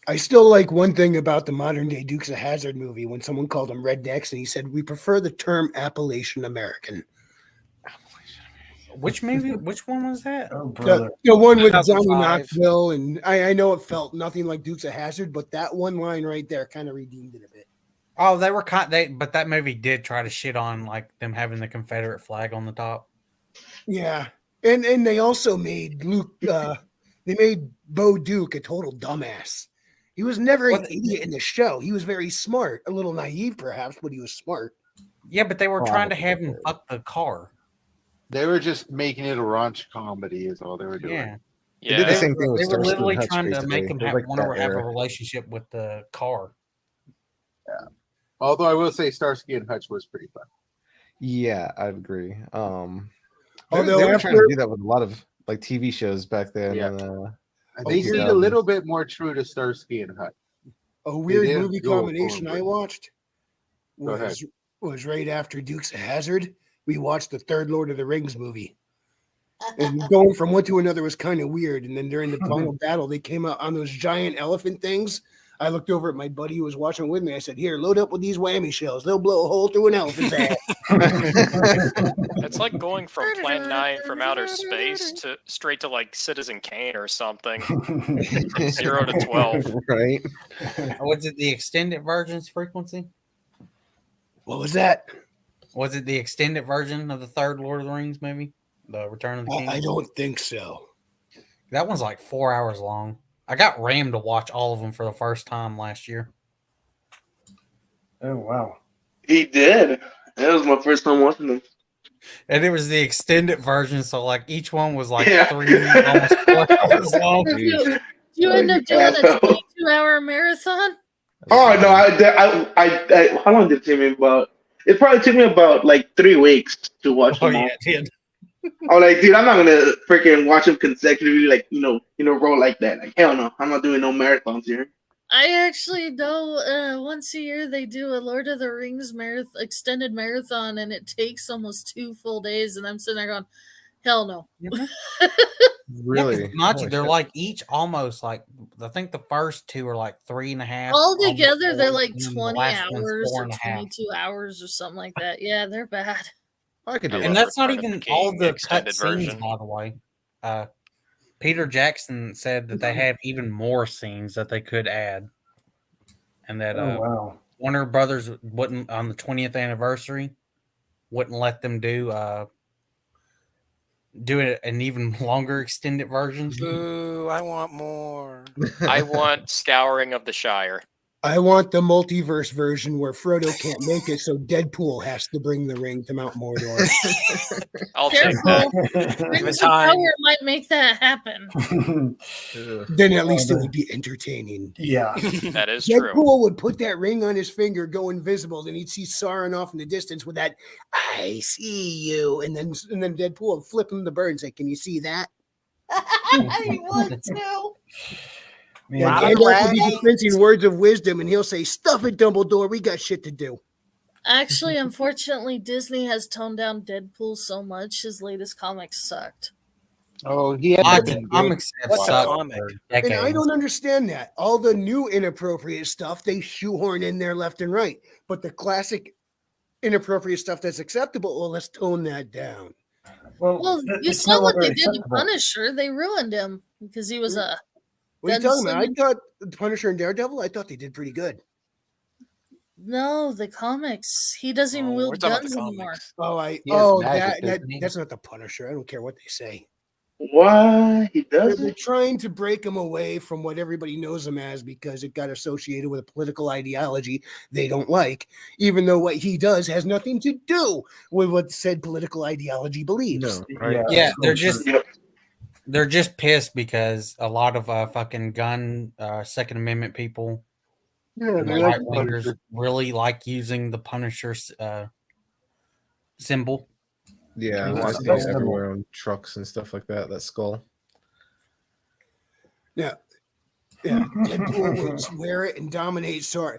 [SPEAKER 6] I still like one thing about the modern day Dukes of Hazzard movie when someone called them rednecks and he said, "We prefer the term Appalachian American."
[SPEAKER 3] Which movie? Which one was that?
[SPEAKER 7] Oh, brother.
[SPEAKER 6] The one with Johnny
[SPEAKER 5] 2005.
[SPEAKER 6] Knoxville, and I know it felt nothing like Dukes of Hazzard, but that one line right there kind of redeemed it a bit.
[SPEAKER 3] Oh, they were but that movie did try to shit on like them having the Confederate flag on the top.
[SPEAKER 6] Yeah, and they also made Luke. They made Bo Duke a total dumbass. He was never an idiot in the show. He was very smart, a little naive perhaps, but he was smart.
[SPEAKER 3] Yeah, but they were trying to have him fuck the car.
[SPEAKER 4] They were just making it a raunch comedy, is all they were doing.
[SPEAKER 3] Yeah.
[SPEAKER 2] They did the same thing with
[SPEAKER 3] They were
[SPEAKER 2] Starsky
[SPEAKER 3] literally
[SPEAKER 2] and Hutch,
[SPEAKER 3] trying to make
[SPEAKER 2] basically.
[SPEAKER 3] him
[SPEAKER 2] It was like
[SPEAKER 3] want to
[SPEAKER 2] that
[SPEAKER 3] have a
[SPEAKER 2] era.
[SPEAKER 3] relationship with the car.
[SPEAKER 4] Yeah. Although I will say Starsky and Hutch was pretty fun.
[SPEAKER 2] Yeah, I agree.
[SPEAKER 6] Although
[SPEAKER 2] they were trying to
[SPEAKER 6] after-
[SPEAKER 2] do that with a lot of like TV shows back then.
[SPEAKER 4] Yeah.
[SPEAKER 2] And,
[SPEAKER 4] They stayed a little bit more true to Starsky and Hutch.
[SPEAKER 6] A weird
[SPEAKER 4] did
[SPEAKER 6] movie
[SPEAKER 4] go
[SPEAKER 6] combination I
[SPEAKER 4] forward.
[SPEAKER 6] watched
[SPEAKER 4] Go ahead.
[SPEAKER 6] was right after Dukes of Hazzard. We watched the third Lord of the Rings movie. And going from one to another was kind of weird. And then during the final battle, they came out on those giant elephant things. I looked over at my buddy who was watching with me. I said, "Here, load up with these whammy shells. They'll blow a hole through an elephant's ass."
[SPEAKER 11] It's like going from Plan 9 from outer space to straight to like Citizen Kane or something. From 0 to 12.
[SPEAKER 2] Right.
[SPEAKER 3] Was it the extended version's Frequency?
[SPEAKER 6] What was that?
[SPEAKER 3] Was it the extended version of the third Lord of the Rings movie? The Return of the King?
[SPEAKER 6] I don't think so.
[SPEAKER 3] That one's like 4 hours long. I got Ram to watch all of them for the first time last year.
[SPEAKER 7] Oh, wow.
[SPEAKER 12] He did. That was my first time watching them.
[SPEAKER 3] And it was the extended version, so like each one was like
[SPEAKER 12] Yeah.
[SPEAKER 3] 3 almost 4 hours long.
[SPEAKER 1] Do you end up doing a 22-hour marathon?
[SPEAKER 12] Oh no! I how long did it take me? It probably took me about like 3 weeks to watch
[SPEAKER 3] Oh
[SPEAKER 12] them all.
[SPEAKER 3] yeah, it did.
[SPEAKER 12] I was like, dude, I'm not gonna freaking watch them consecutively, like roll like that. Like, hell no, I'm not doing no marathons here.
[SPEAKER 1] I actually know once a year they do a Lord of the Rings extended marathon, and it takes almost 2 full days. And I'm sitting there going, "Hell no!"
[SPEAKER 2] Really?
[SPEAKER 3] Machi, they're like each almost like I think the first 2 are like 3.5.
[SPEAKER 1] All
[SPEAKER 3] almost
[SPEAKER 1] together,
[SPEAKER 3] 4,
[SPEAKER 1] they're like
[SPEAKER 3] and then the
[SPEAKER 1] 20
[SPEAKER 3] last one's
[SPEAKER 1] hours or
[SPEAKER 3] 4.5.
[SPEAKER 1] 22 hours or something like that. Yeah, they're bad.
[SPEAKER 2] I could do
[SPEAKER 11] I
[SPEAKER 2] that.
[SPEAKER 3] And
[SPEAKER 11] love
[SPEAKER 3] that's not
[SPEAKER 11] Return of
[SPEAKER 3] even
[SPEAKER 11] the King
[SPEAKER 3] all the cut
[SPEAKER 11] extended
[SPEAKER 3] scenes,
[SPEAKER 11] version.
[SPEAKER 3] by the way. Peter Jackson said that they have even more scenes that they could add, and that
[SPEAKER 7] Oh, wow.
[SPEAKER 3] Warner Brothers wouldn't on the 20th anniversary wouldn't let them do an even longer extended version.
[SPEAKER 5] Boo, I want more.
[SPEAKER 11] I want Scouring of the Shire.
[SPEAKER 6] I want the multiverse version where Frodo can't make it, so Deadpool has to bring the ring to Mount Mordor.
[SPEAKER 11] I'll take
[SPEAKER 1] Careful.
[SPEAKER 11] that.
[SPEAKER 1] Rings of Power might make that happen.
[SPEAKER 6] Then at least it would be entertaining.
[SPEAKER 7] Yeah.
[SPEAKER 11] That is true.
[SPEAKER 6] Deadpool would put that ring on his finger, go invisible, then he'd see Sauron off in the distance with that "I see you," and then Deadpool would flip him the bird and say, "Can you see that?"
[SPEAKER 1] I would too.
[SPEAKER 6] And
[SPEAKER 7] Man,
[SPEAKER 6] Gandalf would be dispensing words of wisdom, and he'll say, "Stuff it, Dumbledore. We got shit to do."
[SPEAKER 1] Actually, unfortunately, Disney has toned down Deadpool so much. His latest comics sucked.
[SPEAKER 4] Oh, he had
[SPEAKER 3] Comics have
[SPEAKER 5] What's a
[SPEAKER 3] sucked
[SPEAKER 5] comic?
[SPEAKER 3] for
[SPEAKER 6] And I
[SPEAKER 3] decades.
[SPEAKER 6] don't understand that. All the new inappropriate stuff they shoehorn in there left and right, but the classic inappropriate stuff that's acceptable, well, let's tone that down.
[SPEAKER 1] Well, you
[SPEAKER 7] it's
[SPEAKER 1] saw
[SPEAKER 7] no
[SPEAKER 1] what
[SPEAKER 7] longer
[SPEAKER 1] they did to
[SPEAKER 7] acceptable.
[SPEAKER 1] Punisher. They ruined him because he was a.
[SPEAKER 6] What are you talking about? I
[SPEAKER 1] Gunslinger.
[SPEAKER 6] thought the Punisher and Daredevil, I thought they did pretty good.
[SPEAKER 1] No, the comics. He doesn't even
[SPEAKER 5] Oh, we're
[SPEAKER 1] wield
[SPEAKER 5] talking about
[SPEAKER 1] guns
[SPEAKER 5] the
[SPEAKER 1] anymore.
[SPEAKER 5] comics.
[SPEAKER 6] Oh,
[SPEAKER 4] He has magic,
[SPEAKER 6] that
[SPEAKER 4] doesn't he?
[SPEAKER 6] that's not the Punisher. I don't care what they say.
[SPEAKER 12] Why he
[SPEAKER 6] They're
[SPEAKER 12] doesn't?
[SPEAKER 6] trying to break him away from what everybody knows him as because it got associated with a political ideology they don't like, even though what he does has nothing to do with what said political ideology believes.
[SPEAKER 2] No, right?
[SPEAKER 3] Yeah, they're
[SPEAKER 7] sure.
[SPEAKER 3] just
[SPEAKER 12] Yep.
[SPEAKER 3] they're just pissed because a lot of fucking gun Second Amendment people
[SPEAKER 4] Yeah,
[SPEAKER 3] The
[SPEAKER 4] they like
[SPEAKER 3] right
[SPEAKER 4] the
[SPEAKER 3] wingers
[SPEAKER 4] Punisher.
[SPEAKER 3] really like using the Punisher symbol.
[SPEAKER 2] Yeah,
[SPEAKER 7] He
[SPEAKER 2] I
[SPEAKER 7] wants
[SPEAKER 2] see
[SPEAKER 7] the
[SPEAKER 2] it
[SPEAKER 7] best symbol.
[SPEAKER 2] everywhere on trucks and stuff like that. That skull.
[SPEAKER 6] Yeah. Yeah, Deadpool would wear it and dominate. So,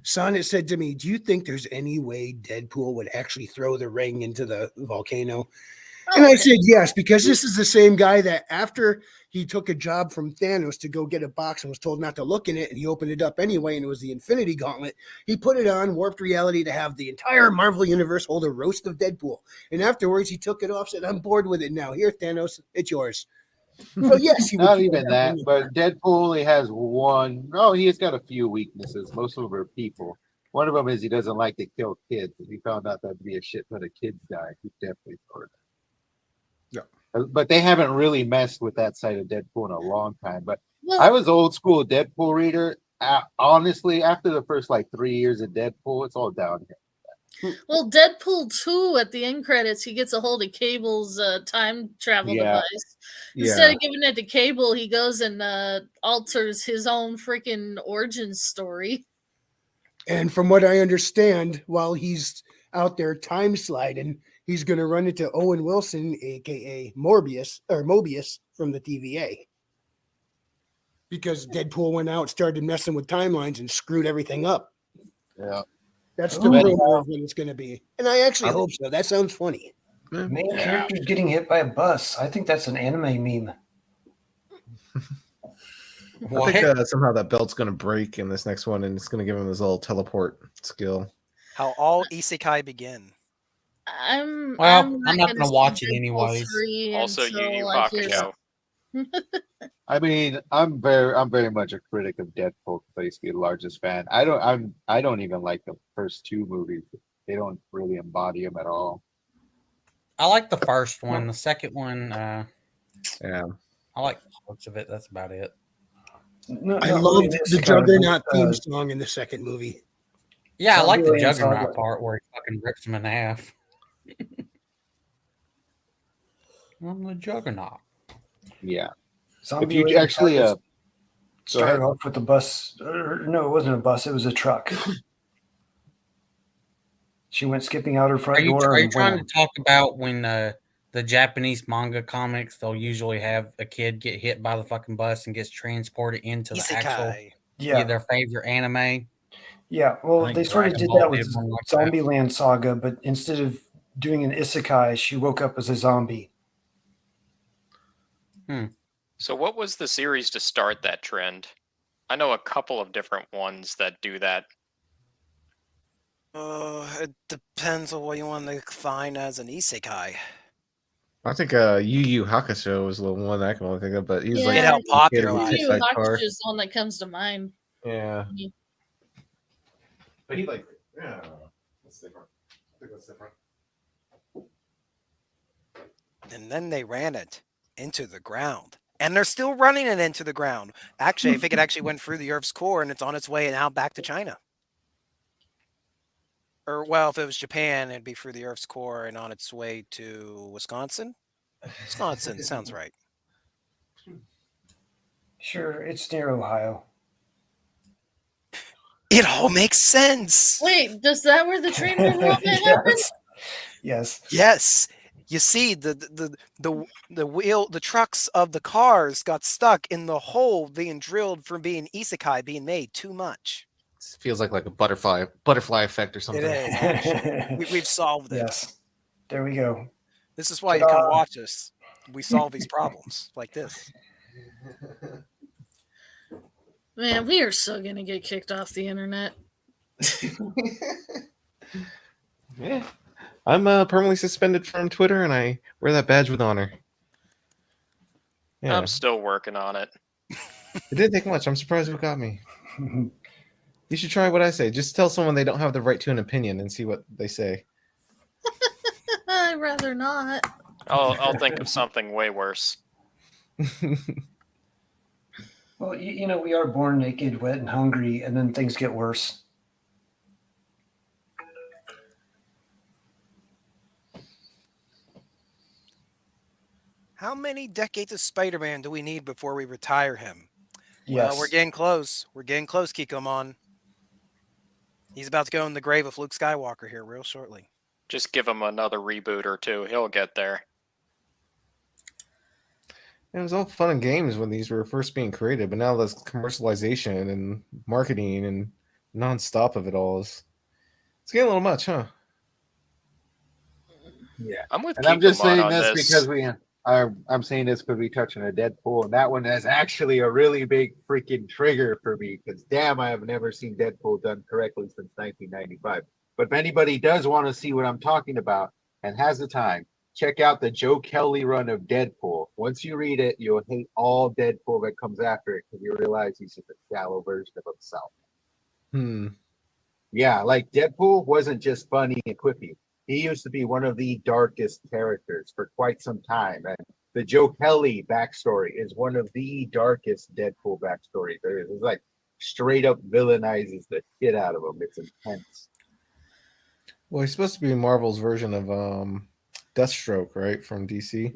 [SPEAKER 6] Sonnet said to me, "Do you think there's any way Deadpool would actually throw the ring into the volcano?" And I said yes, because this is the same guy that after he took a job from Thanos to go get a box and was told not to look in it, and he opened it up anyway, and it was the Infinity Gauntlet. He put it on, warped reality to have the entire Marvel Universe hold a roast of Deadpool. And afterwards, he took it off, said, "I'm bored with it now. Here, Thanos, it's yours." So yes, he would.
[SPEAKER 4] Not
[SPEAKER 6] throw
[SPEAKER 4] even that,
[SPEAKER 6] ring in
[SPEAKER 4] but
[SPEAKER 6] there.
[SPEAKER 4] Deadpool only has one. Oh, he has got a few weaknesses. Most of them are people. One of them is he doesn't like to kill kids. If he found out that'd be a shit ton of kids die, he'd definitely throw it. But they haven't really messed with that side of Deadpool in a long time. But I was old school Deadpool reader. Honestly, after the first like 3 years of Deadpool, it's all downhill.
[SPEAKER 1] Well, Deadpool 2 at the end credits, he gets a hold of Cable's time travel
[SPEAKER 4] Yeah.
[SPEAKER 1] device. Instead of giving it to Cable, he goes and alters his own freaking origin story.
[SPEAKER 6] And from what I understand, while he's out there time sliding, he's going to run into Owen Wilson, aka Mobius from the TVA. Because Deadpool went out, started messing with timelines, and screwed everything up.
[SPEAKER 4] Yeah.
[SPEAKER 6] That's the
[SPEAKER 7] Ooh.
[SPEAKER 6] rumor of what it's going to be. And I actually hope so. That sounds funny.
[SPEAKER 7] Main character's getting hit by a bus. I think that's an anime meme.
[SPEAKER 2] I think somehow that belt's going to break in this next one, and it's going to give him his little teleport skill.
[SPEAKER 5] How all isekai begin.
[SPEAKER 1] I'm
[SPEAKER 3] not
[SPEAKER 1] gonna
[SPEAKER 3] going to
[SPEAKER 1] see
[SPEAKER 3] watch it
[SPEAKER 1] Deadpool
[SPEAKER 3] anyways.
[SPEAKER 1] 3
[SPEAKER 11] Also, Yu
[SPEAKER 1] until
[SPEAKER 11] Yu
[SPEAKER 1] I hear
[SPEAKER 11] Hakusho.
[SPEAKER 4] I mean, I'm very much a critic of Deadpool. Basically, the largest fan. I don't even like the first two movies. They don't really embody him at all.
[SPEAKER 3] I like the first one. The second one,
[SPEAKER 2] yeah,
[SPEAKER 3] I like parts of it. That's about it.
[SPEAKER 7] No,
[SPEAKER 6] I
[SPEAKER 7] not
[SPEAKER 6] loved
[SPEAKER 7] really
[SPEAKER 6] the
[SPEAKER 7] isekai,
[SPEAKER 6] Juggernaut
[SPEAKER 7] but,
[SPEAKER 6] theme song in the second movie.
[SPEAKER 3] Yeah, I like the
[SPEAKER 7] Zombieland
[SPEAKER 3] Juggernaut
[SPEAKER 7] Saga.
[SPEAKER 3] part where he fucking rips him in half. I'm the Juggernaut.
[SPEAKER 4] Yeah.
[SPEAKER 7] Zombie
[SPEAKER 4] If you
[SPEAKER 7] Land
[SPEAKER 4] actually
[SPEAKER 7] Saga
[SPEAKER 4] go ahead.
[SPEAKER 7] started off with a bus. No, it wasn't a bus. It was a truck. She went skipping out her front
[SPEAKER 3] Are you
[SPEAKER 7] door. and
[SPEAKER 3] trying to
[SPEAKER 7] wham.
[SPEAKER 3] talk about when the Japanese manga comics, they'll usually have a kid get hit by the fucking bus and gets transported into the actual
[SPEAKER 5] Isekai.
[SPEAKER 3] their favorite anime?
[SPEAKER 7] Yeah,
[SPEAKER 3] I
[SPEAKER 7] well,
[SPEAKER 3] think
[SPEAKER 7] they sort of
[SPEAKER 3] Dragon
[SPEAKER 7] did
[SPEAKER 3] Ball
[SPEAKER 7] that
[SPEAKER 3] did
[SPEAKER 7] with
[SPEAKER 3] one like that.
[SPEAKER 7] Zombieland Saga, but instead of doing an isekai, she woke up as a zombie.
[SPEAKER 11] So, what was the series to start that trend? I know a couple of different ones that do that.
[SPEAKER 5] It depends on what you want to define as an isekai.
[SPEAKER 2] I think Yu Yu Hakusho was the one I can only think of, but he's like
[SPEAKER 5] It helped popularize
[SPEAKER 1] Yu Yu
[SPEAKER 2] it.
[SPEAKER 1] Hakusho is the one that comes to mind.
[SPEAKER 2] Yeah. But he like, yeah, that's different. I think that's different.
[SPEAKER 5] And then they ran it into the ground. And they're still running it into the ground. Actually, I think it actually went through the Earth's core and it's on its way now back to China. Or, well, if it was Japan, it'd be through the Earth's core and on its way to Wisconsin. Wisconsin sounds right.
[SPEAKER 7] Sure, it's near Ohio.
[SPEAKER 5] It all makes sense.
[SPEAKER 1] Wait, does that where the train derailment happened?
[SPEAKER 7] Yes.
[SPEAKER 5] Yes. You see, the wheel, the trucks of the cars got stuck in the hole being drilled from being isekai being made too much.
[SPEAKER 2] It feels like a butterfly effect or something.
[SPEAKER 5] It is, actually. We've solved it.
[SPEAKER 7] Yes. There we go.
[SPEAKER 5] This is why you come watch us. We solve these problems like this.
[SPEAKER 1] Man, we are so gonna get kicked off the internet.
[SPEAKER 2] Yeah. I'm permanently suspended from Twitter, and I wear that badge with honor. Yeah.
[SPEAKER 11] I'm still working on it.
[SPEAKER 2] It didn't take much. I'm surprised what got me. You should try what I say. Just tell someone they don't have the right to an opinion and see what they say.
[SPEAKER 1] I'd rather not.
[SPEAKER 11] I'll think of something way worse.
[SPEAKER 7] Well, you know, we are born naked, wet, and hungry, and then things get worse.
[SPEAKER 5] How many decades of Spider-Man do we need before we retire him? Well, we're getting close. We're getting close, Kikomon. He's about to go in the grave with Luke Skywalker here real shortly.
[SPEAKER 11] Just give him another reboot or two. He'll get there.
[SPEAKER 2] It was all fun and games when these were first being created, but now there's commercialization and marketing and nonstop of it all. It's getting a little much, huh?
[SPEAKER 4] Yeah,
[SPEAKER 11] I'm with
[SPEAKER 4] and I'm just
[SPEAKER 11] Kikomon
[SPEAKER 4] saying
[SPEAKER 11] on
[SPEAKER 4] this
[SPEAKER 11] this.
[SPEAKER 4] because I'm saying this because we touched on a Deadpool, and that one is actually a really big freaking trigger for me because damn, I have never seen Deadpool done correctly since 1995. But if anybody does want to see what I'm talking about and has the time, check out the Joe Kelly run of Deadpool. Once you read it, you'll hate all Deadpool that comes after it because you realize he's just a shallow version of himself. Yeah, like Deadpool wasn't just funny and quippy. He used to be one of the darkest characters for quite some time. And the Joe Kelly backstory is one of the darkest Deadpool backstories there is. It's like straight up villainizes the shit out of him. It's intense.
[SPEAKER 2] Well, he's supposed to be Marvel's version of Deathstroke, right, from DC.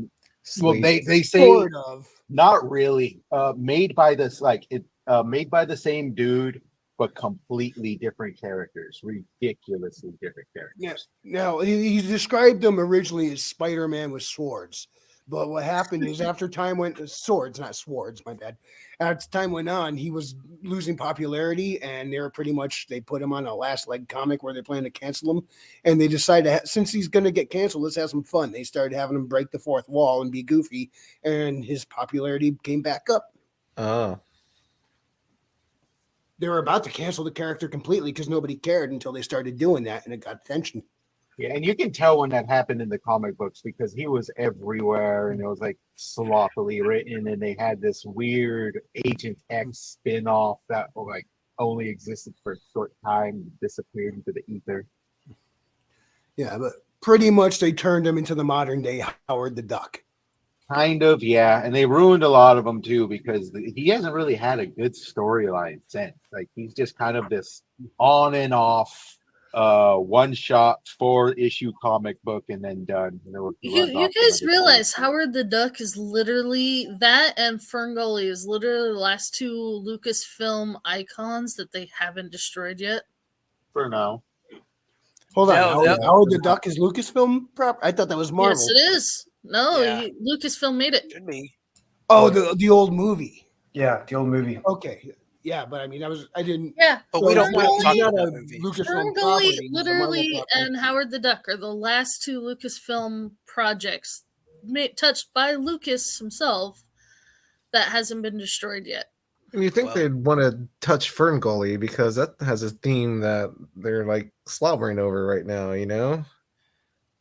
[SPEAKER 4] Well,
[SPEAKER 2] Slate.
[SPEAKER 4] they say
[SPEAKER 6] Sort of.
[SPEAKER 4] not really. Made by this made by the same dude, but completely different characters, ridiculously different characters.
[SPEAKER 6] Yeah. Now he described them originally as Spider-Man with swords, but what happened is after time went swords, not swords, my bad. As time went on, he was losing popularity, and they put him on a last leg comic where they plan to cancel him, and they decided since he's going to get canceled, let's have some fun. They started having him break the fourth wall and be goofy, and his popularity came back up.
[SPEAKER 2] Oh.
[SPEAKER 6] They were about to cancel the character completely because nobody cared until they started doing that, and it got attention.
[SPEAKER 4] Yeah, and you can tell when that happened in the comic books because he was everywhere and it was like sloppily written, and they had this weird Agent X spin-off that like only existed for a short time and disappeared into the ether.
[SPEAKER 6] Yeah, but pretty much they turned him into the modern day Howard the Duck.
[SPEAKER 4] Kind of, yeah, and they ruined a lot of them too because he hasn't really had a good storyline since. Like he's just kind of this on and off one shot 4-issue comic book and then done.
[SPEAKER 1] You guys realize Howard the Duck is literally that, and Ferngully is literally the last two Lucasfilm icons that they haven't destroyed yet.
[SPEAKER 4] For now.
[SPEAKER 6] Hold on, Howard the Duck is Lucasfilm prop? I thought that was Marvel.
[SPEAKER 1] Yes, it is. No, Lucasfilm made it.
[SPEAKER 5] Should be.
[SPEAKER 6] Oh, the old movie.
[SPEAKER 7] Yeah, the old movie.
[SPEAKER 6] Okay. Yeah, but I mean, I didn't.
[SPEAKER 1] Yeah,
[SPEAKER 5] but we don't want to talk
[SPEAKER 6] not
[SPEAKER 5] about
[SPEAKER 6] a
[SPEAKER 5] that movie.
[SPEAKER 6] Lucasfilm
[SPEAKER 1] Ferngully,
[SPEAKER 6] property. It's a Marvel
[SPEAKER 1] literally,
[SPEAKER 6] property.
[SPEAKER 1] and Howard the Duck are the last two Lucasfilm projects touched by Lucas himself that hasn't been destroyed yet.
[SPEAKER 2] And you think they'd want to touch Ferngully because that has a theme that they're like slobbering over right now, you know?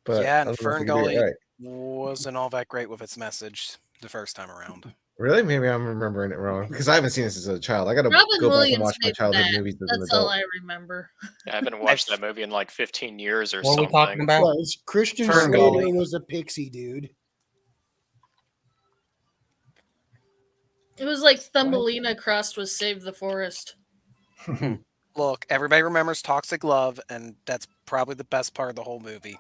[SPEAKER 2] But
[SPEAKER 5] yeah, and
[SPEAKER 2] I don't know if they can do it
[SPEAKER 5] Ferngully
[SPEAKER 2] right.
[SPEAKER 5] wasn't all that great with its message the first time around.
[SPEAKER 2] Really? Maybe I'm remembering it wrong because I haven't seen this as a child. I got to
[SPEAKER 1] Robin
[SPEAKER 2] go back
[SPEAKER 1] Williams
[SPEAKER 2] and watch my
[SPEAKER 1] made
[SPEAKER 2] childhood
[SPEAKER 1] that.
[SPEAKER 2] movies as an
[SPEAKER 1] That's all
[SPEAKER 2] adult.
[SPEAKER 1] I remember.
[SPEAKER 11] I haven't watched that movie in like 15 years or
[SPEAKER 3] What are we
[SPEAKER 11] something.
[SPEAKER 3] talking about?
[SPEAKER 6] Well, it's Christian
[SPEAKER 3] Ferngully.
[SPEAKER 6] Slater was a pixie dude.
[SPEAKER 1] It was like Thumbelina crossed with Save the Forest.
[SPEAKER 5] Look, everybody remembers Toxic Love, and that's probably the best part of the whole movie.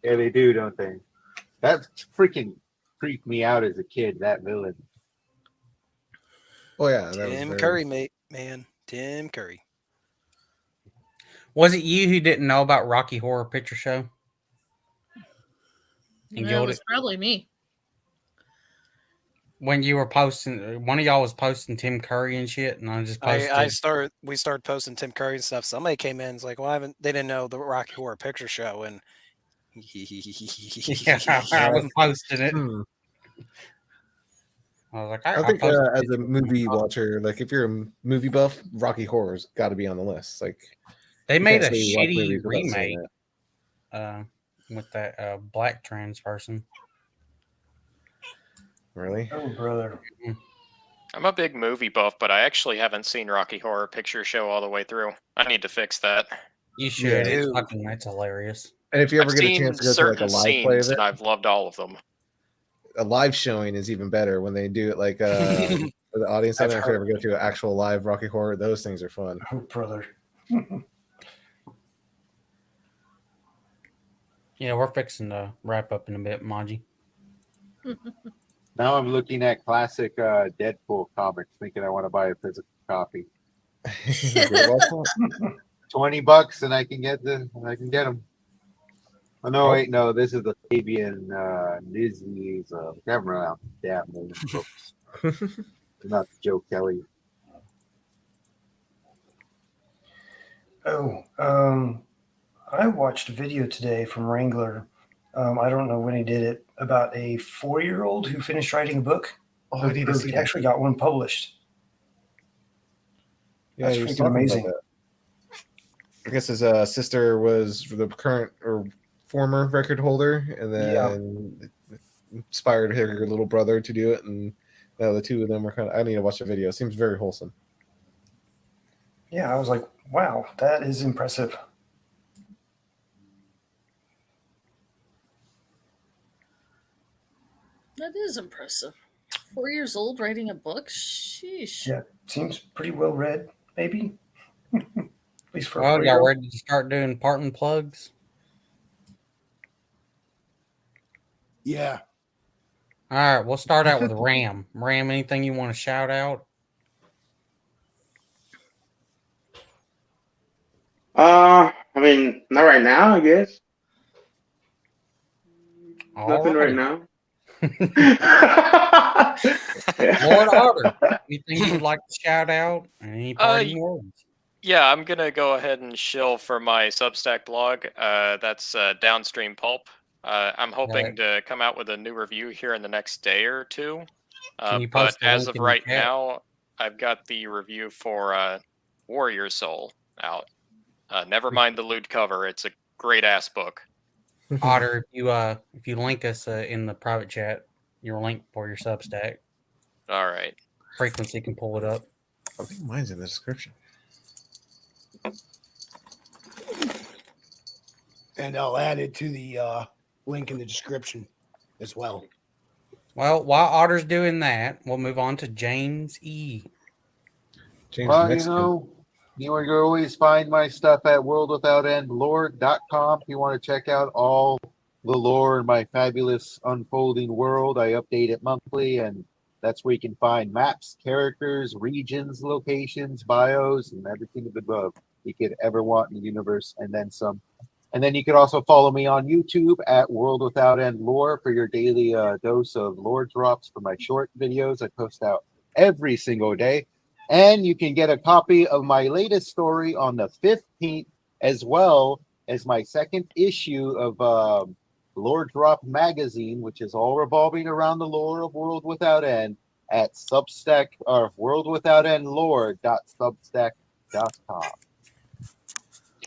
[SPEAKER 4] Yeah, they do, don't they? That freaking freaked me out as a kid, that villain.
[SPEAKER 2] Oh yeah, that
[SPEAKER 5] Tim
[SPEAKER 2] was
[SPEAKER 5] Curry, man. Tim Curry.
[SPEAKER 3] Was it you who didn't know about Rocky Horror Picture Show? And
[SPEAKER 1] That was probably me.
[SPEAKER 3] When you were posting, one of y'all was posting Tim Curry and shit, and I just posted.
[SPEAKER 5] We started posting Tim Curry and stuff. Somebody came in and was like, "Well, they didn't know the Rocky Horror Picture Show," and
[SPEAKER 3] I was posting it. I was like,
[SPEAKER 2] I think as a movie watcher, like if you're a movie buff, Rocky Horror's got to be on the list. Like
[SPEAKER 3] they
[SPEAKER 2] you
[SPEAKER 3] made
[SPEAKER 2] can't
[SPEAKER 3] a
[SPEAKER 2] say you watch
[SPEAKER 3] shitty
[SPEAKER 2] movies without saying
[SPEAKER 3] remake
[SPEAKER 2] that.
[SPEAKER 3] with that black trans person.
[SPEAKER 2] Really?
[SPEAKER 7] Oh, brother.
[SPEAKER 11] I'm a big movie buff, but I actually haven't seen Rocky Horror Picture Show all the way through. I need to fix that.
[SPEAKER 3] You should.
[SPEAKER 2] Yeah.
[SPEAKER 3] That's hilarious.
[SPEAKER 2] And if you ever
[SPEAKER 11] I've
[SPEAKER 2] get a
[SPEAKER 11] seen
[SPEAKER 2] chance to go to like a
[SPEAKER 11] certain
[SPEAKER 2] live play of
[SPEAKER 11] scenes,
[SPEAKER 2] it,
[SPEAKER 11] and I've loved all of them.
[SPEAKER 2] a live showing is even better when they do it like for the audience. I don't know if you ever go to an actual live Rocky Horror. Those things are fun.
[SPEAKER 7] Oh, brother.
[SPEAKER 3] Yeah, we're fixing to wrap up in a bit, Maji.
[SPEAKER 4] Now I'm looking at classic Deadpool comics, thinking I want to buy a physical copy. $20 and I can get them. Oh no, wait, no, this is the Fabian Nizzi's camera. Damn name, folks. Not Joe Kelly.
[SPEAKER 7] Oh, I watched a video today from Wrangler. I don't know when he did it, about a 4-year-old who finished writing a book.
[SPEAKER 2] Oh, I need to see that.
[SPEAKER 7] Actually got one published.
[SPEAKER 2] Yeah,
[SPEAKER 7] That's
[SPEAKER 2] he was
[SPEAKER 7] freaking
[SPEAKER 2] talking
[SPEAKER 7] amazing.
[SPEAKER 2] about that. I guess his sister was the current or former record holder, and then inspired her little brother to do it, and now the two of them are kind of. I need to watch the video. It seems very wholesome.
[SPEAKER 7] Yeah, I was like, wow, that is impressive.
[SPEAKER 1] That is impressive. 4 years old writing a book? Sheesh.
[SPEAKER 7] Yeah, seems pretty well read, maybe. At least for a
[SPEAKER 3] Well, y'all
[SPEAKER 7] 4-year-old.
[SPEAKER 3] ready to start doing parting plugs?
[SPEAKER 6] Yeah.
[SPEAKER 3] All right, we'll start out with Ram. Ram, anything you want to shout out?
[SPEAKER 12] I mean, not right now, I guess. Nothing right
[SPEAKER 3] Alrighty.
[SPEAKER 12] now.
[SPEAKER 3] Lord Otter, anything you would like to shout out? Any parting words?
[SPEAKER 11] Yeah, I'm gonna go ahead and shill for my Substack blog. That's Downstream Pulp. I'm hoping to come out with a new review here in the next day or two.
[SPEAKER 3] Can you
[SPEAKER 11] But
[SPEAKER 3] post the
[SPEAKER 11] as
[SPEAKER 3] link
[SPEAKER 11] of
[SPEAKER 3] in the
[SPEAKER 11] right
[SPEAKER 3] chat?
[SPEAKER 11] now, I've got the review for Warrior Soul out. Never mind the lewd cover; it's a great ass book.
[SPEAKER 3] Otter, if you link us in the private chat, your link for your Substack.
[SPEAKER 11] All right.
[SPEAKER 3] Frequency can pull it up.
[SPEAKER 2] I think mine's in the description.
[SPEAKER 6] And I'll add it to the link in the description as well.
[SPEAKER 3] Well, while Otter's doing that, we'll move on to James E.
[SPEAKER 4] Well, you know, you can always find my stuff at worldwithoutendlore.com if you want to check out all the lore in my fabulous unfolding world. I update it monthly, and that's where you can find maps, characters, regions, locations, bios, and everything above you could ever want in the universe, and then some. And then you can also follow me on YouTube at World Without End Lore for your daily dose of lore drops for my short videos I post out every single day. And you can get a copy of my latest story on the 15th, as well as my second issue of Lore Drop Magazine, which is all revolving around the lore of World Without End at Substack or worldwithoutendlore.substack.com.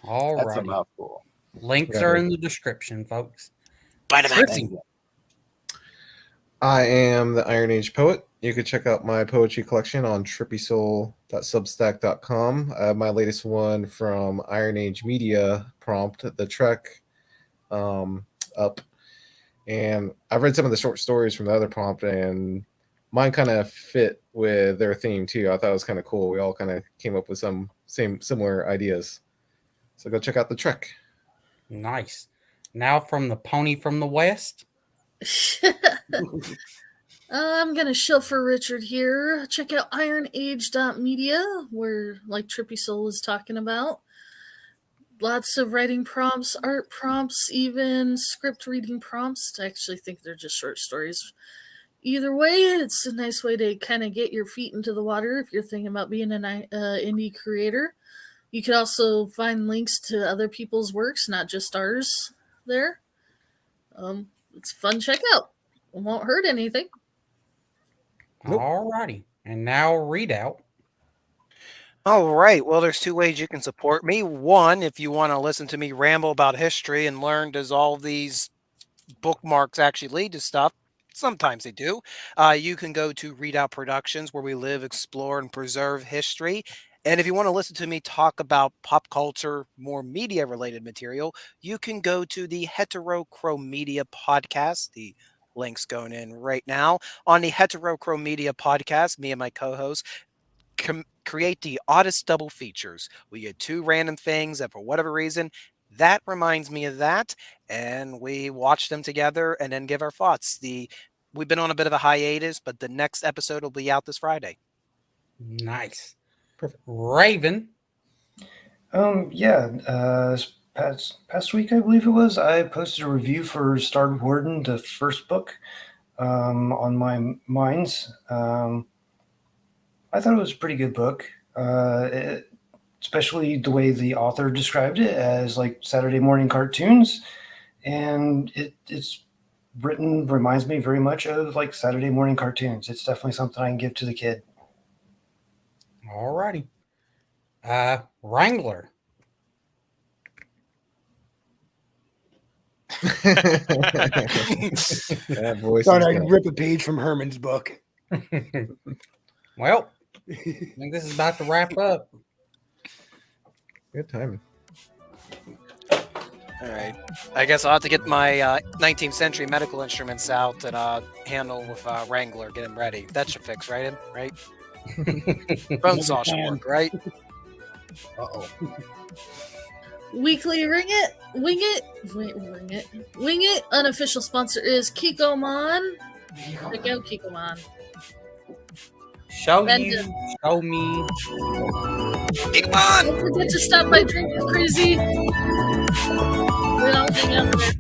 [SPEAKER 3] All
[SPEAKER 4] That's a
[SPEAKER 3] right.
[SPEAKER 4] mouthful.
[SPEAKER 3] Links are in the description, folks.
[SPEAKER 5] Buy the
[SPEAKER 3] magazine.
[SPEAKER 2] I am the IronAge poet. You can check out my poetry collection on trippysoul.substack.com. My latest one from IronAge Media prompt, The Trek, up. And I've read some of the short stories from the other prompt, and mine kind of fit with their theme too. I thought it was kind of cool. We all kind of came up with some similar ideas. So go check out The Trek.
[SPEAKER 3] Nice. Now from the Pony from the West.
[SPEAKER 1] I'm gonna shill for Richard here. Check out IronAge.media, where, like Trippy Soul was talking about, lots of writing prompts, art prompts, even script reading prompts. I actually think they're just short stories. Either way, it's a nice way to kind of get your feet into the water if you're thinking about being an indie creator. You can also find links to other people's works, not just ours, there. It's a fun checkout. It won't hurt anything.
[SPEAKER 3] All righty. And now readout.
[SPEAKER 5] All right. Well, there's two ways you can support me. One, if you want to listen to me ramble about history and learn, does all these bookmarks actually lead to stuff? Sometimes they do. You can go to Readout Productions, where we live, explore, and preserve history. And if you want to listen to me talk about pop culture, more media related material, you can go to the Heterochrome podcast. The link's going in right now. On the Heterochrome podcast, me and my co host create the oddest double features. We get two random things that, for whatever reason, that reminds me of that, and we watch them together and then give our thoughts. The we've been on a bit of a hiatus, but the next episode will be out this Friday.
[SPEAKER 3] Nice. Perfect. Raven.
[SPEAKER 7] Yeah. Past week, I believe it was, I posted a review for Star Warden, the first book, on my Minds. I thought it was a pretty good book. Especially the way the author described it as like Saturday morning cartoons, and it's written reminds me very much of like Saturday morning cartoons. It's definitely something I can give to the kid.
[SPEAKER 3] Alrighty. Wrangler.
[SPEAKER 2] That voice
[SPEAKER 6] Thought
[SPEAKER 2] is
[SPEAKER 6] I'd
[SPEAKER 2] good.
[SPEAKER 6] rip a page from Herman's book.
[SPEAKER 3] Well, I think this is about to wrap up.
[SPEAKER 2] Good timing.
[SPEAKER 5] All right. I guess I'll have to get my 19th century medical instruments out and handle with Wrangler, get him ready. That should fix, right? Right? Bone saw should work, right?
[SPEAKER 6] Uh-oh.
[SPEAKER 1] Weekly Ring It. Wing It. Unofficial sponsor is Kikomon. Check out Kikomon.
[SPEAKER 3] Show
[SPEAKER 1] And,
[SPEAKER 3] you. Show me.
[SPEAKER 5] Come on!
[SPEAKER 1] Don't forget to stop by Drinking Crazy. We'll all hang out there.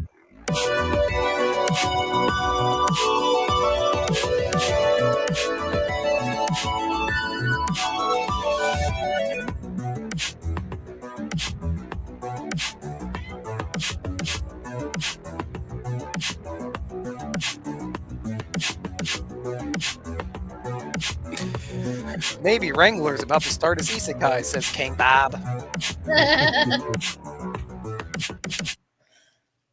[SPEAKER 5] Maybe Wrangler's about to start his isekai, says King Bob.